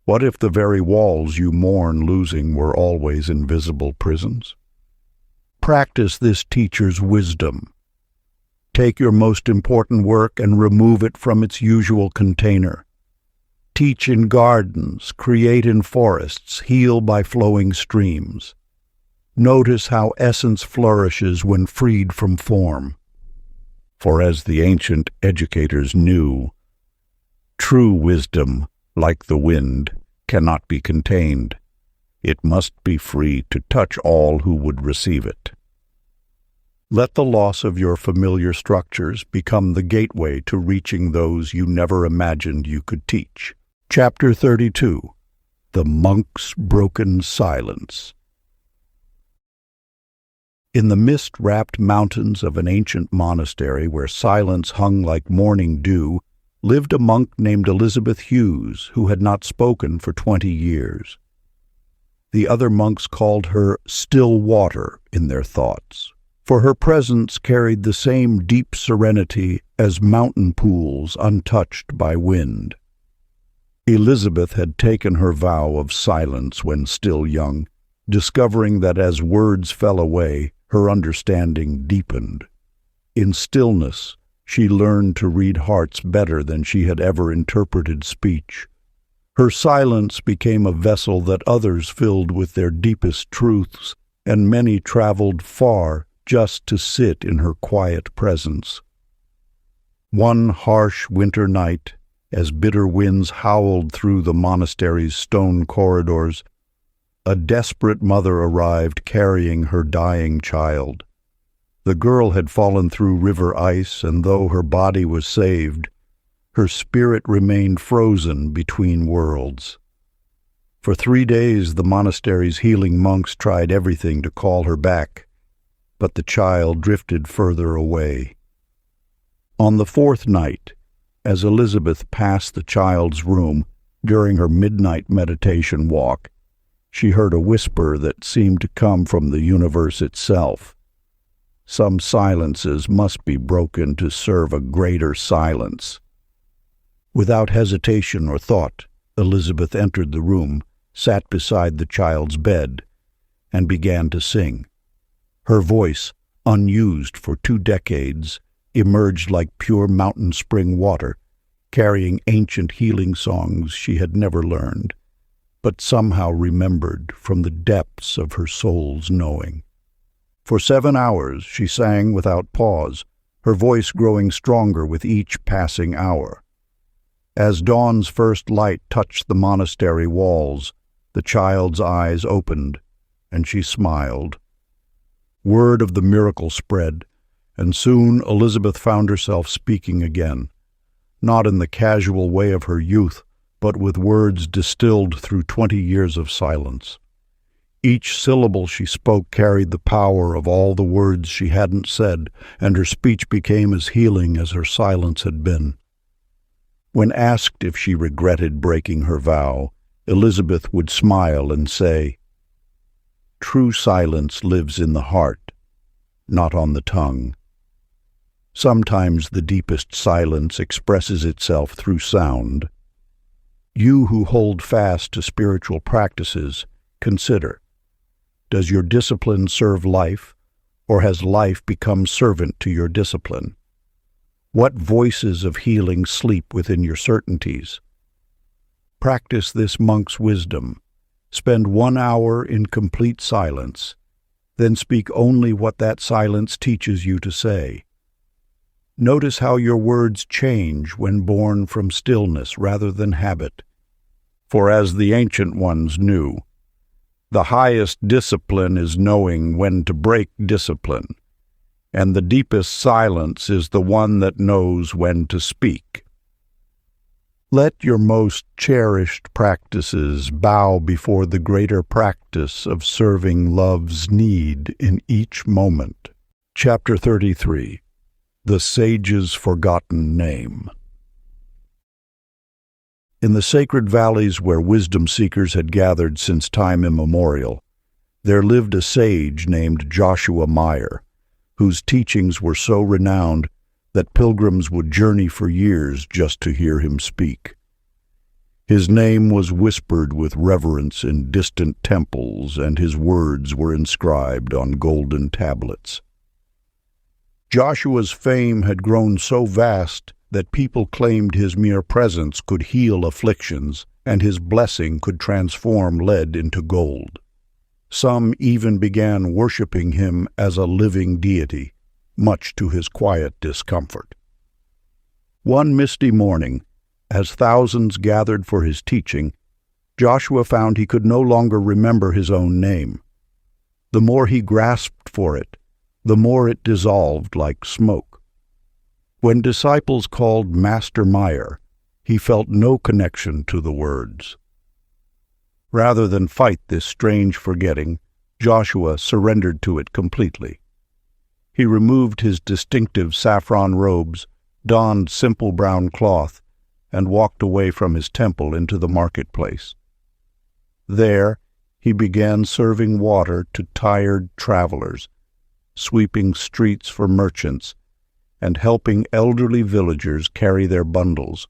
What if the very walls you mourn losing were always invisible prisons? Practice this teacher's wisdom. Take your most important work and remove it from its usual container. Teach in gardens, create in forests, heal by flowing streams. Notice how essence flourishes when freed from form. For as the ancient educators knew, true wisdom, like the wind, cannot be contained. It must be free to touch all who would receive it. Let the loss of your familiar structures become the gateway to reaching those you never imagined you could teach. Chapter 32. The Monk's Broken Silence. In the mist-wrapped mountains of an ancient monastery where silence hung like morning dew, lived a monk named Elizabeth Hughes, who had not spoken for 20 years. The other monks called her still water in their thoughts, for her presence carried the same deep serenity as mountain pools untouched by wind. Elizabeth had taken her vow of silence when still young, discovering that as words fell away, her understanding deepened. In stillness, she learned to read hearts better than she had ever interpreted speech. Her silence became a vessel that others filled with their deepest truths, and many traveled far just to sit in her quiet presence. One harsh winter night, as bitter winds howled through the monastery's stone corridors, a desperate mother arrived carrying her dying child. The girl had fallen through river ice, and though her body was saved, her spirit remained frozen between worlds. For 3 days the monastery's healing monks tried everything to call her back, but the child drifted further away. On the 4th night, as Elizabeth passed the child's room during her midnight meditation walk, she heard a whisper that seemed to come from the universe itself. Some silences must be broken to serve a greater silence. Without hesitation or thought, Elizabeth entered the room, sat beside the child's bed, and began to sing. Her voice, unused for 2 decades, emerged like pure mountain spring water, carrying ancient healing songs she had never learned, but somehow remembered from the depths of her soul's knowing. For 7 hours she sang without pause, her voice growing stronger with each passing hour. As dawn's first light touched the monastery walls, the child's eyes opened, and she smiled. Word of the miracle spread, and soon Elizabeth found herself speaking again, not in the casual way of her youth, but with words distilled through 20 years of silence. Each syllable she spoke carried the power of all the words she hadn't said, and her speech became as healing as her silence had been. When asked if she regretted breaking her vow, Elizabeth would smile and say, "True silence lives in the heart, not on the tongue." Sometimes the deepest silence expresses itself through sound. You who hold fast to spiritual practices, consider, does your discipline serve life, or has life become servant to your discipline? What voices of healing sleep within your certainties? Practice this monk's wisdom. Spend 1 hour in complete silence, then speak only what that silence teaches you to say. Notice how your words change when born from stillness rather than habit. For as the ancient ones knew, the highest discipline is knowing when to break discipline, and the deepest silence is the one that knows when to speak. Let your most cherished practices bow before the greater practice of serving love's need in each moment. Chapter 33. The Sage's Forgotten Name. In the sacred valleys where wisdom seekers had gathered since time immemorial, there lived a sage named Joshua Meyer, whose teachings were so renowned that pilgrims would journey for years just to hear him speak. His name was whispered with reverence in distant temples, and his words were inscribed on golden tablets. Joshua's fame had grown so vast that people claimed his mere presence could heal afflictions, and his blessing could transform lead into gold. Some even began worshiping him as a living deity, much to his quiet discomfort. One misty morning, as thousands gathered for his teaching, Joshua found he could no longer remember his own name. The more he grasped for it, the more it dissolved like smoke. When disciples called Master Meyer, he felt no connection to the words. Rather than fight this strange forgetting, Joshua surrendered to it completely. He removed his distinctive saffron robes, donned simple brown cloth, and walked away from his temple into the marketplace. There, he began serving water to tired travelers, sweeping streets for merchants, and helping elderly villagers carry their bundles,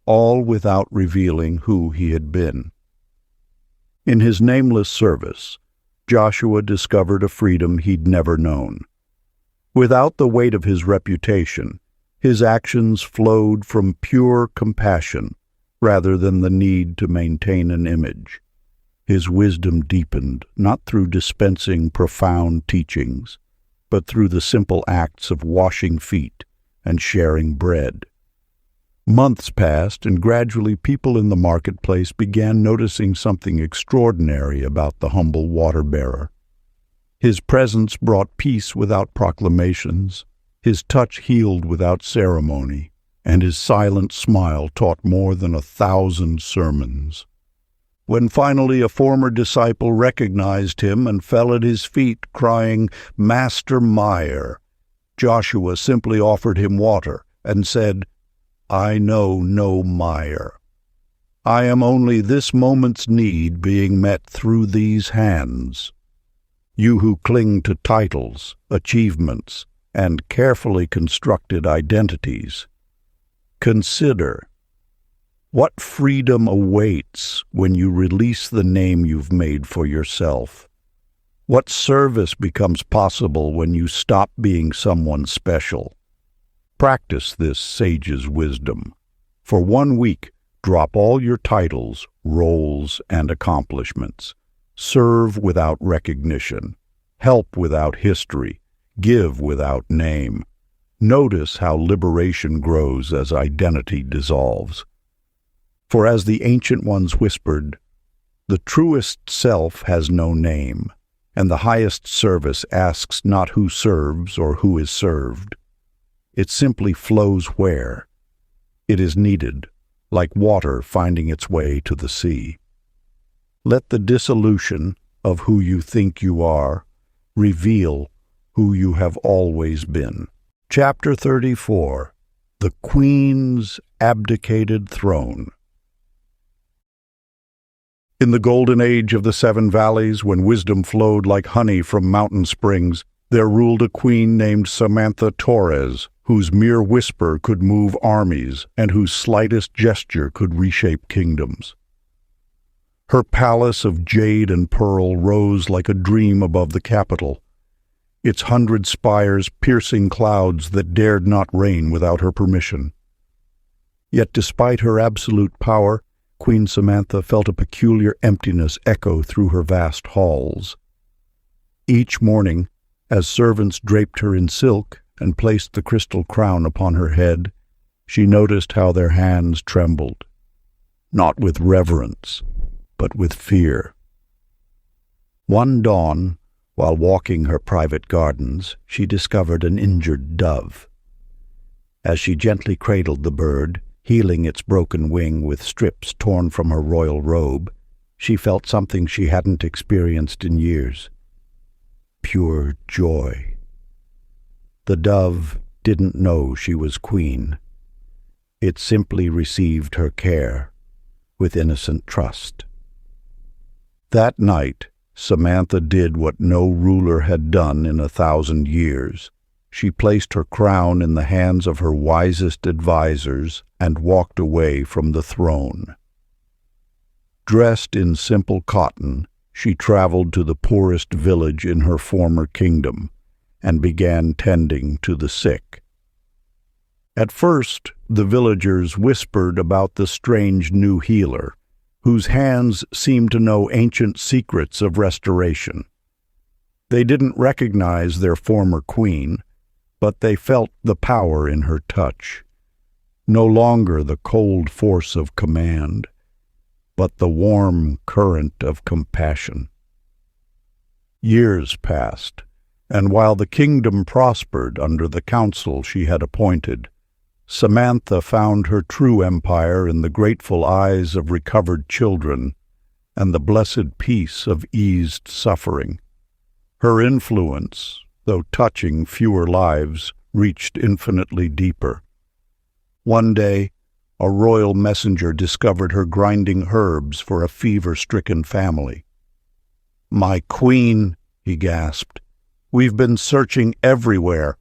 all without revealing who he had been. In his nameless service, Joshua discovered a freedom he'd never known. Without the weight of his reputation, his actions flowed from pure compassion rather than the need to maintain an image. His wisdom deepened not through dispensing profound teachings, but through the simple acts of washing feet and sharing bread. Months passed, and gradually people in the marketplace began noticing something extraordinary about the humble water-bearer. His presence brought peace without proclamations, his touch healed without ceremony, and his silent smile taught more than 1,000 sermons. When finally a former disciple recognized him and fell at his feet, crying, "Master Meyer," Joshua simply offered him water and said, "I know no Meyer. I am only this moment's need being met through these hands. You who cling to titles, achievements, and carefully constructed identities, consider what freedom awaits when you release the name you've made for yourself. What service becomes possible when you stop being someone special. Practice this sage's wisdom. For 1 week, drop all your titles, roles, and accomplishments. Serve without recognition. Help without history. Give without name. Notice how liberation grows as identity dissolves. For as the ancient ones whispered, the truest self has no name, and the highest service asks not who serves or who is served. It simply flows where it is needed, like water finding its way to the sea. Let the dissolution of who you think you are reveal who you have always been. Chapter 34. The Queen's Abdicated Throne. In the golden age of the 7 valleys, when wisdom flowed like honey from mountain springs, there ruled a queen named Samantha Torres, whose mere whisper could move armies and whose slightest gesture could reshape kingdoms. Her palace of jade and pearl rose like a dream above the capital, its 100 spires piercing clouds that dared not reign without her permission. Yet despite her absolute power, Queen Samantha felt a peculiar emptiness echo through her vast halls. Each morning, as servants draped her in silk and placed the crystal crown upon her head, she noticed how their hands trembled, not with reverence, but with fear. One dawn, while walking her private gardens, she discovered an injured dove. As she gently cradled the bird, healing its broken wing with strips torn from her royal robe, she felt something she hadn't experienced in years. Pure joy. The dove didn't know she was queen. It simply received her care with innocent trust. That night, Samantha did what no ruler had done in 1,000 years. She placed her crown in the hands of her wisest advisors and walked away from the throne. Dressed in simple cotton, she traveled to the poorest village in her former kingdom and began tending to the sick. At first, the villagers whispered about the strange new healer, whose hands seemed to know ancient secrets of restoration. They didn't recognize their former queen, but they felt the power in her touch. No longer the cold force of command, but the warm current of compassion. Years passed, And while the kingdom prospered under the council she had appointed, Samantha found her true empire in the grateful eyes of recovered children and the blessed peace of eased suffering. Her influence, though touching fewer lives, reached infinitely deeper. One day, a royal messenger discovered her grinding herbs for a fever-stricken family. "My queen," he gasped, "we've been searching everywhere.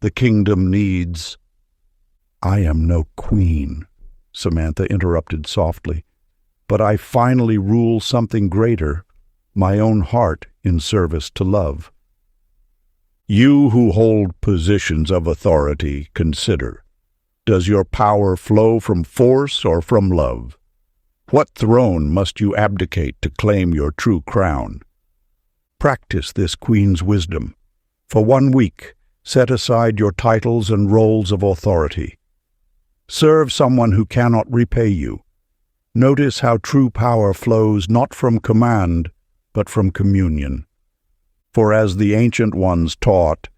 The kingdom needs—" "I am no queen," Samantha interrupted softly, "but I finally rule something greater, my own heart in service to love." "You who hold positions of authority, consider. Does your power flow from force or from love? What throne must you abdicate to claim your true crown? Practice this queen's wisdom. For 1 week, set aside your titles and roles of authority. Serve someone who cannot repay you. Notice how true power flows not from command, but from communion. For as the ancient ones taught,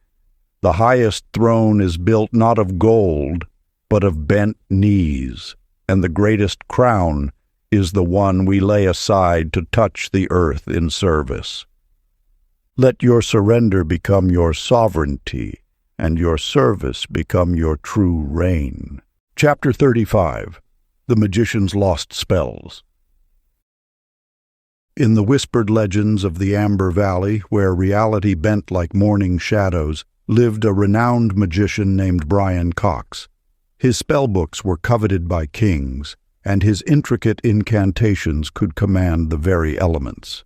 the highest throne is built not of gold, but of bent knees, and the greatest crown is the one we lay aside to touch the earth in service. Let your surrender become your sovereignty, and your service become your true reign. Chapter 35. The Magician's Lost Spells. In the whispered legends of the Amber Valley, where reality bent like morning shadows, lived a renowned magician named Brian Cox. His spellbooks were coveted by kings, and his intricate incantations could command the very elements.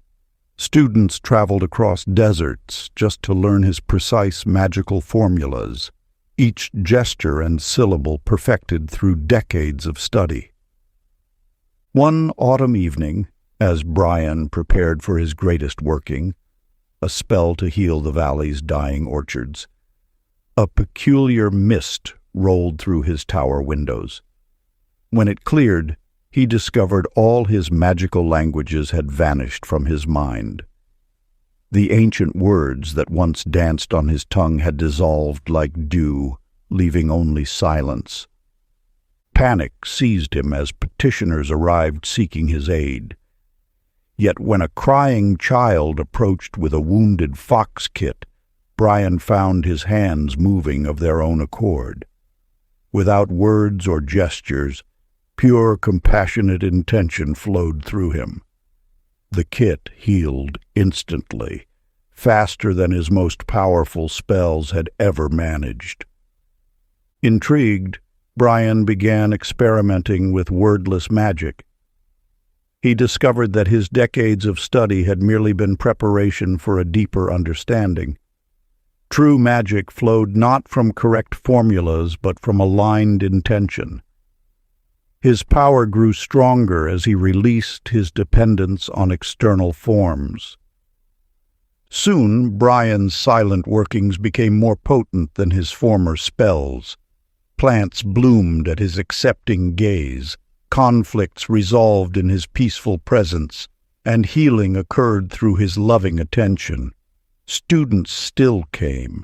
Students traveled across deserts just to learn his precise magical formulas, each gesture and syllable perfected through decades of study. One autumn evening, as Brian prepared for his greatest working, a spell to heal the valley's dying orchards, a peculiar mist rolled through his tower windows. When it cleared, he discovered all his magical languages had vanished from his mind. The ancient words that once danced on his tongue had dissolved like dew, leaving only silence. Panic seized him as petitioners arrived seeking his aid. Yet when a crying child approached with a wounded fox kit, Brian found his hands moving of their own accord. Without words or gestures, pure compassionate intention flowed through him. The kit healed instantly, faster than his most powerful spells had ever managed. Intrigued, Brian began experimenting with wordless magic. He discovered that his decades of study had merely been preparation for a deeper understanding. True magic flowed not from correct formulas, but from aligned intention. His power grew stronger as he released his dependence on external forms. Soon, Brian's silent workings became more potent than his former spells. Plants bloomed at his accepting gaze, conflicts resolved in his peaceful presence, and healing occurred through his loving attention. Students still came,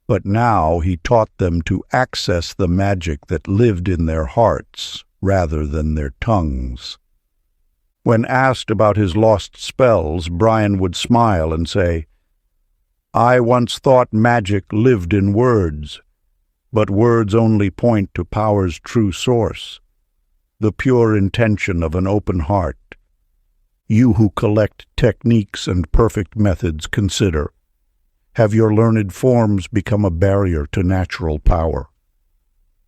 but now he taught them to access the magic that lived in their hearts rather than their tongues. When asked about his lost spells, Brian would smile and say, "I once thought magic lived in words, but words only point to power's true source, the pure intention of an open heart. You who collect techniques and perfect methods, consider, have your learned forms become a barrier to natural power?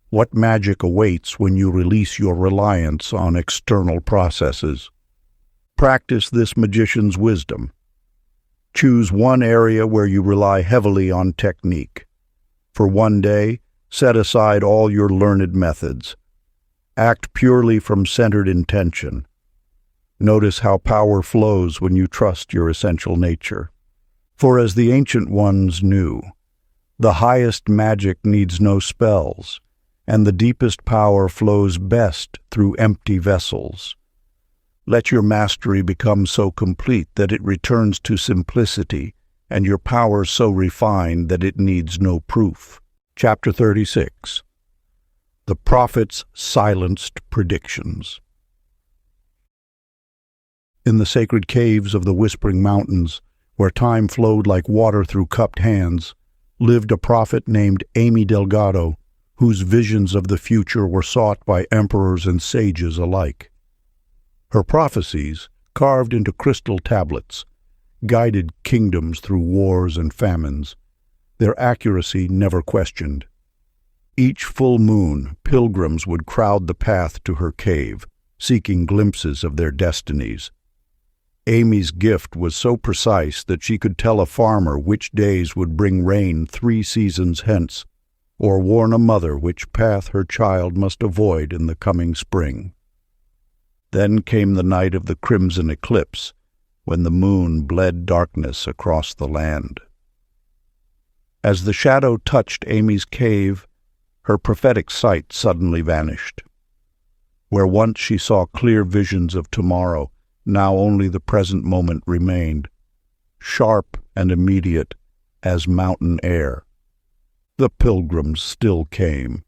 What magic awaits when you release your reliance on external processes? Practice this magician's wisdom. Choose one area where you rely heavily on technique. For 1 day, set aside all your learned methods. Act purely from centered intention. Notice how power flows when you trust your essential nature. For as the ancient ones knew, the highest magic needs no spells, and the deepest power flows best through empty vessels. Let your mastery become so complete that it returns to simplicity, and your power so refined that it needs no proof. Chapter 36. The Prophet's Silenced Predictions. In the sacred caves of the Whispering Mountains, where time flowed like water through cupped hands, lived a prophet named Amy Delgado, whose visions of the future were sought by emperors and sages alike. Her prophecies, carved into crystal tablets, guided kingdoms through wars and famines, their accuracy never questioned. Each full moon, pilgrims would crowd the path to her cave, seeking glimpses of their destinies. Amy's gift was so precise that she could tell a farmer which days would bring rain 3 seasons hence, or warn a mother which path her child must avoid in the coming spring. Then came the night of the crimson eclipse, when the moon bled darkness across the land. As the shadow touched Amy's cave, her prophetic sight suddenly vanished. Where once she saw clear visions of tomorrow, now only the present moment remained, sharp and immediate as mountain air. The pilgrims still came,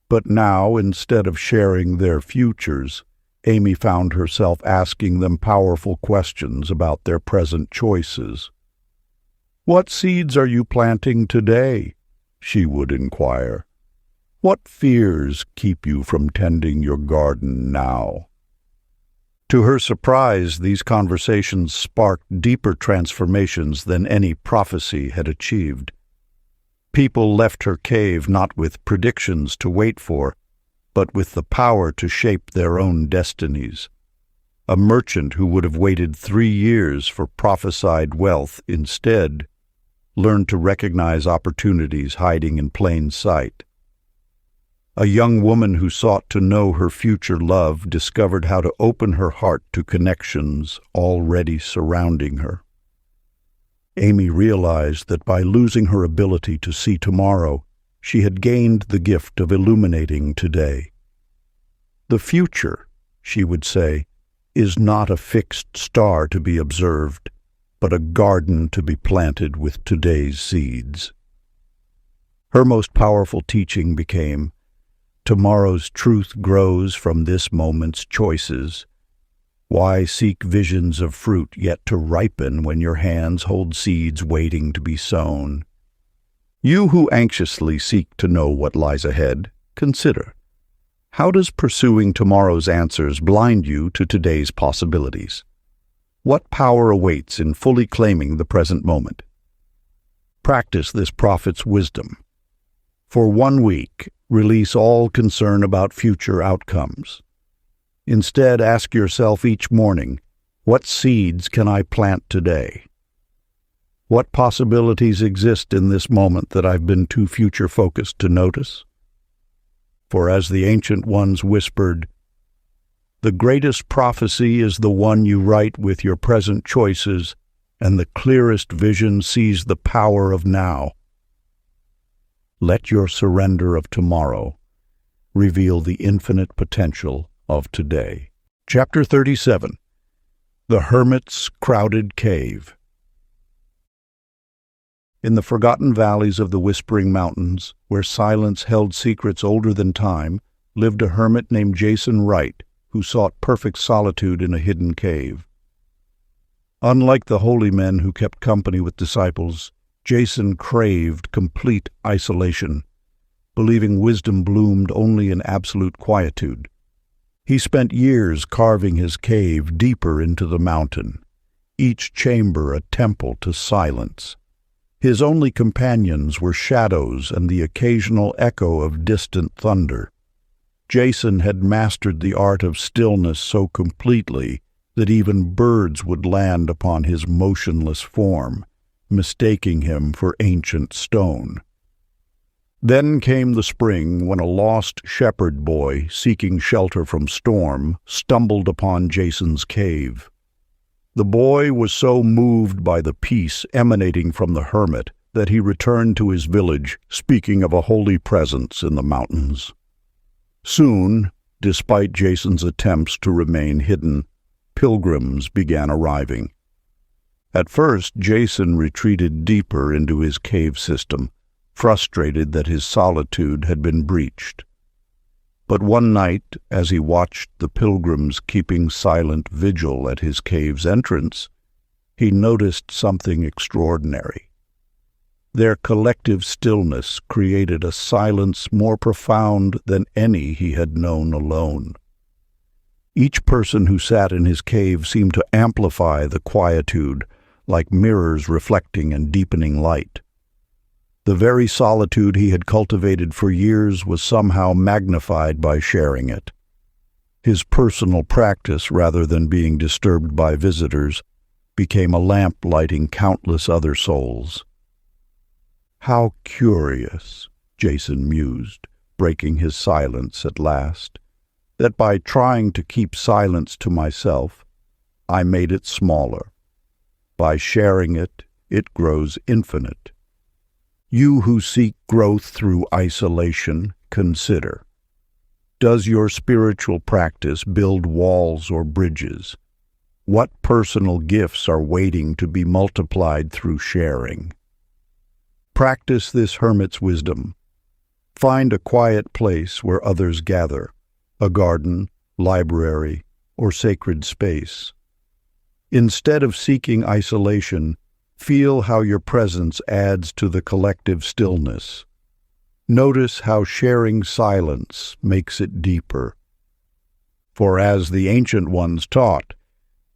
but now, instead of sharing their futures, Amy found herself asking them powerful questions about their present choices. "What seeds are you planting today?" she would inquire. "What fears keep you from tending your garden now?" To her surprise, these conversations sparked deeper transformations than any prophecy had achieved. People left her cave not with predictions to wait for, but with the power to shape their own destinies. A merchant who would have waited 3 years for prophesied wealth instead learned to recognize opportunities hiding in plain sight. A young woman who sought to know her future love discovered how to open her heart to connections already surrounding her. Amy realized that by losing her ability to see tomorrow, she had gained the gift of illuminating today. "The future," she would say, "is not a fixed star to be observed, but a garden to be planted with today's seeds." Her most powerful teaching became, "Tomorrow's truth grows from this moment's choices. Why seek visions of fruit yet to ripen when your hands hold seeds waiting to be sown? You who anxiously seek to know what lies ahead, consider, how does pursuing tomorrow's answers blind you to today's possibilities? What power awaits in fully claiming the present moment? Practice this prophet's wisdom. For 1 week, release all concern about future outcomes. Instead, ask yourself each morning, what seeds can I plant today? What possibilities exist in this moment that I've been too future-focused to notice? For as the ancient ones whispered, the greatest prophecy is the one you write with your present choices, and the clearest vision sees the power of now. Let your surrender of tomorrow reveal the infinite potential of today. Chapter 37. The Hermit's Crowded Cave. In the forgotten valleys of the Whispering Mountains, where silence held secrets older than time, lived a hermit named Jason Wright, who sought perfect solitude in a hidden cave. Unlike the holy men who kept company with disciples, Jason craved complete isolation, believing wisdom bloomed only in absolute quietude. He spent years carving his cave deeper into the mountain, each chamber a temple to silence. His only companions were shadows and the occasional echo of distant thunder. Jason had mastered the art of stillness so completely that even birds would land upon his motionless form, mistaking him for ancient stone. Then came the spring when a lost shepherd boy, seeking shelter from storm, stumbled upon Jason's cave. The boy was so moved by the peace emanating from the hermit that he returned to his village, speaking of a holy presence in the mountains. Soon, despite Jason's attempts to remain hidden, pilgrims began arriving. At first, Jason retreated deeper into his cave system, frustrated that his solitude had been breached. But one night, as he watched the pilgrims keeping silent vigil at his cave's entrance, he noticed something extraordinary. Their collective stillness created a silence more profound than any he had known alone. Each person who sat in his cave seemed to amplify the quietude, like mirrors reflecting and deepening light. The very solitude he had cultivated for years was somehow magnified by sharing it. His personal practice, rather than being disturbed by visitors, became a lamp lighting countless other souls. "How curious," Jason mused, breaking his silence at last, "that by trying to keep silence to myself, I made it smaller. By sharing it, it grows infinite. You who seek growth through isolation, consider. Does your spiritual practice build walls or bridges? What personal gifts are waiting to be multiplied through sharing? Practice this hermit's wisdom. Find a quiet place where others gather, a garden, library, or sacred space. Instead of seeking isolation, feel how your presence adds to the collective stillness. Notice how sharing silence makes it deeper. For as the ancient ones taught,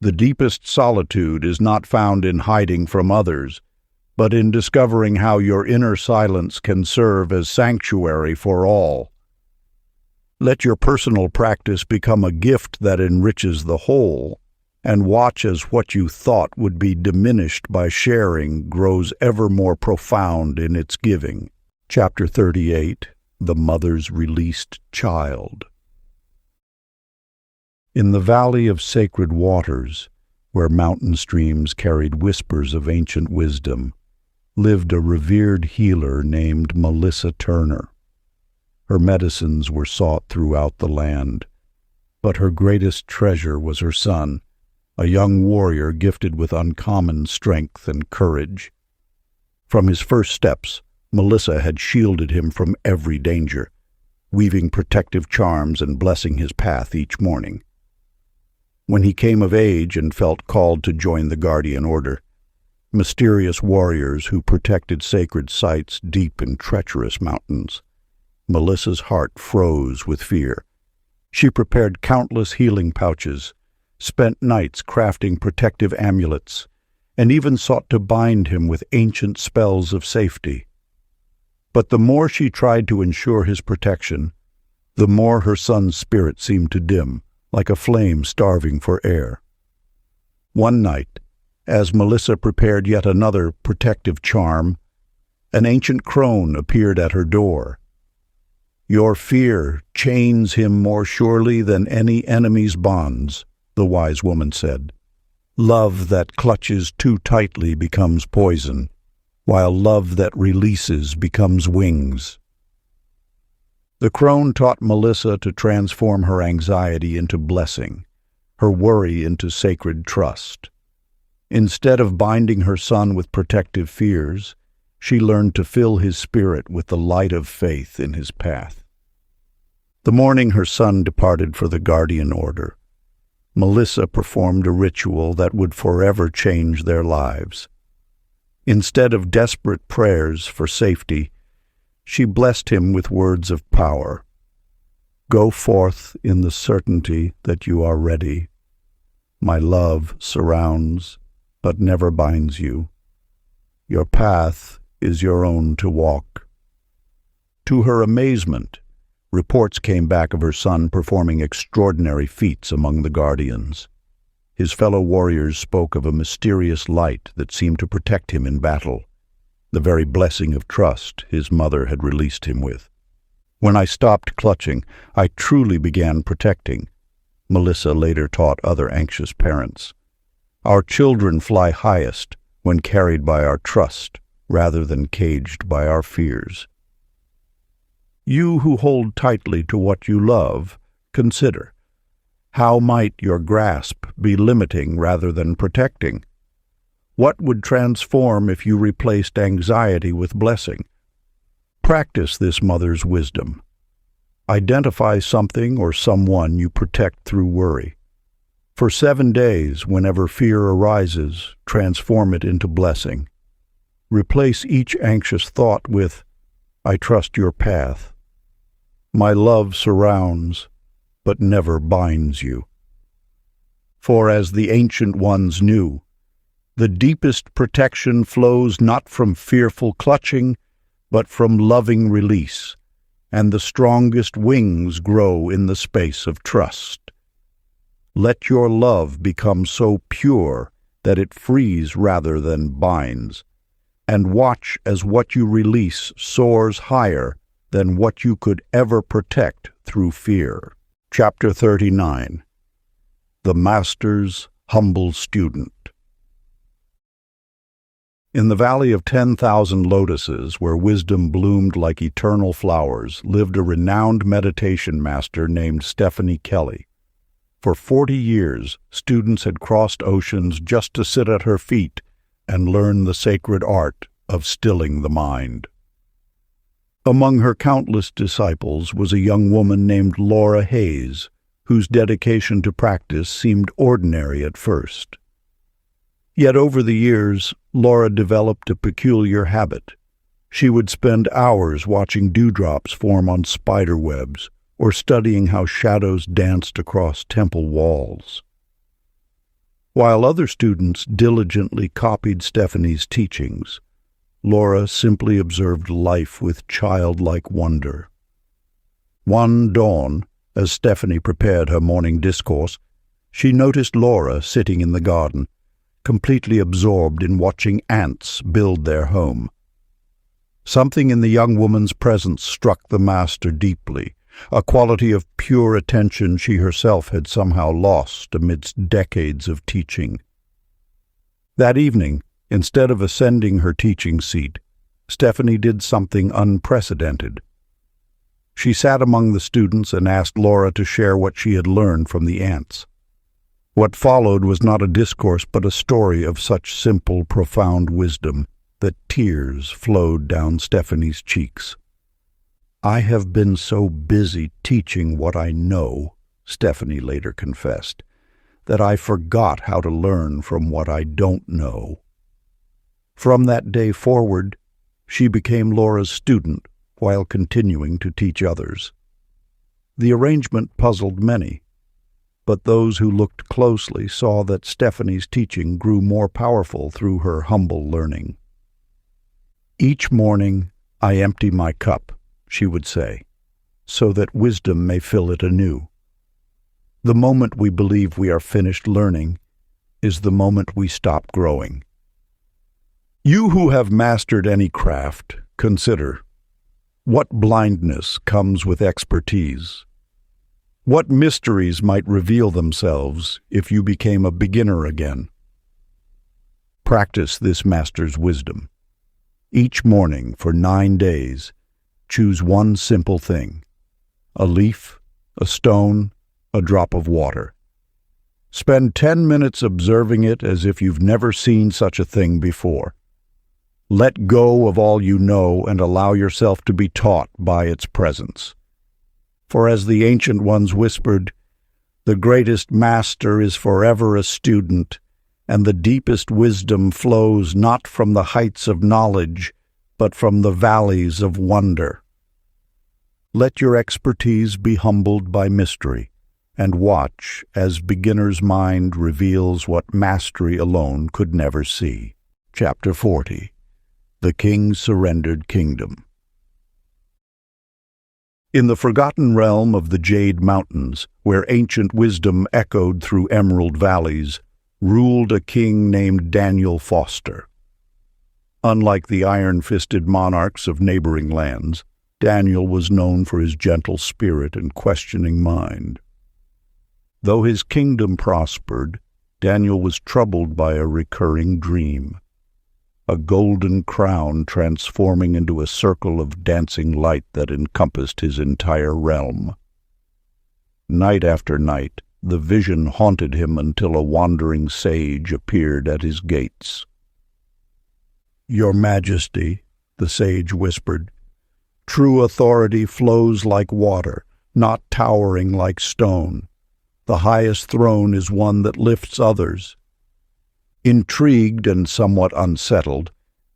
the deepest solitude is not found in hiding from others, but in discovering how your inner silence can serve as sanctuary for all. Let your personal practice become a gift that enriches the whole, and watch as what you thought would be diminished by sharing grows ever more profound in its giving. Chapter 38, The Mother's Released Child. In the valley of sacred waters, where mountain streams carried whispers of ancient wisdom, lived a revered healer named Melissa Turner. Her medicines were sought throughout the land, but her greatest treasure was her son, a young warrior gifted with uncommon strength and courage. From his first steps, Melissa had shielded him from every danger, weaving protective charms and blessing his path each morning. When he came of age and felt called to join the Guardian Order, mysterious warriors who protected sacred sites deep in treacherous mountains, Melissa's heart froze with fear. She prepared countless healing pouches, spent nights crafting protective amulets, and even sought to bind him with ancient spells of safety. But the more she tried to ensure his protection, the more her son's spirit seemed to dim, like a flame starving for air. One night, as Melissa prepared yet another protective charm, an ancient crone appeared at her door. "Your fear chains him more surely than any enemy's bonds," the wise woman said. "Love that clutches too tightly becomes poison, while love that releases becomes wings." The crone taught Melissa to transform her anxiety into blessing, her worry into sacred trust. Instead of binding her son with protective fears, she learned to fill his spirit with the light of faith in his path. The morning her son departed for the Guardian Order, Melissa performed a ritual that would forever change their lives. Instead of desperate prayers for safety, she blessed him with words of power. "Go forth in the certainty that you are ready. My love surrounds, but never binds you. Your path is your own to walk." To her amazement, reports came back of her son performing extraordinary feats among the Guardians. His fellow warriors spoke of a mysterious light that seemed to protect him in battle, the very blessing of trust his mother had released him with. "When I stopped clutching, I truly began protecting," Melissa later taught other anxious parents. "Our children fly highest when carried by our trust rather than caged by our fears." You who hold tightly to what you love, consider, how might your grasp be limiting rather than protecting? What would transform if you replaced anxiety with blessing? Practice this mother's wisdom. Identify something or someone you protect through worry. For 7 days, whenever fear arises, transform it into blessing. Replace each anxious thought with, I trust your path. My love surrounds, but never binds you. For as the ancient ones knew, the deepest protection flows not from fearful clutching, but from loving release, and the strongest wings grow in the space of trust. Let your love become so pure that it frees rather than binds, and watch as what you release soars higher than what you could ever protect through fear. Chapter 39. The Master's Humble Student. In the Valley of 10,000 Lotuses, where wisdom bloomed like eternal flowers, lived a renowned meditation master named Stephanie Kelly. For 40 years, students had crossed oceans just to sit at her feet and learn the sacred art of stilling the mind. Among her countless disciples was a young woman named Laura Hayes, whose dedication to practice seemed ordinary at first. Yet over the years, Laura developed a peculiar habit. She would spend hours watching dewdrops form on spider webs or studying how shadows danced across temple walls. While other students diligently copied Stephanie's teachings, Laura simply observed life with childlike wonder. One dawn, as Stephanie prepared her morning discourse, she noticed Laura sitting in the garden, completely absorbed in watching ants build their home. Something in the young woman's presence struck the master deeply, a quality of pure attention she herself had somehow lost amidst decades of teaching. That evening, instead of ascending her teaching seat, Stephanie did something unprecedented. She sat among the students and asked Laura to share what she had learned from the ants. What followed was not a discourse but a story of such simple, profound wisdom that tears flowed down Stephanie's cheeks. I have been so busy teaching what I know, Stephanie later confessed, that I forgot how to learn from what I don't know. From that day forward, she became Laura's student while continuing to teach others. The arrangement puzzled many, but those who looked closely saw that Stephanie's teaching grew more powerful through her humble learning. Each morning I empty my cup, she would say, so that wisdom may fill it anew. The moment we believe we are finished learning is the moment we stop growing. You who have mastered any craft, consider, what blindness comes with expertise? What mysteries might reveal themselves if you became a beginner again? Practice this master's wisdom. Each morning for 9 days, choose one simple thing: a leaf, a stone, a drop of water. Spend 10 minutes observing it as if you've never seen such a thing before. Let go of all you know and allow yourself to be taught by its presence. For as the ancient ones whispered, the greatest master is forever a student, and the deepest wisdom flows not from the heights of knowledge, but from the valleys of wonder. Let your expertise be humbled by mystery, and watch as beginner's mind reveals what mastery alone could never see. Chapter 40. The King's Surrendered Kingdom. In the forgotten realm of the Jade Mountains, where ancient wisdom echoed through emerald valleys, ruled a king named Daniel Foster. Unlike the iron-fisted monarchs of neighboring lands, Daniel was known for his gentle spirit and questioning mind. Though his kingdom prospered, Daniel was troubled by a recurring dream. A golden crown transforming into a circle of dancing light that encompassed his entire realm. Night after night, the vision haunted him until a wandering sage appeared at his gates. "Your Majesty," the sage whispered, "true authority flows like water, not towering like stone. The highest throne is one that lifts others." Intrigued and somewhat unsettled,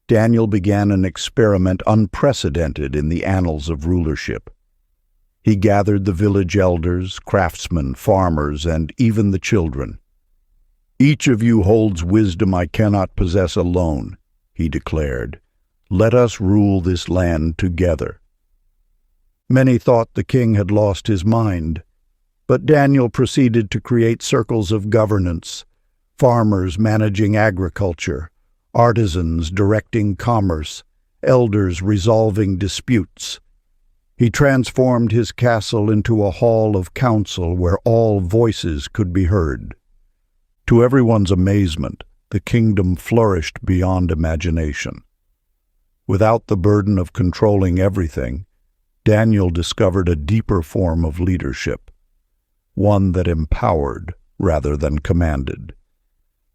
Daniel began an experiment unprecedented in the annals of rulership. He gathered the village elders, craftsmen, farmers, and even the children. "Each of you holds wisdom I cannot possess alone," he declared. "Let us rule this land together." Many thought the king had lost his mind, but Daniel proceeded to create circles of governance, farmers managing agriculture, artisans directing commerce, elders resolving disputes. He transformed his castle into a hall of council where all voices could be heard. To everyone's amazement, the kingdom flourished beyond imagination. Without the burden of controlling everything, Daniel discovered a deeper form of leadership, one that empowered rather than commanded.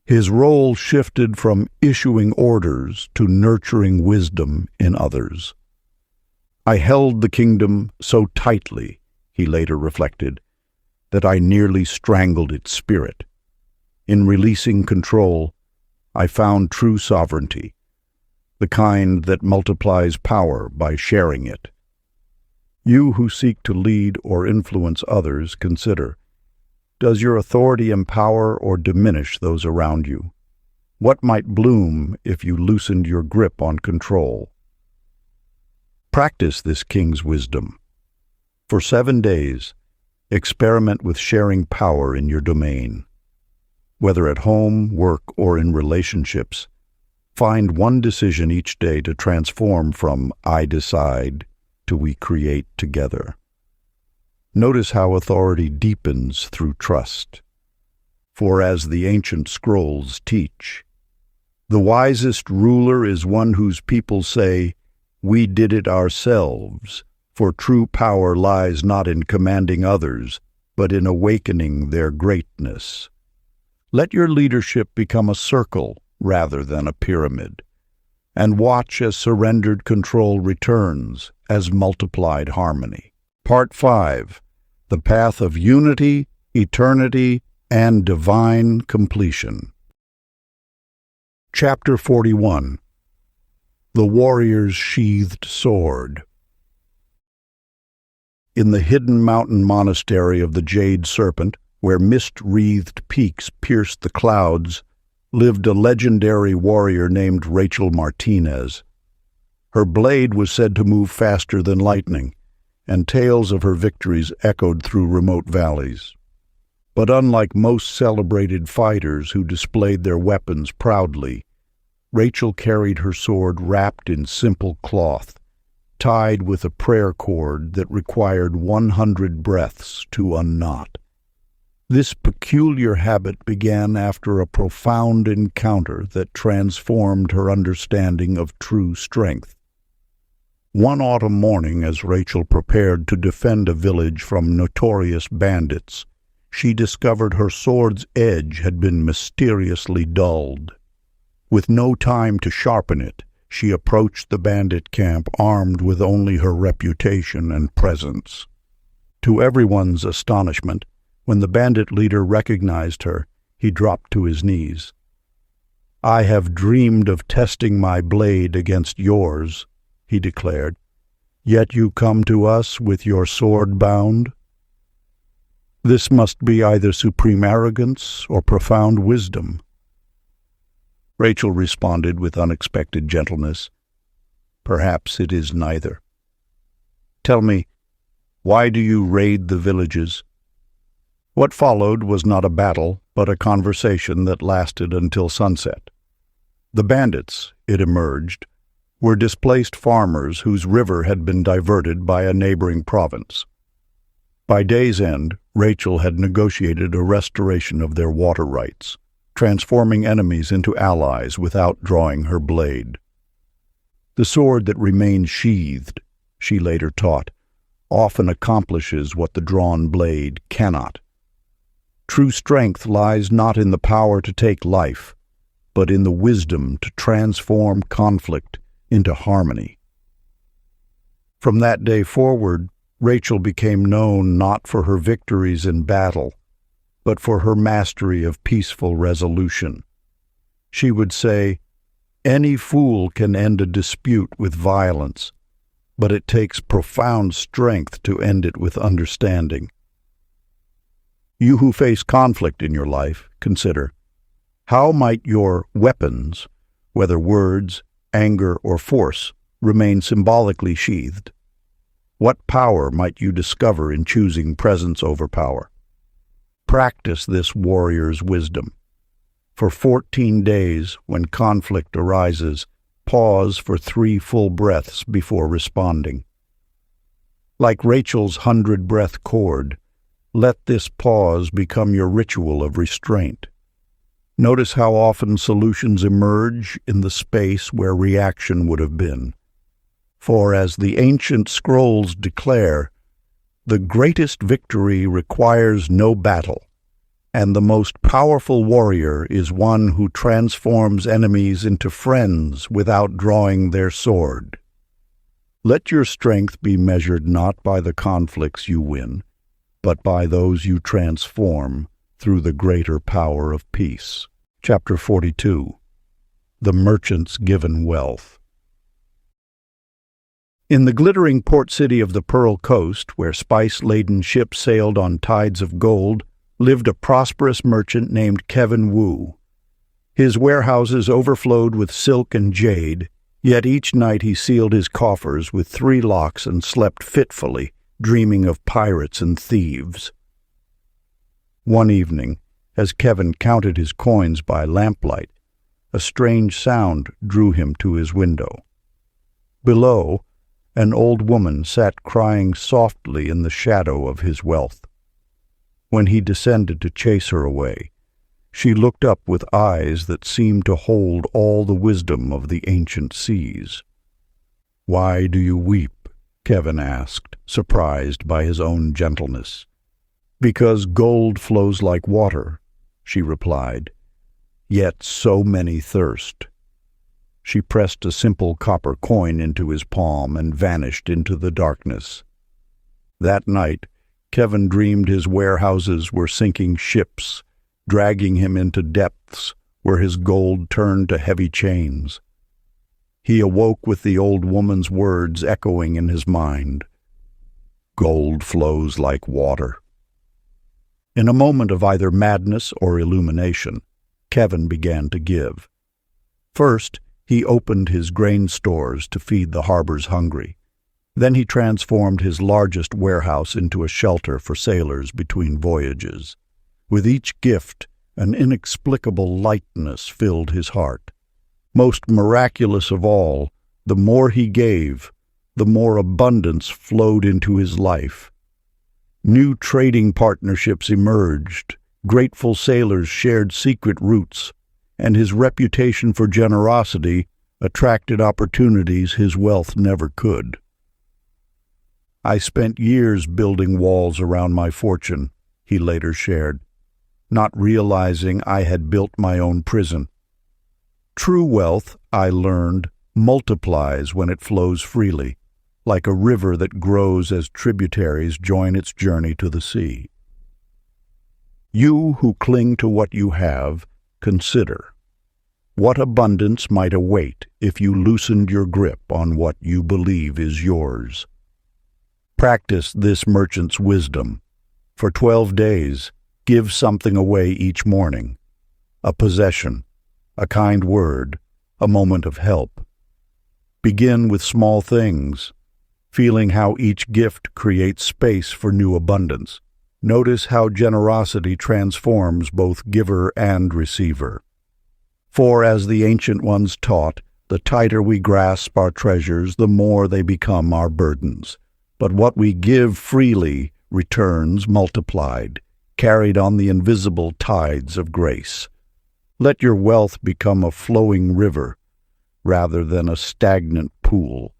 His role shifted from issuing orders to nurturing wisdom in others. "I held the kingdom so tightly," he later reflected, "that I nearly strangled its spirit. In releasing control, I found true sovereignty, the kind that multiplies power by sharing it." You who seek to lead or influence others, consider, does your authority empower or diminish those around you? What might bloom if you loosened your grip on control? Practice this king's wisdom. For 7 days, experiment with sharing power in your domain. Whether at home, work, or in relationships, find one decision each day to transform from "I decide" to "we create together." Notice how authority deepens through trust. For as the ancient scrolls teach, the wisest ruler is one whose people say, "We did it ourselves," for true power lies not in commanding others, but in awakening their greatness. Let your leadership become a circle rather than a pyramid, and watch as surrendered control returns as multiplied harmony. Part 5. The Path of Unity, Eternity, and Divine Completion. Chapter 41. The Warrior's Sheathed Sword. In the hidden mountain monastery of the Jade Serpent, where mist-wreathed peaks pierced the clouds, lived a legendary warrior named Rachel Martinez. Her blade was said to move faster than lightning, and tales of her victories echoed through remote valleys. But unlike most celebrated fighters who displayed their weapons proudly, Rachel carried her sword wrapped in simple cloth, tied with a prayer cord that required 100 breaths to unknot. This peculiar habit began after a profound encounter that transformed her understanding of true strength. One autumn morning, as Rachel prepared to defend a village from notorious bandits, she discovered her sword's edge had been mysteriously dulled. With no time to sharpen it, she approached the bandit camp armed with only her reputation and presence. To everyone's astonishment, when the bandit leader recognized her, he dropped to his knees. "I have dreamed of testing my blade against yours," he declared, "yet you come to us with your sword bound? This must be either supreme arrogance or profound wisdom." Rachel responded with unexpected gentleness, "Perhaps it is neither. Tell me, why do you raid the villages?" What followed was not a battle, but a conversation that lasted until sunset. The bandits, it emerged, were displaced farmers whose river had been diverted by a neighboring province. By day's end, Rachel had negotiated a restoration of their water rights, transforming enemies into allies without drawing her blade. The sword that remains sheathed, she later taught, often accomplishes what the drawn blade cannot. True strength lies not in the power to take life, but in the wisdom to transform conflict into harmony. From that day forward, Rachel became known not for her victories in battle, but for her mastery of peaceful resolution. She would say, "Any fool can end a dispute with violence, but it takes profound strength to end it with understanding." You who face conflict in your life, consider, how might your weapons, whether words, anger, or force, remain symbolically sheathed? What power might you discover in choosing presence over power? Practice this warrior's wisdom. For 14 days, when conflict arises, pause for 3 full breaths before responding. Like Rachel's 100-breath chord, let this pause become your ritual of restraint. Notice how often solutions emerge in the space where reaction would have been. For as the ancient scrolls declare, the greatest victory requires no battle, and the most powerful warrior is one who transforms enemies into friends without drawing their sword. Let your strength be measured not by the conflicts you win, but by those you transform through the greater power of peace. Chapter 42. The Merchant's Given Wealth. In the glittering port city of the Pearl Coast, where spice-laden ships sailed on tides of gold, lived a prosperous merchant named Kevin Wu. His warehouses overflowed with silk and jade, yet each night he sealed his coffers with 3 locks and slept fitfully, dreaming of pirates and thieves. One evening, as Kevin counted his coins by lamplight, a strange sound drew him to his window. Below, an old woman sat crying softly in the shadow of his wealth. When he descended to chase her away, she looked up with eyes that seemed to hold all the wisdom of the ancient seas. "Why do you weep?" Kevin asked, surprised by his own gentleness. "Because gold flows like water," she replied, "yet so many thirst." She pressed a simple copper coin into his palm and vanished into the darkness. That night, Kevin dreamed his warehouses were sinking ships, dragging him into depths where his gold turned to heavy chains. He awoke with the old woman's words echoing in his mind. Gold flows like water. In a moment of either madness or illumination, Kevin began to give. First, he opened his grain stores to feed the harbor's hungry. Then he transformed his largest warehouse into a shelter for sailors between voyages. With each gift, an inexplicable lightness filled his heart. Most miraculous of all, the more he gave, the more abundance flowed into his life. New trading partnerships emerged, grateful sailors shared secret routes, and his reputation for generosity attracted opportunities his wealth never could. "I spent years building walls around my fortune," he later shared, "not realizing I had built my own prison. True wealth, I learned, multiplies when it flows freely, like a river that grows as tributaries join its journey to the sea." You who cling to what you have, consider what abundance might await if you loosened your grip on what you believe is yours. Practice this merchant's wisdom. For 12 days, give something away each morning: a possession, a kind word, a moment of help. Begin with small things, feeling how each gift creates space for new abundance. Notice how generosity transforms both giver and receiver. For as the ancient ones taught, the tighter we grasp our treasures, the more they become our burdens. But what we give freely returns multiplied, carried on the invisible tides of grace. Let your wealth become a flowing river rather than a stagnant pool,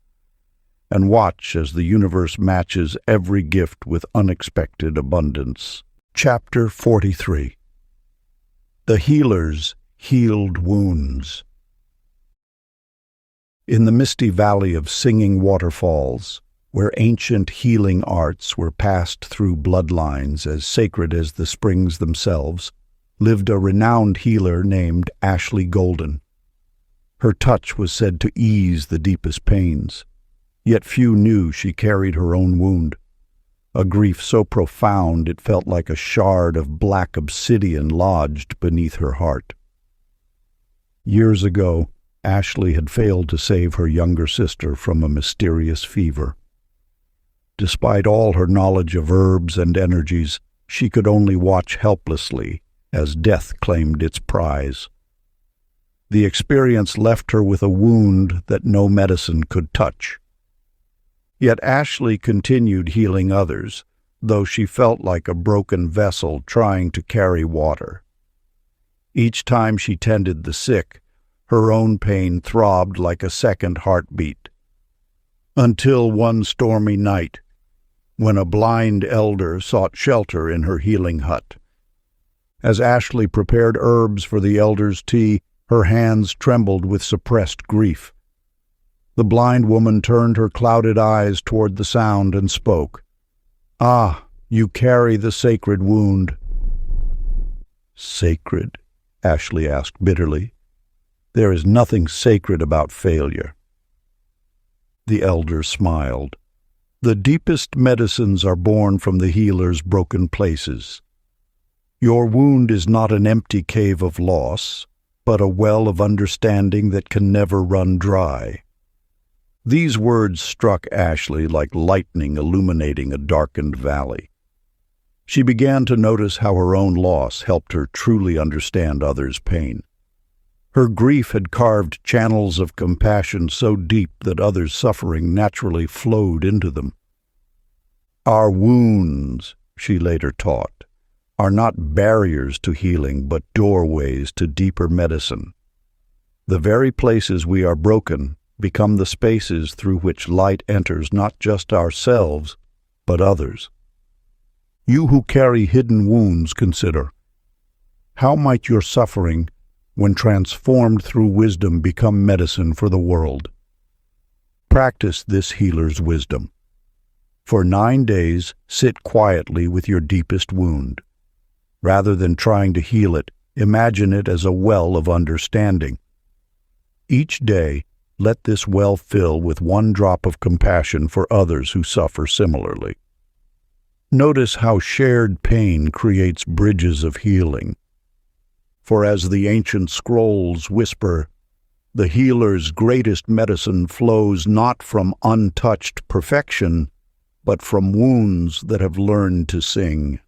and watch as the universe matches every gift with unexpected abundance. Chapter 43. The healers Healed Wounds. In the misty valley of singing waterfalls, where ancient healing arts were passed through bloodlines as sacred as the springs themselves, lived a renowned healer named Ashley Golden. Her touch was said to ease the deepest pains, yet few knew she carried her own wound, a grief so profound it felt like a shard of black obsidian lodged beneath her heart. Years ago, Ashley had failed to save her younger sister from a mysterious fever. Despite all her knowledge of herbs and energies, she could only watch helplessly as death claimed its prize. The experience left her with a wound that no medicine could touch. Yet Ashley continued healing others, though she felt like a broken vessel trying to carry water. Each time she tended the sick, her own pain throbbed like a second heartbeat. Until one stormy night, when a blind elder sought shelter in her healing hut. As Ashley prepared herbs for the elder's tea, her hands trembled with suppressed grief. The blind woman turned her clouded eyes toward the sound and spoke. "Ah, you carry the sacred wound." "Sacred?" Ashley asked bitterly. "There is nothing sacred about failure." The elder smiled. "The deepest medicines are born from the healer's broken places. Your wound is not an empty cave of loss, but a well of understanding that can never run dry." These words struck Ashley like lightning illuminating a darkened valley. She began to notice how her own loss helped her truly understand others' pain. Her grief had carved channels of compassion so deep that others' suffering naturally flowed into them. Our wounds, she later taught, are not barriers to healing but doorways to deeper medicine. The very places we are broken become the spaces through which light enters not just ourselves, but others. You who carry hidden wounds, consider. How might your suffering, when transformed through wisdom, become medicine for the world? Practice this healer's wisdom. For 9 days, sit quietly with your deepest wound. Rather than trying to heal it, imagine it as a well of understanding. Each day, let this well fill with one drop of compassion for others who suffer similarly. Notice how shared pain creates bridges of healing. For as the ancient scrolls whisper, the healer's greatest medicine flows not from untouched perfection, but from wounds that have learned to sing.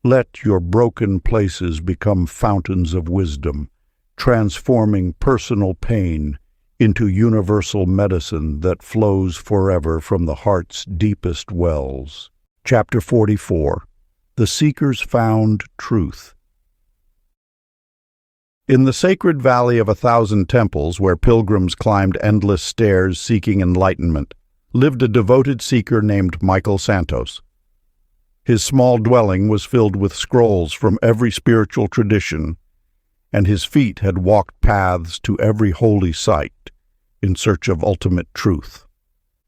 Let your broken places become fountains of wisdom, transforming personal pain into universal medicine that flows forever from the heart's deepest wells. Chapter 44. The Seekers Found Truth. In the sacred valley of 1,000 temples, where pilgrims climbed endless stairs seeking enlightenment, lived a devoted seeker named Michael Santos. His small dwelling was filled with scrolls from every spiritual tradition, and his feet had walked paths to every holy site in search of ultimate truth.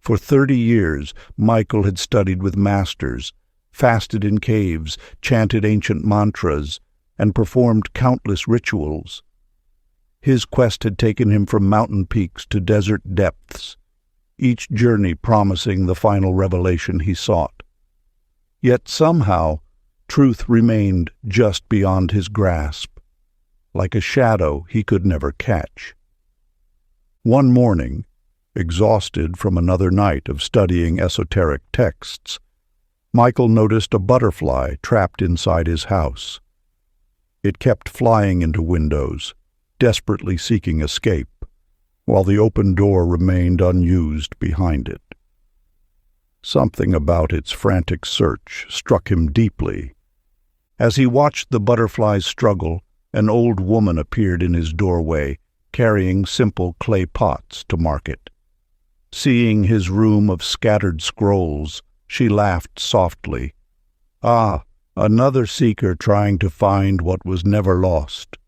For 30 years, Michael had studied with masters, fasted in caves, chanted ancient mantras, and performed countless rituals. His quest had taken him from mountain peaks to desert depths, each journey promising the final revelation he sought. Yet somehow, truth remained just beyond his grasp, like a shadow he could never catch. One morning, exhausted from another night of studying esoteric texts, Michael noticed a butterfly trapped inside his house. It kept flying into windows, desperately seeking escape, while the open door remained unused behind it. Something about its frantic search struck him deeply. As he watched the butterfly's struggle, an old woman appeared in his doorway, carrying simple clay pots to market. Seeing his room of scattered scrolls, she laughed softly. "Ah, another seeker trying to find what was never lost."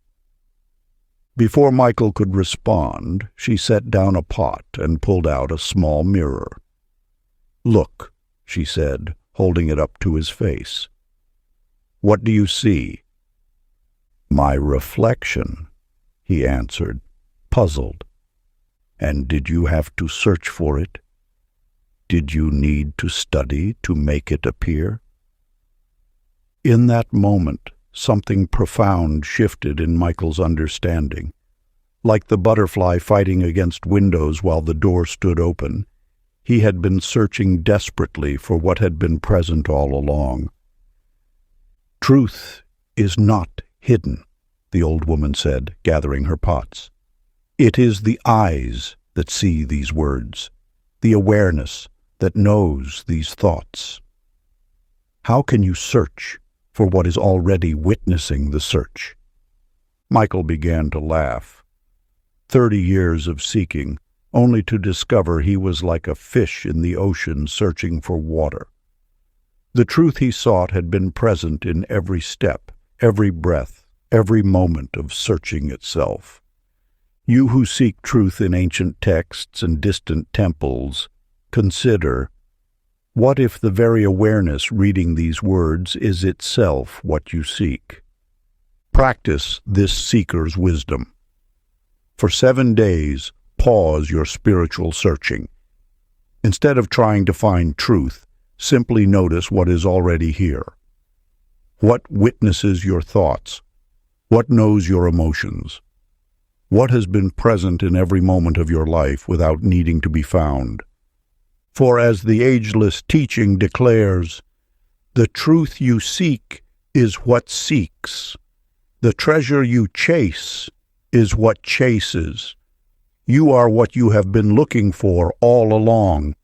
Before Michael could respond, she set down a pot and pulled out a small mirror. "Look," she said, holding it up to his face. "What do you see?" "My reflection," he answered, puzzled. "And did you have to search for it? Did you need to study to make it appear?" In that moment, something profound shifted in Michael's understanding. Like the butterfly fighting against windows while the door stood open, he had been searching desperately for what had been present all along. "Truth is not hidden," the old woman said, gathering her pots. "It is the eyes that see these words, the awareness that knows these thoughts. How can you search for what is already witnessing the search?" Michael began to laugh. 30 years of seeking, only to discover he was like a fish in the ocean searching for water. The truth he sought had been present in every step, every breath, every moment of searching itself. You who seek truth in ancient texts and distant temples, consider, what if the very awareness reading these words is itself what you seek? Practice this seeker's wisdom. For 7 days, pause your spiritual searching. Instead of trying to find truth, simply notice what is already here. What witnesses your thoughts? What knows your emotions? What has been present in every moment of your life without needing to be found? For as the ageless teaching declares, the truth you seek is what seeks. The treasure you chase is what chases. You are what you have been looking for all along.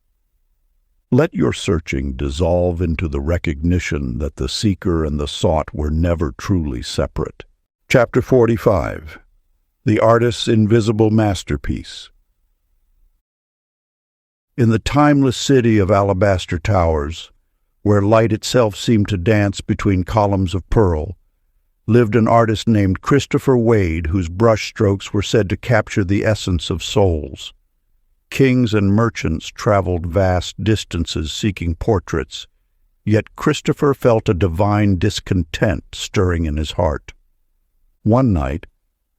Let your searching dissolve into the recognition that the seeker and the sought were never truly separate. Chapter 45. The Artist's Invisible Masterpiece. In the timeless city of alabaster towers, where light itself seemed to dance between columns of pearl, lived an artist named Christopher Wade, whose brushstrokes were said to capture the essence of souls. Kings and merchants traveled vast distances seeking portraits, yet Christopher felt a divine discontent stirring in his heart. One night,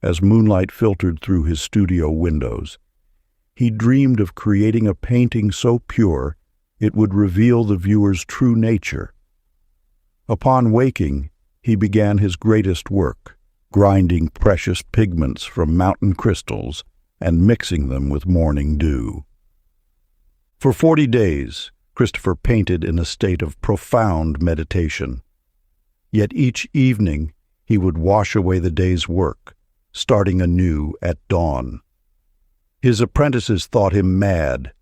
as moonlight filtered through his studio windows, he dreamed of creating a painting so pure it would reveal the viewer's true nature. Upon waking, he began his greatest work, grinding precious pigments from mountain crystals and mixing them with morning dew. For 40 days, Christopher painted in a state of profound meditation. Yet each evening he would wash away the day's work, starting anew at dawn. His apprentices thought him mad,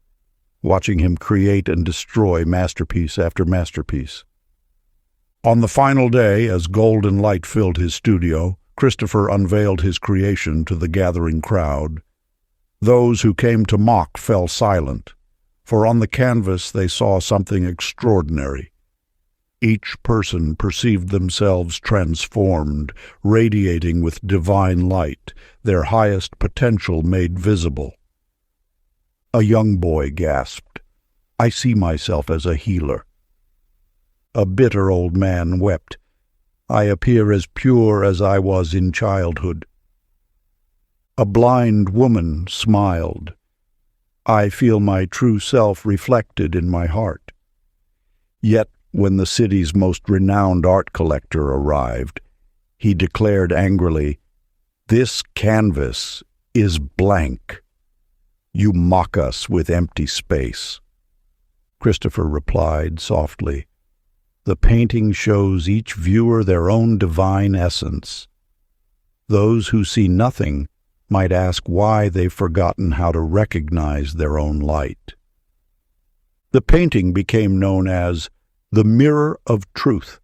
watching him create and destroy masterpiece after masterpiece. On the final day, as golden light filled his studio, Christopher unveiled his creation to the gathering crowd. Those who came to mock fell silent, for on the canvas they saw something extraordinary. Each person perceived themselves transformed, radiating with divine light, their highest potential made visible. A young boy gasped, "I see myself as a healer." A bitter old man wept, "I appear as pure as I was in childhood." A blind woman smiled, "I feel my true self reflected in my heart." Yet, when the city's most renowned art collector arrived, he declared angrily, "This canvas is blank. You mock us with empty space." Christopher replied softly, "The painting shows each viewer their own divine essence. Those who see nothing might ask why they've forgotten how to recognize their own light." The painting became known as the Mirror of Truth,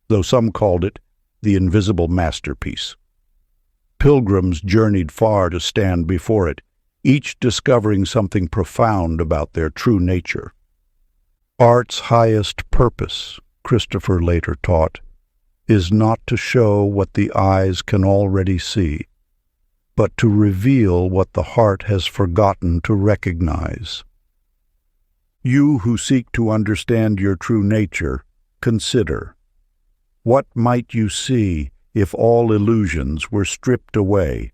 though some called it the Invisible Masterpiece. Pilgrims journeyed far to stand before it, each discovering something profound about their true nature. Art's highest purpose, Christopher later taught, is not to show what the eyes can already see, but to reveal what the heart has forgotten to recognize. You who seek to understand your true nature, consider, what might you see if all illusions were stripped away,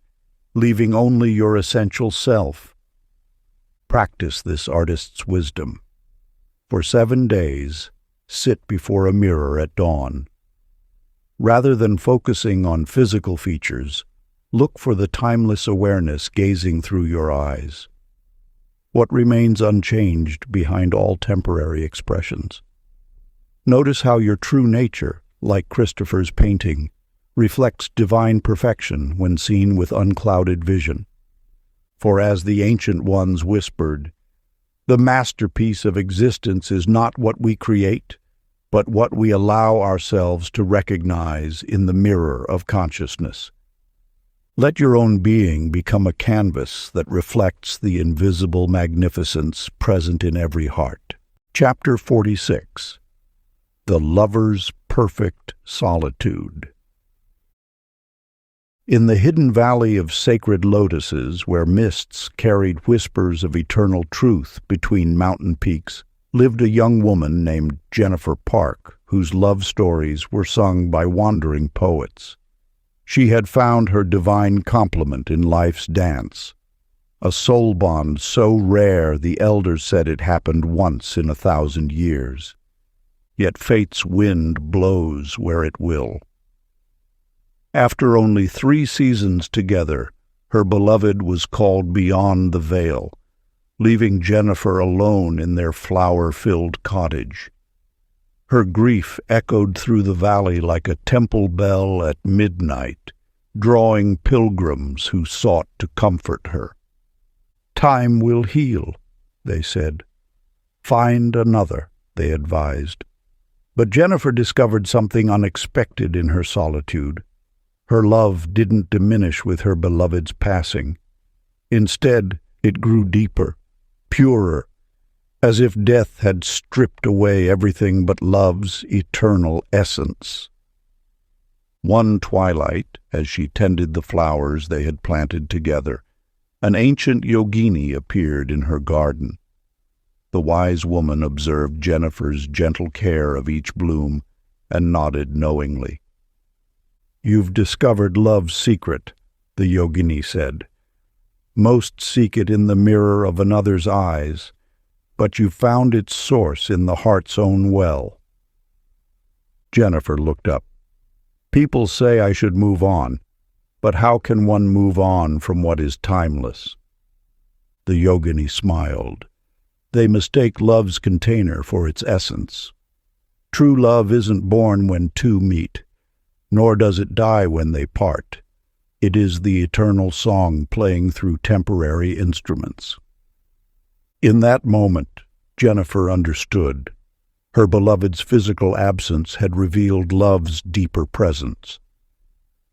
leaving only your essential self? Practice this artist's wisdom. For 7 days, sit before a mirror at dawn. Rather than focusing on physical features, look for the timeless awareness gazing through your eyes. What remains unchanged behind all temporary expressions? Notice how your true nature, like Christopher's painting, reflects divine perfection when seen with unclouded vision. For as the ancient ones whispered, the masterpiece of existence is not what we create, but what we allow ourselves to recognize in the mirror of consciousness. Let your own being become a canvas that reflects the invisible magnificence present in every heart. Chapter 46. The Lover's Perfect Solitude. In the hidden valley of sacred lotuses, where mists carried whispers of eternal truth between mountain peaks, lived a young woman named Jennifer Park, whose love stories were sung by wandering poets. She had found her divine complement in life's dance, a soul bond so rare the elders said it happened once in 1,000 years. Yet fate's wind blows where it will. After only 3 seasons together, her beloved was called beyond the veil, leaving Jennifer alone in their flower-filled cottage. Her grief echoed through the valley like a temple bell at midnight, drawing pilgrims who sought to comfort her. "Time will heal," they said. "Find another," they advised. But Jennifer discovered something unexpected in her solitude. Her love didn't diminish with her beloved's passing. Instead, it grew deeper, purer, as if death had stripped away everything but love's eternal essence. One twilight, as she tended the flowers they had planted together, an ancient yogini appeared in her garden. The wise woman observed Jennifer's gentle care of each bloom and nodded knowingly. "You've discovered love's secret," the yogini said. "Most seek it in the mirror of another's eyes, but you've found its source in the heart's own well." Jennifer looked up. "People say I should move on, but how can one move on from what is timeless?" The yogini smiled. "They mistake love's container for its essence. True love isn't born when two meet, nor does it die when they part. It is the eternal song playing through temporary instruments." In that moment, Jennifer understood. Her beloved's physical absence had revealed love's deeper presence.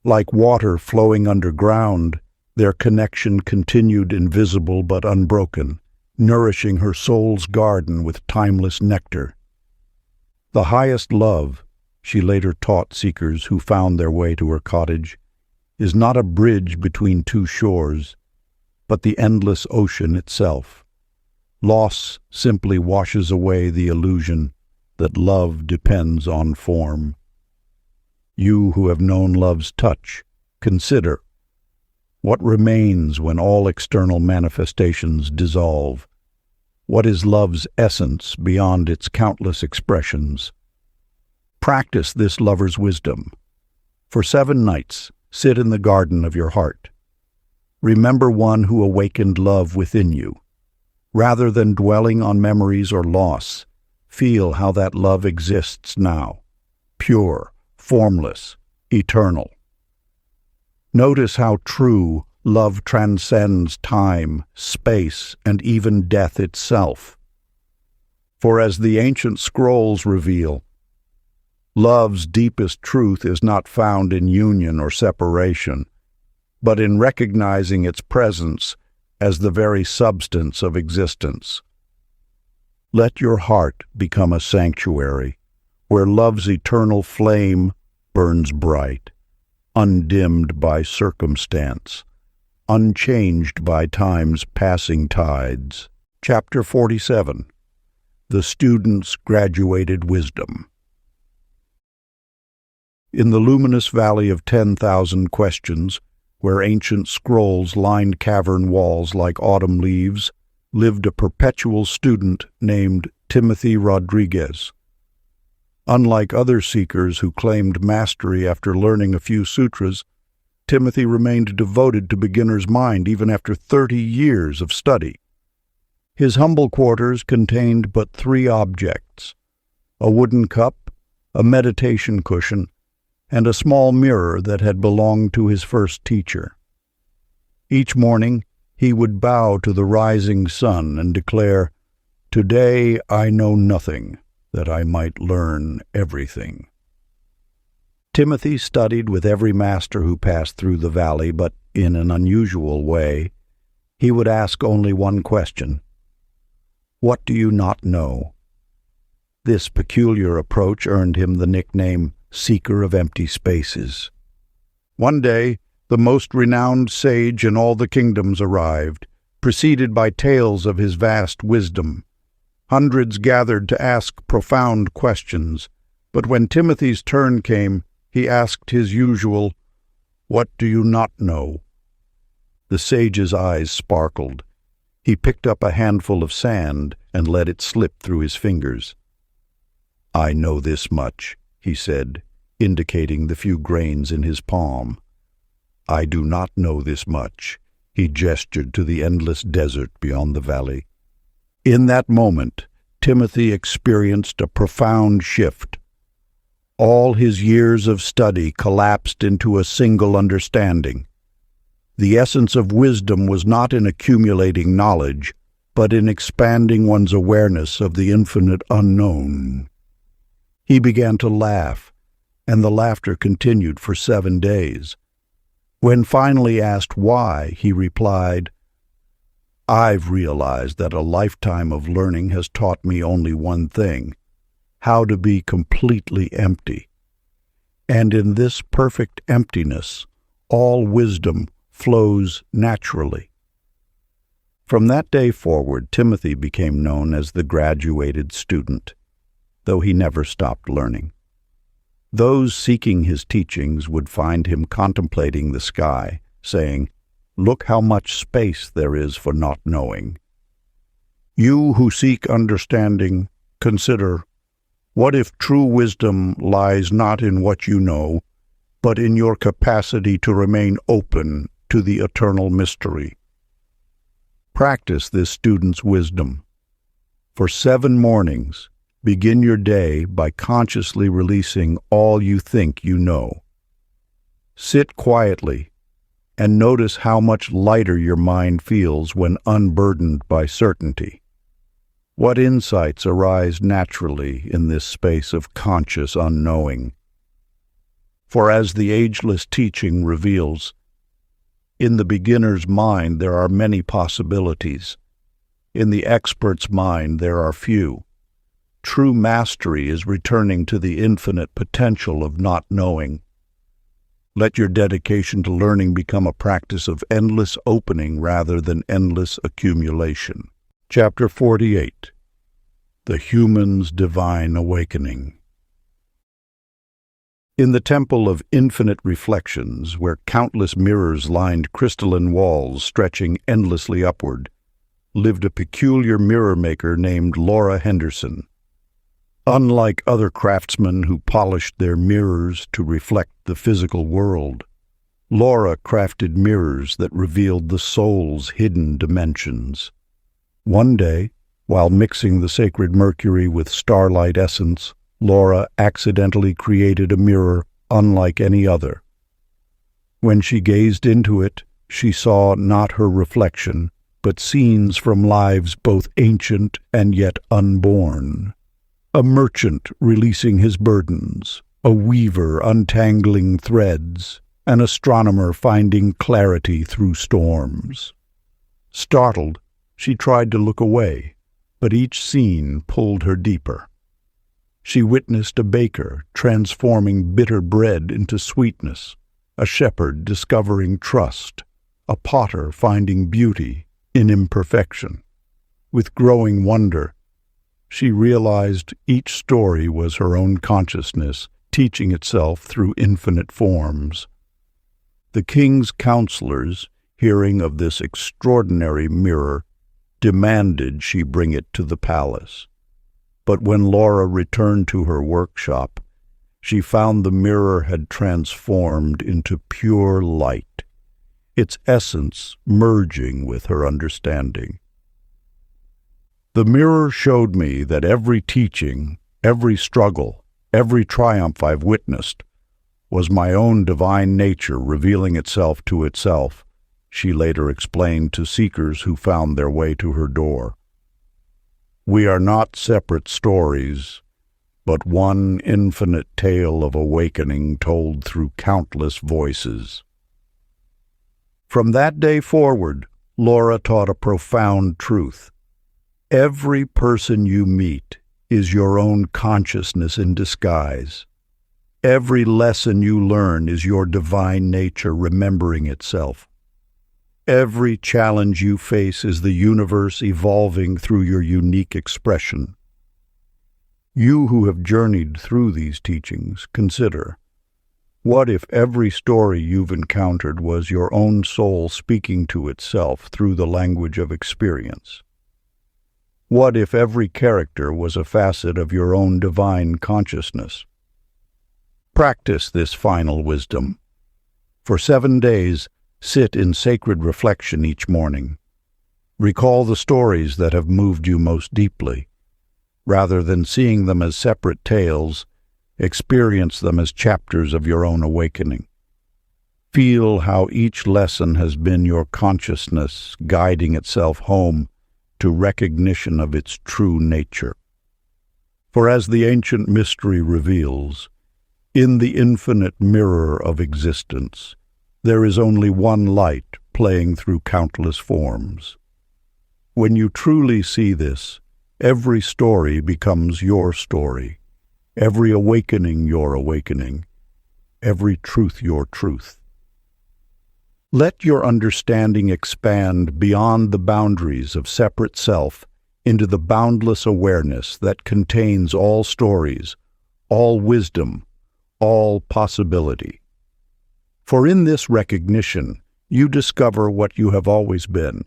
Like water flowing underground, their connection continued invisible but unbroken, nourishing her soul's garden with timeless nectar. The highest love, she later taught seekers who found their way to her cottage, is not a bridge between two shores, but the endless ocean itself. Loss simply washes away the illusion that love depends on form. You who have known love's touch, consider, what remains when all external manifestations dissolve? What is love's essence beyond its countless expressions? Practice this lover's wisdom. For 7 nights, sit in the garden of your heart. Remember one who awakened love within you. Rather than dwelling on memories or loss, feel how that love exists now, pure, formless, eternal. Notice how true love transcends time, space, and even death itself. For as the ancient scrolls reveal, love's deepest truth is not found in union or separation, but in recognizing its presence as the very substance of existence. Let your heart become a sanctuary where love's eternal flame burns bright, undimmed by circumstance, unchanged by time's passing tides. Chapter 47. The Student's Graduated Wisdom. In the luminous valley of 10,000 questions, where ancient scrolls lined cavern walls like autumn leaves, lived a perpetual student named Timothy Rodriguez. Unlike other seekers who claimed mastery after learning a few sutras, Timothy remained devoted to beginner's mind even after 30 years of study. His humble quarters contained but 3 objects: a wooden cup, a meditation cushion, and a small mirror that had belonged to his first teacher. Each morning, he would bow to the rising sun and declare, "Today I know nothing, that I might learn everything." Timothy studied with every master who passed through the valley, but in an unusual way. He would ask only one question: "What do you not know?" This peculiar approach earned him the nickname Seeker of Empty Spaces. One day, the most renowned sage in all the kingdoms arrived, preceded by tales of his vast wisdom. Hundreds gathered to ask profound questions, but when Timothy's turn came, he asked his usual, "What do you not know?" The sage's eyes sparkled. He picked up a handful of sand and let it slip through his fingers. "I know this much," he said, indicating the few grains in his palm. "I do not know this much." He gestured to the endless desert beyond the valley. In that moment, Timothy experienced a profound shift. All his years of study collapsed into a single understanding. The essence of wisdom was not in accumulating knowledge, but in expanding one's awareness of the infinite unknown. He began to laugh, and the laughter continued for 7 days. When finally asked why, he replied, "I've realized that a lifetime of learning has taught me only one thing: how to be completely empty. And in this perfect emptiness, all wisdom flows naturally." From that day forward, Timothy became known as the graduated student, though he never stopped learning. Those seeking his teachings would find him contemplating the sky, saying, "Look how much space there is for not knowing." You who seek understanding, consider, what if true wisdom lies not in what you know, but in your capacity to remain open to the eternal mystery? Practice this student's wisdom. For 7 mornings, begin your day by consciously releasing all you think you know. Sit quietly and notice how much lighter your mind feels when unburdened by certainty. What insights arise naturally in this space of conscious unknowing? For as the ageless teaching reveals, in the beginner's mind there are many possibilities. In the expert's mind there are few. True mastery is returning to the infinite potential of not knowing. Let your dedication to learning become a practice of endless opening rather than endless accumulation. Chapter 48. The Human's Divine Awakening. In the temple of infinite reflections, where countless mirrors lined crystalline walls stretching endlessly upward, lived a peculiar mirror maker named Laura Henderson. Unlike other craftsmen who polished their mirrors to reflect the physical world, Laura crafted mirrors that revealed the soul's hidden dimensions. One day, while mixing the sacred mercury with starlight essence, Laura accidentally created a mirror unlike any other. When she gazed into it, she saw not her reflection, but scenes from lives both ancient and yet unborn. A merchant releasing his burdens, a weaver untangling threads, an astronomer finding clarity through storms. Startled, she tried to look away, but each scene pulled her deeper. She witnessed a baker transforming bitter bread into sweetness, a shepherd discovering trust, a potter finding beauty in imperfection. With growing wonder, she realized each story was her own consciousness teaching itself through infinite forms. The king's counselors, hearing of this extraordinary mirror, demanded she bring it to the palace. But when Laura returned to her workshop, she found the mirror had transformed into pure light, its essence merging with her understanding. The mirror showed me that every teaching, every struggle, every triumph I've witnessed was my own divine nature revealing itself to itself, she later explained to seekers who found their way to her door. We are not separate stories, but one infinite tale of awakening told through countless voices. From that day forward, Laura taught a profound truth. Every person you meet is your own consciousness in disguise. Every lesson you learn is your divine nature remembering itself. Every challenge you face is the universe evolving through your unique expression. You who have journeyed through these teachings, consider, what if every story you've encountered was your own soul speaking to itself through the language of experience? What if every character was a facet of your own divine consciousness? Practice this final wisdom. For 7 days, sit in sacred reflection each morning. Recall the stories that have moved you most deeply. Rather than seeing them as separate tales, experience them as chapters of your own awakening. Feel how each lesson has been your consciousness guiding itself home to recognition of its true nature. For as the ancient mystery reveals, in the infinite mirror of existence, there is only one light playing through countless forms. When you truly see this, every story becomes your story, every awakening your awakening, every truth your truth. Let your understanding expand beyond the boundaries of separate self into the boundless awareness that contains all stories, all wisdom, all possibility. For in this recognition, you discover what you have always been,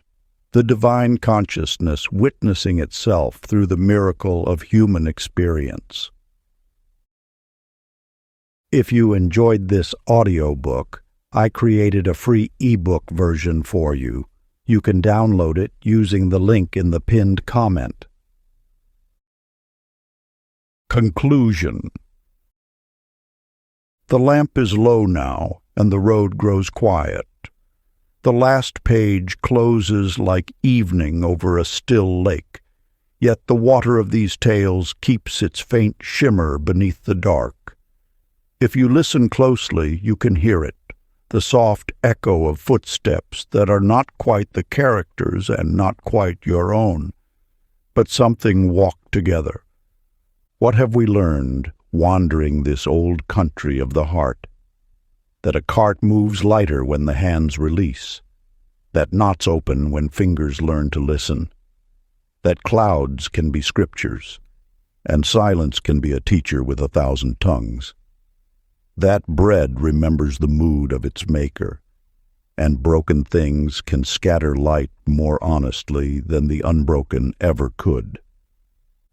the divine consciousness witnessing itself through the miracle of human experience. If you enjoyed this audiobook, I created a free ebook version for you. You can download it using the link in the pinned comment. Conclusion. The lamp is low now, and the road grows quiet. The last page closes like evening over a still lake, yet the water of these tales keeps its faint shimmer beneath the dark. If you listen closely, you can hear it, the soft echo of footsteps that are not quite the characters and not quite your own, but something walked together. What have we learned, wandering this old country of the heart? That a cart moves lighter when the hands release, that knots open when fingers learn to listen, that clouds can be scriptures, and silence can be a teacher with 1,000 tongues. That bread remembers the mood of its maker, and broken things can scatter light more honestly than the unbroken ever could.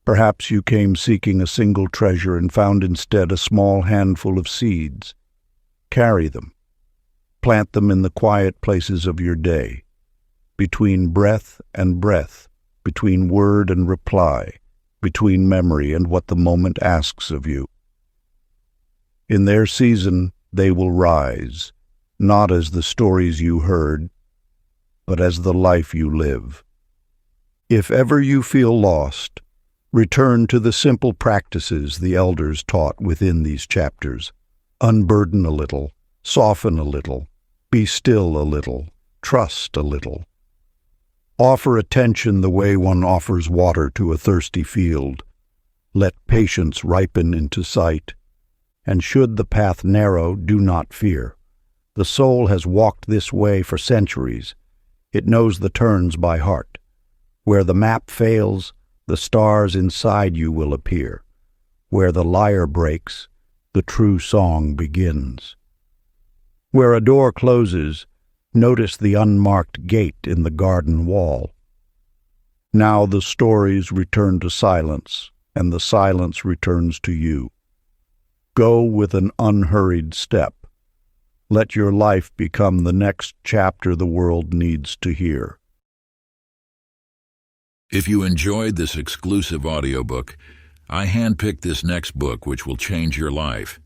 Perhaps you came seeking a single treasure and found instead a small handful of seeds. Carry them. Plant them in the quiet places of your day, between breath and breath, between word and reply, between memory and what the moment asks of you. In their season, they will rise, not as the stories you heard, but as the life you live. If ever you feel lost, return to the simple practices the elders taught within these chapters. Unburden a little, soften a little, be still a little, trust a little. Offer attention the way one offers water to a thirsty field. Let patience ripen into sight. And should the path narrow, do not fear. The soul has walked this way for centuries. It knows the turns by heart. Where the map fails, the stars inside you will appear. Where the lyre breaks, the true song begins. Where a door closes, notice the unmarked gate in the garden wall. Now the stories return to silence, and the silence returns to you. Go with an unhurried step. Let your life become the next chapter the world needs to hear. If you enjoyed this exclusive audiobook, I handpicked this next book which will change your life.